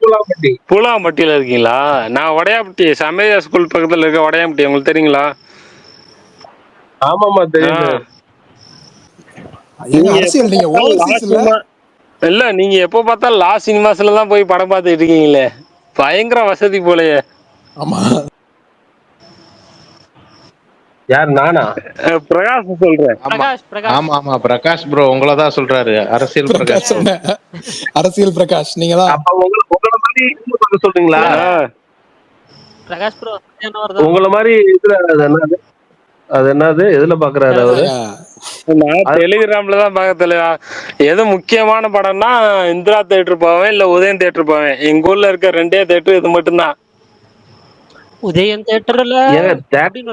பூலாம்பட்டி. பூலாம்பட்டியில இருக்கீங்களா? நான் உடையாப்பட்டி சமேரியா ஸ்கூல் பக்கத்துல இருக்க உடையாப்பட்டி, உங்களுக்கு தெரியுங்களா? ஆமாமா தெரியும். அரசியல் நீங்க ஓவர்சீஸ் இல்ல, நீங்க எப்ப பார்த்தாலும் லா சினிமாஸ்ல தான் போய் படம் பார்த்துட்டு இருக்கீங்களே, பயங்கர வசதி போலயே. ஆமா. யார்? நானா? பிரகாஷ் சொல்றேன். ஆமா ஆமா பிரகாஷ் ப்ரோ உங்களை தான் சொல்றாரு. அரசியல் பிரகாஷ். அரசியல் பிரகாஷ் நீங்க தான். அப்ப உங்களை மாதிரி சொல்றீங்களா? பிரகாஷ் ப்ரோ உங்களை மாதிரி அது என்னது எதுல பாக்குறாரு அவரு? நான் டெலிகிராம்ல தான் பார்க்க தலைவா. எது முக்கியமான படம்னா இந்திரா தியேட்டர் போவேன், இல்ல உதயம் தியேட்டர் போவேன். எங்க ஊர்ல இருக்க 2 தியேட்டர் இது மட்டும்தான். உதயம் தியேட்டர்ல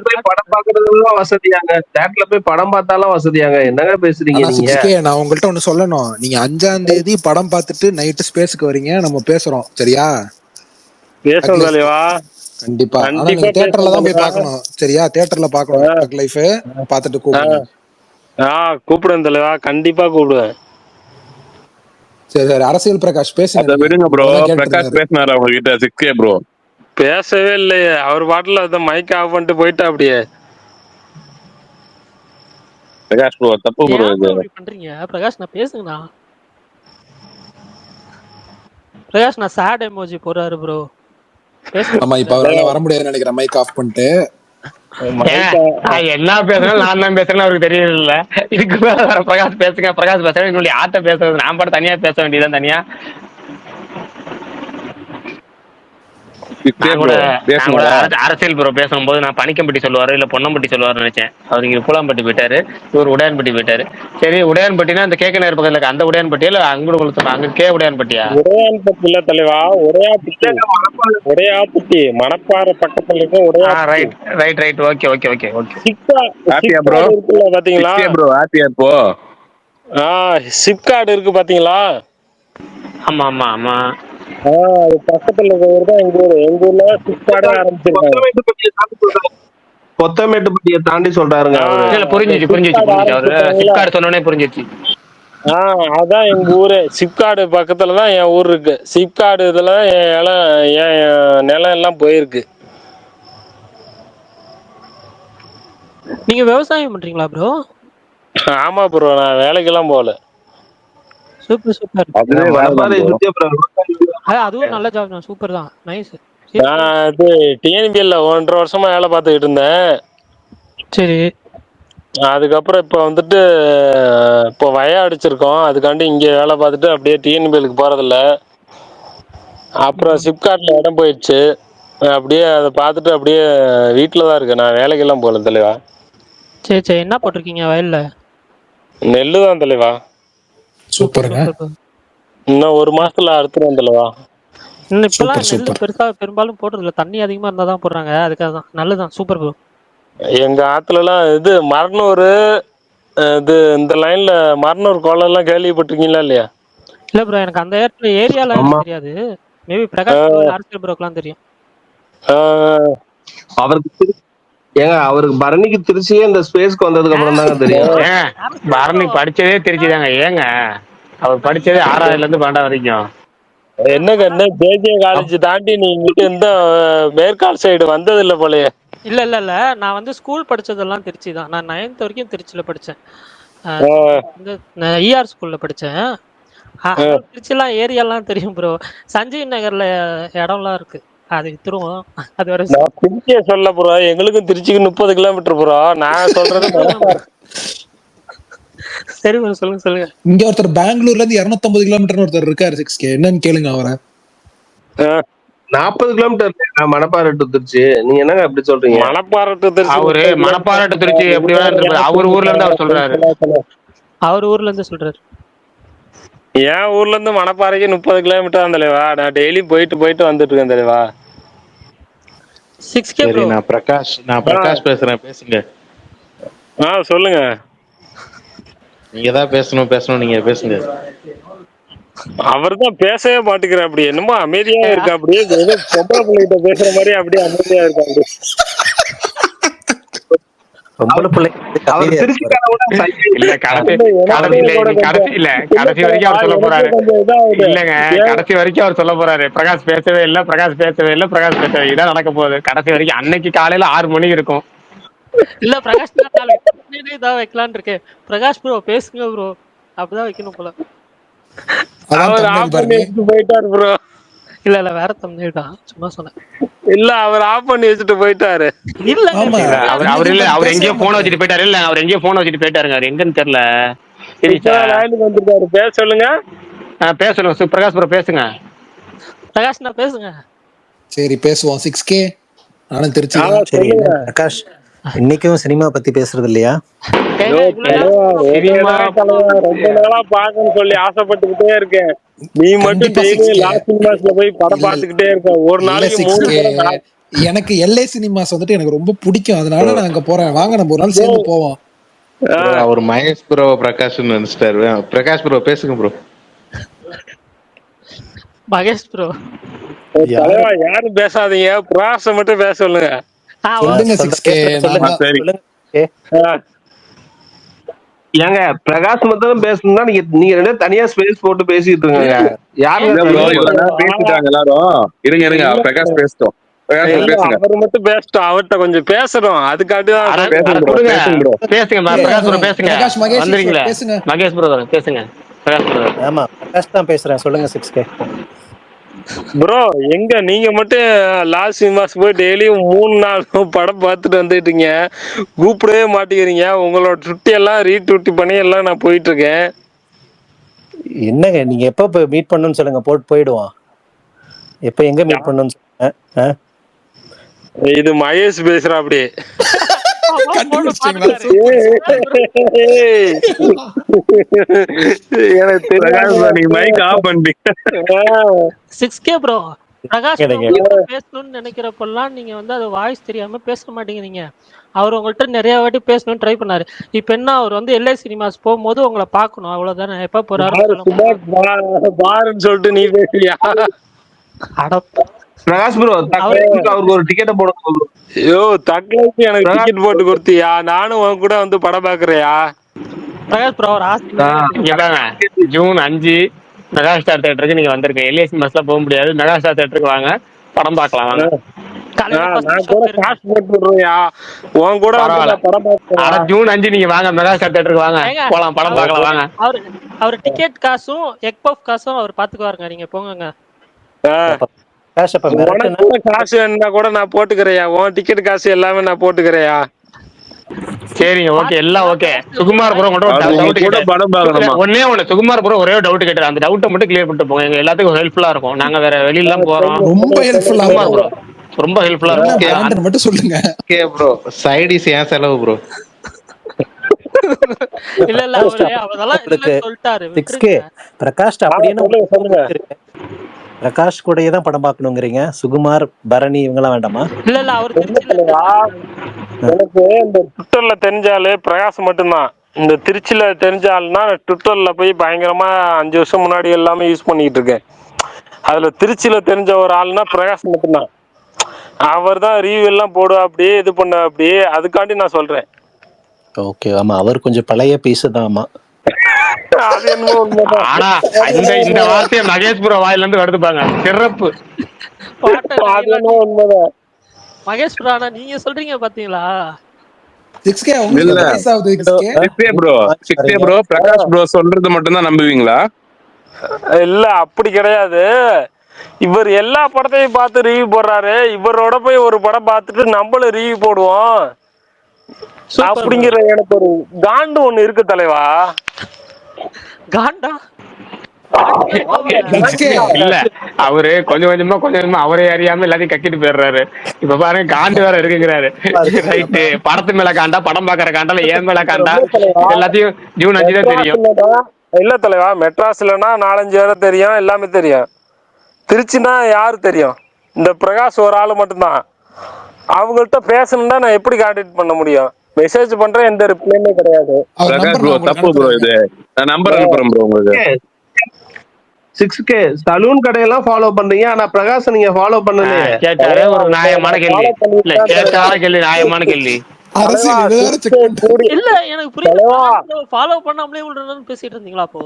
போய் படம் பாக்குறதுலாம் வசதியாங்க. தியேட்டர்ல போய் படம் பார்த்தாலும் வசதியாங்க. என்னங்க பேசுறீங்க நீங்க? நான் உங்கள்ட்ட ஒண்ணு சொல்லணும். நீங்க 5ஆம் தேதி படம் பார்த்துட்டு நைட்டு ஸ்பேஸ்க்கு வரீங்க, நம்ம பேசுறோம் சரியா? பேசுறோம் தலைவா. கண்டிப்பா. ஆனா நீங்க தியேட்டர்ல தான் போய் பார்க்கணும் சரியா? தியேட்டர்ல பார்க்கணும். டக் லைஃப் பார்த்துட்டு கூப்பிடுங்க. கூப்பிடுவேன் தலைவா, கண்டிப்பா கூப்பிடுவேன். சரி சரி. அரசியல் பிரகாஷ் பேசுங்க. விடுங்க ப்ரோ. பிரகாஷ் பேசினாரு அவங்க கிட்ட 6K ப்ரோ. பேசவே இல்லையே, அவர் பாட்டுல மைக் ஆஃப் பண்ணிட்டு போயிட்டா அப்படியே. பிரகாஷ் ப்ரோ தப்பு ப்ரோ இது. பண்றீங்க பிரகாஷ்? நான் பேசுங்கண்ணா. பிரகாஷ் நான் சாட் எமோஜி போறாரு ப்ரோ. ஆமா இப்ப அவரால வர முடியாதுன்னு நினைக்கிறேன், மைக் ஆஃப் பண்ணிட்டு. என்ன பேசுறேன் நான் தான் பேசுறேன்னு அவருக்கு தெரியல. இதுக்கு மேல பிரகாஷ் பேசுங்க பிரகாஷ் பேசுறேன், என்னுடைய ஆட்ட பேசுறது நான் பாட்டு தனியா பேச வேண்டியதான் தனியா. அரசியல் ப்ரோ பேசும்போது நான் பனிக்கம்பட்டி சொல்லுவாரு இல்ல பொன்னம்பட்டி சொல்லுவாரு நினைச்சேன். அவர் இங்க பூலாம்பட்டி போயிட்டாரு, இவர் உடையான்பட்டி போயிட்டாரு. சரி உடையான்பட்டினா அந்த கேக்க நேர் பக்கத்துல அந்த உடையான்பட்டியா இல்ல அங்க கே உடையான்பட்டியா? உடையான்பட்டி இல்ல தலைவா, உடையாப்பட்டி மணப்பாறை பக்கத்துல இருக்க Udayapatti. Right right okay okay okay okay. ஹாப்பியா ப்ரோ? பாத்தீங்களா ப்ரோ? ஹாப்பியா இப்போ? சிப்கார்டு இருக்கு பாத்தீங்களா? ஆமா ஆமா ஆமா. அது பக்கத்துல இருக்கிறது தான் எங்க ஊர். எங்க ஊர்ல சிப்கார்டு ஆரம்பிச்சிருக்காங்க. பொத்தமேட்டுப்பட்டியை தாண்டி சொல்றாருங்க. புரிஞ்சிச்சு அவரு சிப்கார்டு சொன்னோனே புரிஞ்சிச்சு. அதான் எங்க ஊரு. சிப்கார்டு பக்கத்துலதான் என் ஊர் இருக்கு. சிப்கார்டு இதுல என் நிலம் எல்லாம் போயிருக்கு. நீங்க விவசாயம் பண்றீங்களா ப்ரோ? ஆமா ப்ரோ, நான் வேலைக்கெல்லாம் போகல. Super super. அதுவும் நல்ல ஜாப் தான், சூப்பர் தான், நைஸ். நான் இது டிஎன்பிஎல்ல 1.5 வருஷமா வேலை பார்த்துக்கிட்டு இருந்தேன். சரி. அதுக்கப்புறம் இப்போ வந்துட்டு இப்போ வய அடிச்சிருக்கோம். அதுக்காண்டி இங்கே வேலை பார்த்துட்டு அப்படியே டிஎன்பிஎலுக்கு போறதில்ல. அப்புறம் சிப்கார்ட்ல இடம் போயிடுச்சு. அப்படியே அதை பார்த்துட்டு அப்படியே வீட்டில் தான் இருக்கேன். நான் வேலைக்கெல்லாம் போகல தலைவா. சரி சரி. என்ன போட்டிருக்கீங்க வயல்ல? நெல்லு தான் தலைவா. சூப்பர் சூப்பருங்க. Super bro. இன்னும் ஒரு மாசத்துல அறுத்துட்டு வந்துடவா? இன்னும் இப்பெல்லாம் சூப்பர் நெல் சூப்பர். பெரும்பாலும் போடுறதில்ல. தண்ணி அதிகமா இருந்தா தான் போடுறாங்க. அதுக்காக தான். நல்லதுதான். Super bro. எங்க ஆத்துல எல்லாம் இது மரனூர், இது இந்த லைன்ல மரனூர் குளம் எல்லாம் கேள்விப்பட்டிருக்கீங்களா இல்லையா? இல்ல ப்ரோ, எனக்கு அந்த ஏரியால ஆமா. எனக்கு தெரியாது. மேபி பிரகாஷ் ப்ரோ இல்ல அரசியல் ப்ரோக்கெல்லாம் தெரியும். ஆஹ் அவருக்கு அவருக்கு பரணிக்கு திருச்சியே இந்த ஸ்பேஸ்க்கு வந்ததுக்கு அப்புறம் தாங்க தெரியும். ஏன் அரசியல் பரணி ப்ரோ. படிச்சதே தெரிச்சுதாங்க. ஏங்க அவர் படிச்சதே 6வதுல இருந்து 12 வரைக்கும். என்னங்க என்ன ஜேஜே காலேஜ் தாண்டி நீங்க இந்த மேற்கால் சைடு வந்தது இல்ல போலயே. இல்ல. நான் வந்து ஸ்கூல் படிச்சதெல்லாம் திருச்சி தான். நான் 9th வரைக்கும் திருச்சியில படிச்சேன். வந்து ER ஸ்கூல்ல படிச்சேன். திருச்சிலாம் ஏரியாலாம் தெரியும் ப்ரோ. சஞ்சய் நகர்ல இடம்லாம் இருக்கு. அது வித்துருவோம். அது வரை நான் திருச்சியை சொல்ல ப்ரோ, எங்களுக்கும் திருச்சிக்கு 30 கிலோமீட்டர் ப்ரோ. நான் சொல்றது மணப்பாறை. சரி ப்ரோ, சொல்லுங்க. இங்க ஒருத்தர் பெங்களூர்ல இருந்து 250 கிலோமீட்டர் ஒருத்தர் இருக்காரு 6K. என்னன்னு கேளுங்க அவரை. 40 கிலோமீட்டர் மணப்பாறை டு திருச்சி. நீங்க என்னங்க அப்படி சொல்றீங்க? மணப்பாறை to திருச்சி அவரு மணப்பாறை to திருச்சி எப்படி வேணா இருப்பாரு. அவர் ஊர்ல இருந்து அவர் சொல்றாரு. அவர் ஊர்ல இருந்து சொல்றாரு. என் ஊர்ல இருந்து மணப்பாறைக்கு 30 கிலோமீட்டர் தான் தலைவா. நான் டெய்லி போயிட்டு வந்துட்டு இருக்கேன் தலைவா. 6K சரி, ப்ரோ. நான் பிரகாஷ் பேசுறேன், பேசுங்க. சொல்லுங்க. நீங்க தான் பேசணும், நீங்க பேசுங்க. அவர் தான் பேசவே மாட்டேங்கிறார். அப்படி என்னமோ அமைதியா இருக்கா. அப்படியே ஏதோ பொம்பளை பிள்ளைகிட்ட பேசுற மாதிரி அப்படியே அமைதியா இருக்கா. அப்படி அவர் திருச்சிக்காரங்க இல்ல கடைசி வரைக்கும் அவர் சொல்ல போறாரு. இல்லங்க கடைசி வரைக்கும் அவர் சொல்ல போறாரு. பிரகாஷ் பேசவே இல்ல. இதான் நடக்க போகுது கடைசி வரைக்கும். அன்னைக்கு காலையில 6 மணிக்கு இருக்கும். இல்ல பிரகாஷ் தான் வைக்கலான்னு இருக்கேன். பிரகாஷ் ப்ரோ பேசுங்க ப்ரோ, அப்படிதான் வைக்கணும் போல. அவர் ஆஃப் பண்ணி வச்சுட்டு போயிட்டாரு ப்ரோ. இல்ல வேற தம்ப்நெயில் தான், சும்மா சொன்னேன். இல்ல அவர் ஆஃப் பண்ணி வச்சுட்டு போயிட்டாரு. இல்ல அவர் எங்கேயோ போன் வச்சுட்டு போயிட்டாரு. இல்ல அவர் எங்கேயோ போன் வச்சுட்டு போயிட்டாருங்க. அவர் எங்கன்னு தெரியல. லைனுக்கு வந்திருக்காரு. பேச சொல்லுங்க. பேசணும் பிரகாஷ் ப்ரோ, பேசுங்க. பிரகாஷ் நான் பேசுங்க. சரி பேசுவோம். 6K நானும் திருச்சி. சரி பிரகாஷ், இன்னைக்கும் சினிமா பத்தி பேசுறது இல்லையா? ரொம்ப நாளா பாக்கணும்னு சொல்லி ஆசைப்பட்டுக்கிட்டே இருக்கேன். நீ மட்டும் டெய்லி லாஸ்ட் சினிமாஸ்ல போய் படம் பார்த்துக்கிட்டே இருக்க. ஒரு நாளைக்கு 3 படம். எனக்கு LA சினிமாஸ் வந்துட்டு எனக்கு ரொம்ப பிடிக்கும். அதனால நான் அங்க போறேன். வாங்க நம்ம ஒரு நாள் சேர்ந்து போவோம். அவர் மகேஷ் ப்ரோ பிரகாஷ் நினைச்சிட்டாரு. பிரகாஷ் ப்ரோ பேசுங்க ப்ரோ. மகேஷ் ப்ரோ யாரும் பேசாதீங்க, பிராச மட்டும் பேச சொல்லுங்க. சொல்லுங்க 6K. ஏங்க பிரகாஷ் மட்டும் பேசணும்னா நீங்க 2 தனியா ஸ்பேஸ் போட்டு பேசிட்டு இருக்காங்க. பேசிட்டாங்க எல்லாரும். இருங்க பிரகாஷ் பேசட்டும். அவர் மட்டும் பேசட்டும். அவர்கிட்ட கொஞ்சம் பேசணும். அதுக்காண்டி ஆமா பிரகாஷ் தான் பேசுறேன். சொல்லுங்க 6K. ப்ரோ எங்க நீங்க மட்டும் லாஸ்ட் சினிமாஸ் போய் டெய்லியும் 3-4 படம் பார்த்துட்டு வந்துட்டீங்க. கூப்பிடவே மாட்டேங்கிறீங்க. உங்களோட ட்ரிட்டி எல்லாம் ரீட்ரூட்டி பண்ணி எல்லாம் நான் போயிட்டு இருக்கேன். என்னங்க நீங்க எப்ப மீட் பண்ணணும்னு சொல்லுங்க, போயிடுவோம். எப்ப எங்க மீட் பண்ணணும்னு சொல்லுங்க. இது மகேஷ் பேசுறா. அப்படி எனக்கு ப்ரோ பிரகாஷ் பேசணும்னு நினைக்கிறப்பெல்லாம் நீங்க வந்து அது வாய்ஸ் தெரியாம பேச மாட்டேங்கிறீங்க. அவர் உங்கள்கிட்ட நிறைய வாட்டி பேசணும்னு ட்ரை பண்ணாரு. இப்ப என்ன, அவர் வந்து LA சினிமாஸ் போகும்போது உங்களை பாக்கணும், அவ்வளவுதானே. எப்ப போறாரு பாருன்னு சொல்லிட்டு நீ பேசுறியா? பிரகாஷ் ப்ரோ அவருக்கு ஒரு டிக்கெட் போடுங்க. ஐயோ தக்லைக்கு எனக்கு டிக்கெட் போட்டு கொடுத்தியா? நானும் உன் கூட வந்து படம் பாக்குறியா? Prakash bro June 5 mega star தியேட்டருக்கு நீங்க வந்திருக்கீங்க. LA சினிமாஸ்ல போக முடியாது. மெகா ஸ்டார் தியேட்டருக்கு வாங்க, படம் பார்க்கலாம். வாங்க. நான் கூட காசு போட்டு விடுறியா? உன் கூட ஜூன் 5 நீங்க வாங்க, மெகா ஸ்டார் தியேட்டருக்கு வாங்க, போலாம், படம் பார்க்கலாம். வாங்க. அவர் டிக்கெட் காசும் எக் பஃப் காசும் அவர் பாத்துக்குவாருங்க. நீங்க போங்க. காசு வேணா கூட நான் போட்டுக்கிறையா? உன் டிக்கெட் காசு எல்லாமே நான் போட்டுக்கிறையா? சரிங்க, ஓகே, எல்லாம் ஓகே. சுகுமார் ப்ரோ ஒன்னே ஒண்ணு, சுகுமார் ப்ரோ ஒரே டவுட் கேட்டாரு. அந்த டவுட்டை மட்டும் கிளியர் பண்ணிட்டு போங்க. எங்க எல்லாத்துக்கும் ஹெல்ப்ஃபுல்லா இருக்கும். நாங்க வேற வெளியில எல்லாம் போறோம். ரொம்ப ஹெல்ப்ஃபுல்லா ப்ரோ, ரொம்ப ஹெல்ப்ஃபுல்லா இருக்கும். மட்டும் சொல்லுங்க. ப்ரோ சைடிஸ் ஏன் செலவு ப்ரோ? இல்ல இல்ல அவரு அவரெல்லாம் உங்களுக்கு இல்லன்னு சொல்லிட்டாரு, 6K விட்டுருங்க. பிரகாஷ் அப்படின்னு சொல்லுங்க சொல்லுங்க. பிரகாஷ் கூடயே தான் படம் பார்க்கணுங்கிறீங்க. சுகுமார், பரணி இவங்கெல்லாம் வேண்டாமா? இல்ல இல்ல அவர் இல்ல திருச்சியில தலைவா, இருக்காரு. எனக்கு இந்த ட்விட்டர்ல தெரிஞ்சாலே பிரகாஷ் மட்டும்தான். இந்த திருச்சியில தெரிஞ்ச ஆள்னா ட்விட்டர்ல போய் பயங்கரமா 5 வருஷம் முன்னாடி எல்லாமே யூஸ் பண்ணிட்டு இருக்கேன். அதுல திருச்சியில தெரிஞ்ச ஒரு ஆள்னா பிரகாஷ் மட்டும்தான். அவர் தான் ரிவ்யூ எல்லாம் போடுவா அப்படியே இது பண்ண அப்படியே, அதுக்காண்டி நான் சொல்றேன். ஓகே, ஆமா அவர் கொஞ்சம் பழைய பீஸ் தான். ஆமா, அது என்னமோ உண்மைதான். ஆனா இந்த வார்த்தையை மகேஷ் ப்ரோ வாயில இருந்து எடுத்துப்பாங்க, சிறப்பு. அது என்னமோ உண்மைதான். மகேஷ் ப்ரோ, ஆனா நீங்க சொல்றீங்க பாத்தீங்களா? 6K உங்களுக்கு இல்ல. எத்தனை வயசாகுது 6K? 6K bro Prakash bro சொல்றது மட்டும் தான் நம்புவீங்களா? இல்ல அப்படி கிடையாது. இவர் எல்லா படத்தையும் பார்த்து ரிவ்யூ போடுறாரு. இவரோட போய் ஒரு படம் பார்த்துட்டு நம்மளும் ரிவ்யூ போடுவோம் அப்படிங்கிற எனக்கு ஒரு காண்டு ஒண்ணு இருக்கு தலைவா. காண்டா? இல்ல அவரு கொஞ்சம் கொஞ்சமா அவரே அறியாம எல்லாத்தையும் கக்கிட்டு போயிடுறாரு. இப்ப பாருங்க காண்டு வேற இருக்குங்கிறாரு. ரைட்டு, படத்து மேல காண்டா, படம் பாக்குற காண்டா, இல்ல ஏன் மேல காண்டா, இது எல்லாத்தையும் ஜூன் 5 தான் தெரியும். இல்ல தலைவா, மெட்ராஸ்லனா 4-5 பேரை தெரியும், எல்லாமே தெரியும். திருச்சினா யாரு தெரியும்? இந்த பிரகாஷ் ஒரு ஆளு மட்டும்தான். அவங்கள்ட்ட பேசணும்னா நான் எப்படி கான்டாக்ட் பண்ண முடியும்? மெசேஜ் பண்றேன், எந்த ரிப்ளையுமே கிடையாது. பிரகாஷ் ப்ரோ தப்பு ப்ரோ, இது நான் நம்பர் அனுப்புறேன் ப்ரோ உங்களுக்கு. 6K சலூன் கடையெல்லாம் ஃபாலோ பண்றீங்க, ஆனா பிரகாஷ் நீங்க ஃபாலோ பண்ணலையே. கேட்டாரு ஒரு நியாயமான கேள்வி. இல்ல கேட்டான கேள்வி நியாயமான கேள்வி. இல்ல எனக்கு புரியல, ஃபாலோ பண்ணாமலே விடுறேன்னு பேசிட்டு இருந்தீங்களா அப்போ?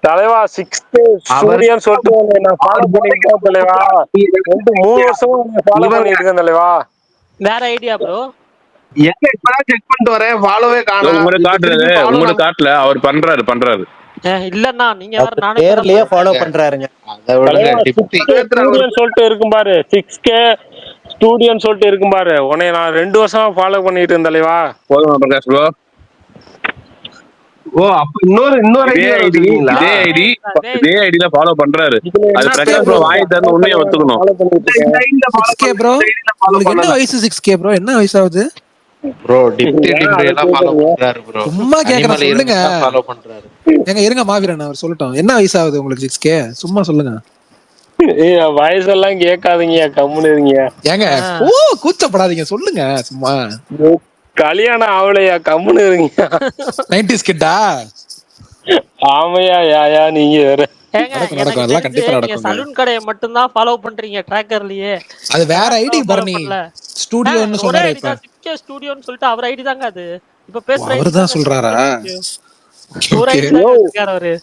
தலைவா 6K ஸ்டூடியோன்னு சொல்லிட்டு நான் ஃபாலோ பண்ணிருக்கேன் தலைவா. 3 வருஷமா நான் ஃபாலோ பண்ணிட்டு இருக்கேன் தலைவா. வேற ஐடியா ப்ரோ? எங்க இப்பதான் செக் பண்ணிட்டு வரேன், ஃபாலோவே காணோம். உங்களுக்கு காட்டுறது, உங்களுக்கு காட்டல, அவர் பண்றாரு. இல்லன்னா நீங்க வேற நானே பேர்லயே ஃபாலோ பண்றாருங்க. ஸ்டூடியோன்னு சொல்லிட்டு இருக்கும் பாரு, 6K ஸ்டூடியோன்னு சொல்லிட்டு இருக்கும் பாரு. உன்னை நான் 2 வருஷமா ஃபாலோ பண்ணிட்டு இருந்தேன் தலைவா. போதுமா பிரகாஷ் ப்ரோ? ஓ, அப்ப இன்னொரு இதே ஐடில ஃபாலோ பண்றாரு. அது பிரகாஷ் ப்ரோ வாங்கி தரணும், உண்மையை ஒத்துக்கணும். 6K ப்ரோ, உங்களுக்கு என்ன வயசு? 6K ப்ரோ என்ன வயசாகுது ப்ரோ? டிப்டி எல்லாம் ஃபாலோ பண்றாரு ப்ரோ. சும்மா கேக்குறேன், சொல்லுங்க. ஃபாலோ பண்றாரு. ஏங்க இருங்க, மாவீரன் அவர் சொல்லட்டும். என்ன வயசாகுது உங்களுக்கு 6K? சும்மா சொல்லுங்க. வயசெல்லாம் கேட்காதீங்க, கம்முன்னு இருங்க. ஏங்க கூச்சப்படாதீங்க, சொல்லுங்க சும்மா. கல்யாணம் ஆவலையா, கம்முன்னு இருங்க. 90s கிட்டா? ஆமையா யாயா நீங்க வேற. நடக்கும் எல்லாம் கண்டிப்பா நடக்கும். சலூன் கடையை மட்டும் தான் ஃபாலோ பண்றீங்க ட்ராக்கர்லயே. அது வேற ஐடி பரணி, ஸ்டூடியோன்னு சொன்னாரு. இப்ப 6K ஸ்டூடியோன்னு சொல்லிட்டு அவர் ஐடி தாங்க அது. இப்ப பேசுற அவர்தான் சொல்றாரா? ஒரு ஐடி தான் இருக்காரு அவரு.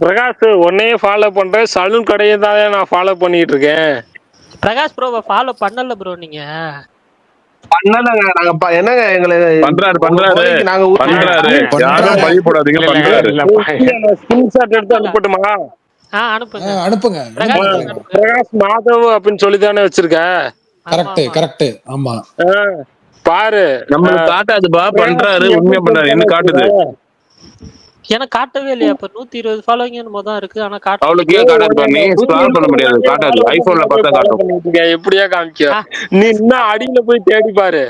பிரகாஷ் உன்னையே ஃபாலோ பண்றேன், சலூன் கடையை தான் நான் ஃபாலோ பண்ணிட்டு இருக்கேன். பிரகாஷ் ப்ரோவை ஃபாலோ பண்ணல ப்ரோ நீங்க? பண்ணலங்க, நாங்க என்னங்க எங்களை பண்றாரு. நாங்க யாரும் பதிவு போடாதீங்க, பண்றாரு. ஸ்கிரீன்ஷாட் எடுத்து அனுப்பட்டுமா? அனுப்புங்க. பிரகாஷ் மாதவ் அப்படின்னு சொல்லி தானே வச்சிருக்க? கரெக்ட். ஆமா, பாரு. நம்மளுக்கு காட்டாதுப்பா, பண்றாரு, உண்மையா பண்றாரு. என்ன காட்டுது? எனக்கு காட்டவே இல்லையா? இப்ப 120 ஃபாலோயிங் என்னமோ தான் இருக்கு, ஆனா காட்ட அவளுக்கு ஏன் காட்டாது? பண்ணி ஸ்க்ரால் பண்ண முடியாது, காட்டாது. ஐபோன்ல பார்த்தா காட்டும். எப்படியா காமிக்க? நீ இன்னும் அடியில போய் தேடி பாரு.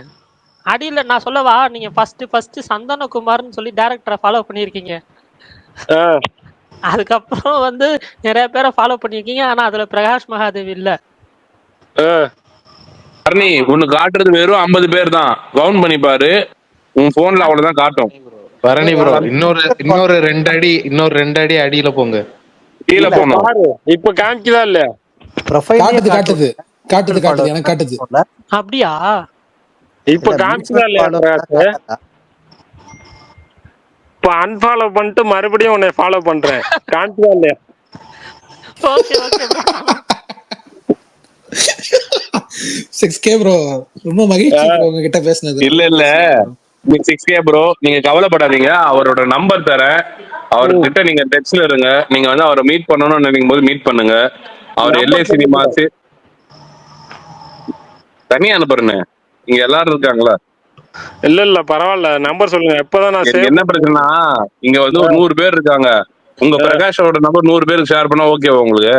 அடியில நான் சொல்லவா? நீங்க ஃபர்ஸ்ட் சந்தனகுமார்னு சொல்லி டைரக்டரை ஃபாலோ பண்ணிருக்கீங்க. அதுக்கப்புறம் வந்து நிறைய பேரை ஃபாலோ பண்ணிருக்கீங்க, ஆனா அதுல பிரகாஷ் மகாதேவ் இல்ல. அர்னி உனக்கு காட்டுறது வெறும் 50 பேர் தான். கவுண்ட் பண்ணி பாரு, உன் போன்ல அவ்வளவுதான் காட்டும். பரணி ப்ரோ இன்னொரு 2 அடி அடியில போங்க, கீழே போனோம். இப்ப காமிக்குதா இல்ல? காட்டுது எனக்கு காட்டுது. அப்படியா? இப்ப காமிக்குதா இல்லையா? இப்ப அன்ஃபாலோ பண்ணிட்டு மறுபடியும் உன்னை ஃபாலோ பண்றேன், காமிக்குதா இல்லையா? ஓகே 6K ப்ரோ, ரொம்ப மகிழ்ச்சி உங்ககிட்ட பேசினது. இல்ல 6K ப்ரோ, நீங்க கவலைப்படாதீங்க. அவரோட நம்பர் தரேன், அவர்கிட்ட நீங்க டெக்ஸ்ட்ல இருங்க. நீங்க வந்து அவரை மீட் பண்ணணும்னு நினைக்கும் போது மீட் பண்ணுங்க. அவர் எல்ஏ சினிமாஸ் தனியா அனுப்புறேன்னு இங்க எல்லாரும் இருக்காங்களா? இல்ல பரவாயில்ல, நம்பர் சொல்லுங்க. எப்பதான் நான் என்ன பிரச்சனைனா, இங்க வந்து ஒரு 100 பேர் இருக்காங்க. உங்க பிரகாஷோட நம்பர் 100 பேருக்கு ஷேர் பண்ணா ஓகேவா உங்களுக்கு?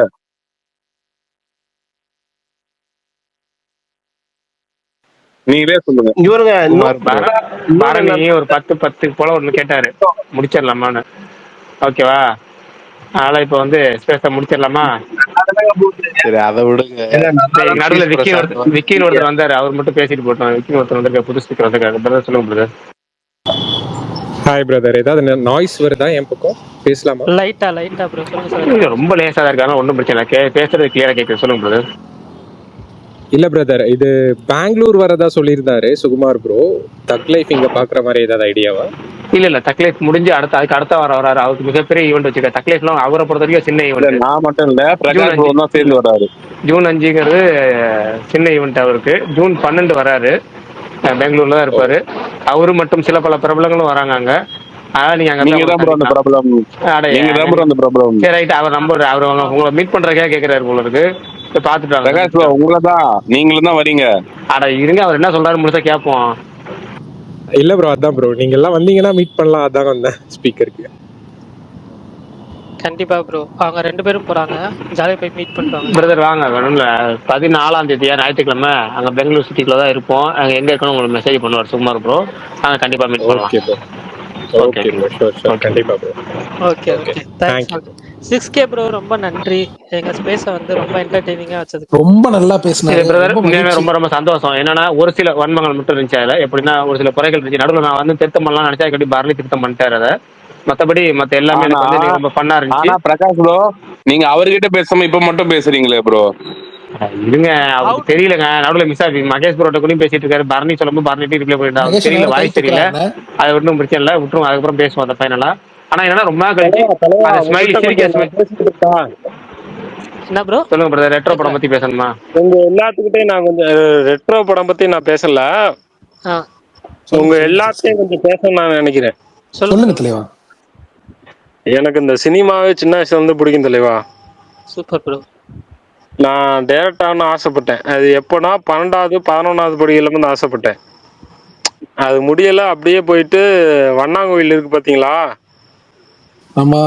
நீங்களே சொல்லுங்க. இவருங்க பரணி ஒரு 10 போல ஒன்று கேட்டாரு, முடிச்சிடலாமான்னு. ஓகேவா? அதனால இப்போ வந்து ஸ்பேஸை முடிச்சிடலாமா? சரி அதை விடுங்க. நடுவில் விக்கின்னு ஒருத்தர் வந்தாரு, அவர் மட்டும் பேசிட்டு போட்டோம். விக்கின்னு ஒருத்தர் வந்திருக்க, புது ஸ்பீக்கர் வந்திருக்காரு. பிரதர் சொல்லுங்க பிரதர். ஹாய் பிரதர், ஏதாவது நாய்ஸ் வருதா என் பக்கம்? பேசலாமா? லைட்டா ப்ரோ சொல்லுங்க சார். ரொம்ப லேசாக தான் இருக்காங்க, ஒன்றும் பிரச்சனை இல்லை. பேசுறது கிளியரா கேட்குது. சொல்லுங்க பிரதர். இல்ல பிரதர், இது பெங்களூர் வரதா சொல்லியிருந்தாரு சுகுமார் ப்ரோ. தக் லைஃப் இங்க பாக்குற மாதிரி ஏதாவது ஐடியாவா? இல்ல தக் லைஃப் முடிஞ்சு அதுக்கு அடுத்த வாரம் வராரு. அவருக்கு மிகப்பெரிய ஈவெண்ட் வச்சிருக்காரு. தக் லைஃப்லாம் அவரை பொறுத்த வரைக்கும் சின்ன ஈவெண்ட். நான் மட்டும் இல்ல, பிரகாஷ் ப்ரோ தான் சேர்ந்து வராரு. ஜூன் 5ங்கிறது சின்ன ஈவெண்ட் அவருக்கு. ஜூன் 12 வராரு, பெங்களூர்ல தான் இருப்பாரு. அவரு மற்றும் சில பல பிரபலங்களும் வராங்க அங்க. அதான் நீங்க அங்க நீங்க தான் ப்ரோ அந்த ப்ராப்ளம். நீங்க தான் ப்ரோ அந்த ப்ராப்ளம். சரி ரைட், அவர் நம்பர் அவர் உங்களை மீட் பண்றதுக்கே கேட்கிறாரு உங்களுக்கு. பாத்துட்டு வாங்க. பிரகாஷ் ப்ரோ உங்களை தான், நீங்களும் தான் வரீங்க. அட இருங்க, அவர் என்ன சொல்றாரு முழுசா கேட்போம். இல்ல ப்ரோ, அதான் ப்ரோ, நீங்க எல்லாம் வந்தீங்கன்னா மீட் பண்ணலாம், அதான் வந்தேன் ஸ்பீக்கருக்கு. கண்டிப்பா ப்ரோ, அவங்க 2 பேரும் போறாங்க, ஜாலியா போய் மீட் பண்ணுவாங்க. பிரதர் வாங்க, வேணும்ல 14ஆம் தேதியா ஞாயிற்றுக்கிழமை அங்க பெங்களூர் சிட்டிக்குள்ள தான் இருப்போம். அங்க எங்க இருக்கணும் உங்களுக்கு மெசேஜ் பண்ணுவார் சுகுமார் ப்ரோ. நாங்க கண்டிப்பா மீட் பண்ணலாம். Okay bro. Okay bro, sure கண்டிப்பா bro. Okay thanks 6K bro, ரொம்ப நன்றி. எங்க ஸ்பேஸை வந்து ரொம்ப என்டர்டெய்னிங்கா வச்சதுக்கு ரொம்ப நல்லா பேசினாரு பிரதர். ரொம்ப ரொம்ப சந்தோஷம். என்னன்னா ஒரு சில வன்மங்கள் மட்டும் இருந்துச்சு அதுல. எப்படின்னா ஒரு சில குறைகள் இருந்துச்சு நடுவில். நான் வந்து திருத்தம் பண்ணலாம் நினைச்சா கட்டி பரணி திருத்தம் பண்ணிட்டாரு அதை. மத்தபடி மத்த எல்லாமே எனக்கு வந்து ரொம்ப பண்ணா இருந்துச்சு. பிரகாஷ் ப்ரோ, நீங்க அவர்கிட்ட பேசாம இப்ப மட்டும் பேசுறீங்களே ப்ரோ. இருங்க, அவருக்கு தெரியலங்க, நடுவில் மிஸ் ஆகி மகேஷ் ப்ரோட்ட கூட பேசிட்டு இருக்காரு. பரணி சொல்லும்போது பரணிட்டி ரிப்ளை பண்ணிட்டு அவருக்கு தெரியல, வாய்ஸ் தெரியல. அது ஒன்றும் பிரச்சனை இல்லை, விட்டுருவோம். அதுக்கப்புறம் பேசுவோம் அதை ஃபைனலா. ஆனா என்னன்னா ரொம்ப கழிச்சு ஸ்மைலி என்ன ப்ரோ சொல்லுங்க பிரதர். ரெட்ரோ படம் பத்தி பேசணுமா? உங்க எல்லாத்துக்கிட்டே நான் கொஞ்சம் ரெட்ரோ படம் பத்தி நான் பேசல. உங்க எல்லாத்தையும் கொஞ்சம் பேச நான் நினைக்கிறேன். சொல்லுங்க தலைவா. எனக்கு இந்த சினிமாவே சின்ன வயசுல இருந்து பிடிக்கும் தலைவா. Super bro. நான் டைரக்டானு ஆசைப்பட்டேன். அது எப்போனா 12வது 11வது படியில இருந்து ஆசைப்பட்டேன். அது முடியல, அப்படியே போயிட்டு வண்ணாங்கோயில் இருக்கு பாத்தீங்களா, ஆமா,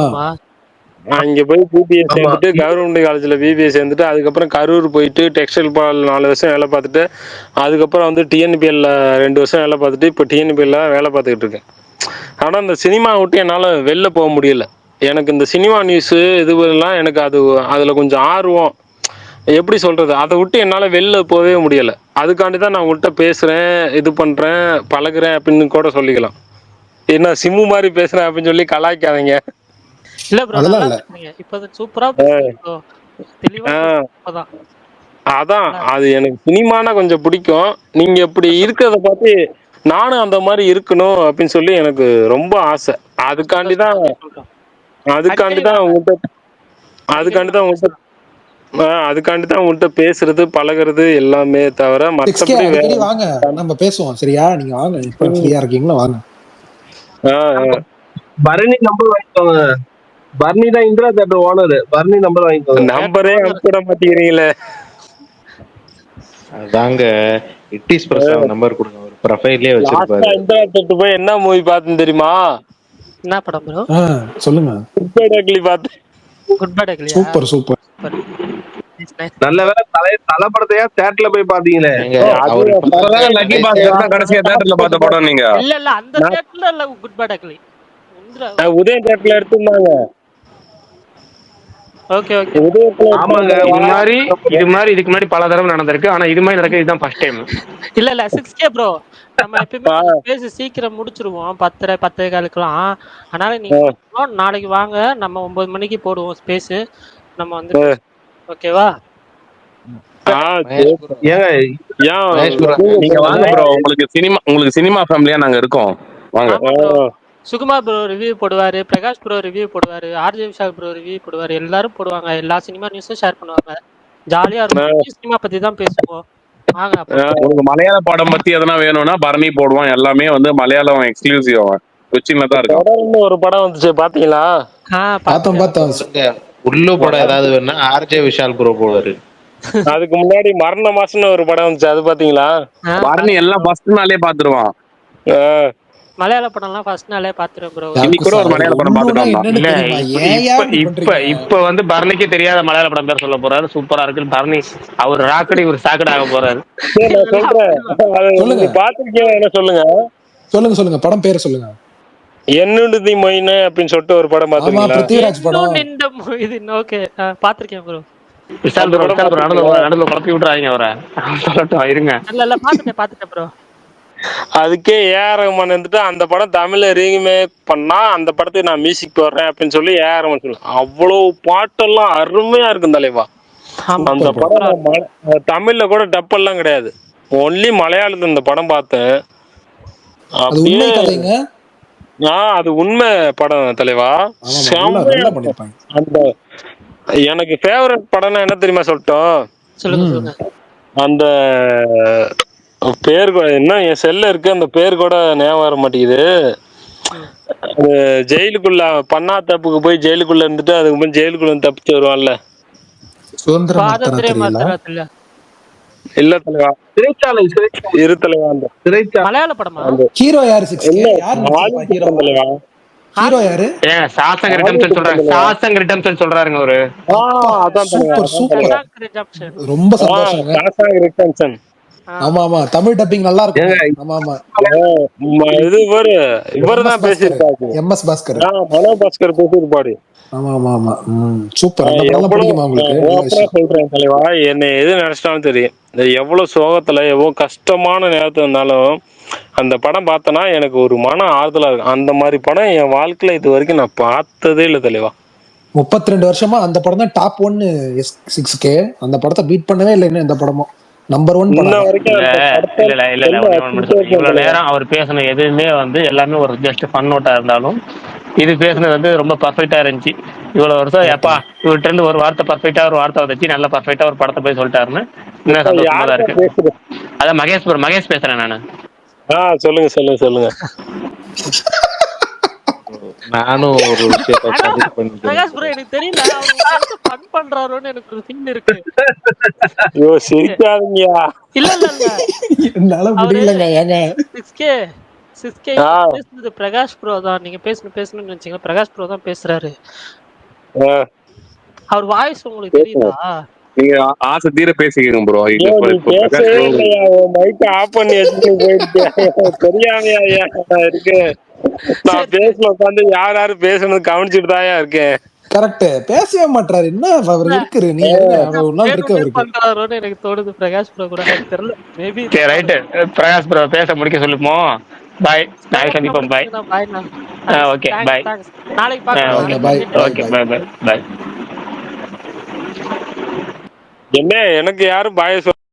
அங்க போய் பிபிஏ சேர்ந்துட்டு கவர்மெண்ட் காலேஜ்ல பிபிஏ சேர்ந்துட்டு அதுக்கப்புறம் கரூர் போயிட்டு டெக்ஸ்டைல் பால் 4 வருஷம் வேலை பார்த்துட்டு அதுக்கப்புறம் வந்து டிஎன்பிஎல்ல 2 வருஷம் வேலை பார்த்துட்டு இப்போ டிஎன்பிஎல்ல வேலை பார்த்துக்கிட்டு இருக்கேன். ஆனா இந்த சினிமா விட்டு என்னால வெளில போக முடியல. எனக்கு இந்த சினிமா நியூஸ் இதுவெல்லாம் எனக்கு அதுல கொஞ்சம் ஆர்வம். எப்படி சொல்றது, அதை விட்டு என்னால வெளில போகவே முடியல. அதுக்காண்டி தான் நான் உங்கள்கிட்ட பேசுறேன், இது பண்றேன், பழகுறேன் அப்படின்னு கூட சொல்லிக்கலாம். என்ன சிம்மு மாதிரி பேசுறேன் அப்படின்னு சொல்லி கலாய்க்காதீங்க. இல்ல ப்ரோ, நல்லா பேசுறீங்க. இப்போ சூப்பரா பேசுறீங்க. தெளிவா அதான். அதான் அது எனக்கு சினிமானா கொஞ்சம் பிடிக்கும். நீங்க இப்படி இருக்கிறத பார்த்து நானும் அந்த மாதிரி இருக்கணும் அப்படின்னு சொல்லி எனக்கு ரொம்ப ஆசை. அதுக்காண்டி தான் உங்கள்கிட்ட பேசுறது பழகுறது எல்லாமே தவிர மற்றபடி வாங்க நம்ம பேசுவோம். சரியா? நீங்க வாங்க, இப்ப ஃப்ரீயா இருக்கீங்களா? வாங்க. பரணி நம்பர் வாங்கிக்கோங்க. பரணி தான் Indira theatre owner. Bharani number வாங்கிக்கோங்க. நம்பரே அனுப்பிட மாட்டேங்கிறீங்களே. அதாங்க இட்டிஸ் பிரசாத் நம்பர் கொடுங்க, ஒரு ப்ரொஃபைல்லே வச்சிருப்பாரு. இந்திரா தேட்டர் போய் என்ன மூவி பார்த்தேன் தெரியுமா? என்ன படம் ப்ரோ? சொல்லுங்க. குட் பை டக்லி பார்த்தேன். Good bye டக்லி. Super super. நல்ல வேளை தலை படத்தையா தியேட்டர்ல போய் பாத்தீங்களே. லக்கி பாஸ்கர் கடைசியா தியேட்டர்ல பார்த்த படம் நீங்க? இல்ல அந்த தியேட்டர்ல இல்ல, குட் பை டக்லி உதயம் தியேட்டர்ல எடுத்துட்டாங்க. ஓகே ஆமாங்க. இது மாதிரி இதுக்கு முன்னாடி பல தடவை நடந்திருக்கு. ஆனா இது மாதிரி நடக்குது, இதுதான் ஃபர்ஸ்ட் டைம். இல்ல 6K ப்ரோ, நம்ம எப்பவுமே பேசி சீக்கிரம் முடிச்சிருவோம் 10:30 10:15க்குலாம். அதனால நீங்க நாளைக்கு வாங்க, நம்ம 9 மணிக்கு போடுவோம் ஸ்பேஸ். நம்ம வந்து ஓகேவா? நீங்க வாங்க ப்ரோ, உங்களுக்கு சினிமா ஃபேமிலியா நாங்க இருக்கோம், வாங்க. சுகுமார் ப்ரோ ரிவ்யூ போடுவாரு, பிரகாஷ் ப்ரோ ரிவ்யூ போடுவாரு, ஆர்ஜே விஷால் ப்ரோ ரிவ்யூ போடுவாரு, எல்லாரும் போடுவாங்க. எல்லா சினிமா நியூஸும் ஷேர் பண்ணுவாங்க. ஜாலியா இருக்கும். சினிமா பத்தி தான் பேசுவோம். வாங்க. உங்களுக்கு மலையாள படம் பத்தி எதனா வேணும்னா பரணி போடுவான். எல்லாமே வந்து மலையாளம் எக்ஸ்க்ளூசிவ் கொச்சின்ல தான் இருக்கும். ஒரு படம் வந்துச்சு பாத்தீங்களா? பார்த்தோம். உள்ளு படம் ஏதாவது வேணும்னா ஆர்ஜே விஷால் ப்ரோ போடுவாரு. அதுக்கு முன்னாடி மரண மாசம்னு ஒரு படம் வந்துச்சு, அது பாத்தீங்களா? பரணி எல்லாம் ஃபர்ஸ்ட் நாளே பாத்துருவான். மலையாள படம்லாம் ஃபர்ஸ்ட் நாளே பாத்துருவேன் ப்ரோ. இன்னைக்கு கூட ஒரு மலையாள படம் பார்த்துட்டு ஒண்ணுன்னா வந்தோம். என்னன்னு இல்ல தெரியுமா? இப்ப ஏன்யா இப்ப இப்படி இப்ப பண்றீங்க? இப்ப வந்து பரணிக்கு தெரியாத மலையாள படம் பேர் சொல்ல போறாரு. சூப்பரா இருக்கு பரணி. அவர் ராக்கடி இவர் சாக்கடை ஆக போறாரு. சரி நான் இல்ல சொல்றேன். அப்படிலாம் அது சொல்லுங்க நீங்க பாத்திருக்கீங்க என்ன சொல்லுங்க. சொல்லுங்க படம் பேரை சொல்லுங்க. என்னுடுதி மொயினு அப்படின்னு சொல்லிட்டு ஒரு படம் ஆமா, பாத்திருக்கீங்களா? பிருத்திவிராஜ் படம். இன்னும் நின்ற இது ஓகே பாத்திருக்கேன் ப்ரோ. விஷால் அந்த ப்ரோ படம் நடுவில் பாத்திருக்கீங்களா? நடுவில் குழப்பி விட்டுறாங்க அவரை. சொல்லட்டும் இருங்க. இல்ல பாத்துட்டேன் ப்ரோ. அதுக்கே ஏஆர் ரஹ்மான் இருந்துட்டு அந்த படம் தமிழ்ல ரீமேக் பண்ணா அந்த படத்துக்கு நான் மியூசிக் போடுறேன் அப்படின்னு சொல்லி ஏஆர் ரஹ்மான் சொல்லுவேன். அவ்வளவு பாட்டெல்லாம் அருமையா இருக்கும் தலைவா. ஆமா அந்த சூப்பர் படம் சூப்பரா நான் தமிழ்ல கூட டப் எல்லாம் கிடையாது, ஒன்லி மலையாளத்துல இந்த படம் பார்த்தேன். அது அப்படியே உண்மை கதைங்க. அது உண்மை படம் தலைவா. ஆமா, நல்லா செம்மையா நல்லா இருக்கும். பண்ணிருப்பாங்க. அந்த எனக்கு ஃபேவரட் படம்னா என்ன தெரியுமா சொல்லட்டும்? சொல்லுங்க. அந்த பேர் என்ன என் செல்ல இருக்கு, அந்த பேர் கூட ஞாபகம் வர மாட்டேங்குது. அது ஜெயிலுக்குள்ள பண்ணா தப்புக்கு போய் ஜெயிலுக்குள்ள இருந்துட்டு அதுக்கு ஜெயிலுக்குள்ள தப்பிச்சு வருவான்ல. சுதந்திரம் பாதத்திலே தெரியல. மாத்திரா இல்ல தலைவா, சிறைச்சாலை இரு தலைவா. அந்த சிறைச்சாலை மலையாள படமா? அந்த ஹீரோ யாரு? 6K என்ன யார் நடிச்சிருப்பா ஹாலிவுட் ஹீரோ? படம் தலைவா. ஹீரோ யாரு? ஏங்க சாசங்க ரிடம்ஷன் ஹாலிவுட் படம் சொல்றாங்க. தலைவா. சாசங்க ரிடம்ஷன் சொல்றாருங்க அவரு. அப்பா அதான் தலைவா, சூப்பர் அதான் சூப்பர். தலைவா. ஷஷாங்க் ரிடெம்ப்ஷன். ரொம்ப சந்தோஷங்க. சாசாங் ரிட்டன்சன். ஆமா தமிழ் டப்பிங் நல்லா இருக்கும். ஆமா இது இவரு எம்எஸ் தான் பாஸ்கர். பேசியிருப்பாரு. எம்எஸ் பாஸ்கர். மனோ பாஸ்கர் பேசியிருப்பாரு. ஆமா சூப்பர். அந்த படம்லாம் எவ்வளவு பிடிக்குமா உங்களுக்கு? நல்ல ஓப்பனா விஷயம். சொல்றேன் தலைவா, என்னை எது நினைச்சிட்டாலும் தெரியும். இந்த எவ்வளவு சோகத்துல எவ்வளவு கஷ்டமான நேரத்துல இருந்தாலும் அந்த படம் பார்த்தனா எனக்கு ஒரு மன ஆறுதலா இருக்கும். அந்த மாதிரி படம் என் வாழ்க்கையில இது வரைக்கும் நான் பார்த்ததே இல்லை தலைவா. 32 வருஷமா அந்த படம் தான் டாப் 1 6K. அந்த படத்தை பீட் பண்ணவே இல்லை இன்னும் எந்த படமும். நம்பர் 1 இன்ன படம். வரைக்கும் அந்த படத்தை இல்ல இவ்வளவு நேரம் அவர் பேசின எதுவுமே வந்து எல்லாமே ஒரு ஜஸ்ட் ஃபன் நோட்டா இருந்தாலும் இது பேசுனது வந்து ரொம்ப பர்ஃபெக்டா இருந்துச்சு. இவ்வளவு வருஷம் எப்பா இவர்கிட்ட இருந்து ஒரு வார்த்தை பர்ஃபெக்டா ஒரு வார்த்தை வச்சு நல்லா பர்ஃபெக்டா ஒரு படத்தை போய் சொல்லிட்டாருன்னு இன்னும் சந்தோஷமா தான் இருக்கு. அதான் மகேஷ் பேசுறேன் நானு. சொல்லுங்க. நானும் ஒரு விஷயத்த பதிவு பண்ணிக்கிறேன். பிரகாஷ் ப்ரோ எனக்கு தெரியல அவர் ஃபன் பண்றாரோன்னு எனக்கு ஒரு ஃபீல் இருக்கு. ஐயோ சிரிக்காதீங்கயா. இல்ல என்னால முடியலங்க. ஏங்க 6K பேசுனது பிரகாஷ் ப்ரோ தான். நீங்க பேசணும்னு நினைச்சீங்க, பிரகாஷ் ப்ரோ தான் பேசுறாரு. அவர் வாய்ஸ் உங்களுக்கு தெரியுதா? நீங்க ஆசை தீர பேசிக்கங்க ப்ரோ. மைக் ஆஃப் பண்ணி வச்சுட்டு போயிட்டு தெரியாமையா இருக்கு. நான் பேசல உட்காந்து யாரு பேசுனது கவனிச்சுட்டு தான் இருக்கேன். கரெக்ட். பேசவே மாட்டாரு. என்ன அவர் இருக்கு? நீ ஒரு நாள் இருக்கு அவருக்கு பண்றாரோன்னு எனக்கு தோணுது. பிரகாஷ் ப்ரோ கூட எனக்கு தெரியல. Maybe right. பிரகாஷ் ப்ரோ பேச முடிக்க சொல்லுமோ. பாய். நாளைக்கு சந்திப்போம். பாய். Okay bye. நாளைக்கு பார்க்கலாம். Okay bye. என்ன எனக்கு யாரும் பாய்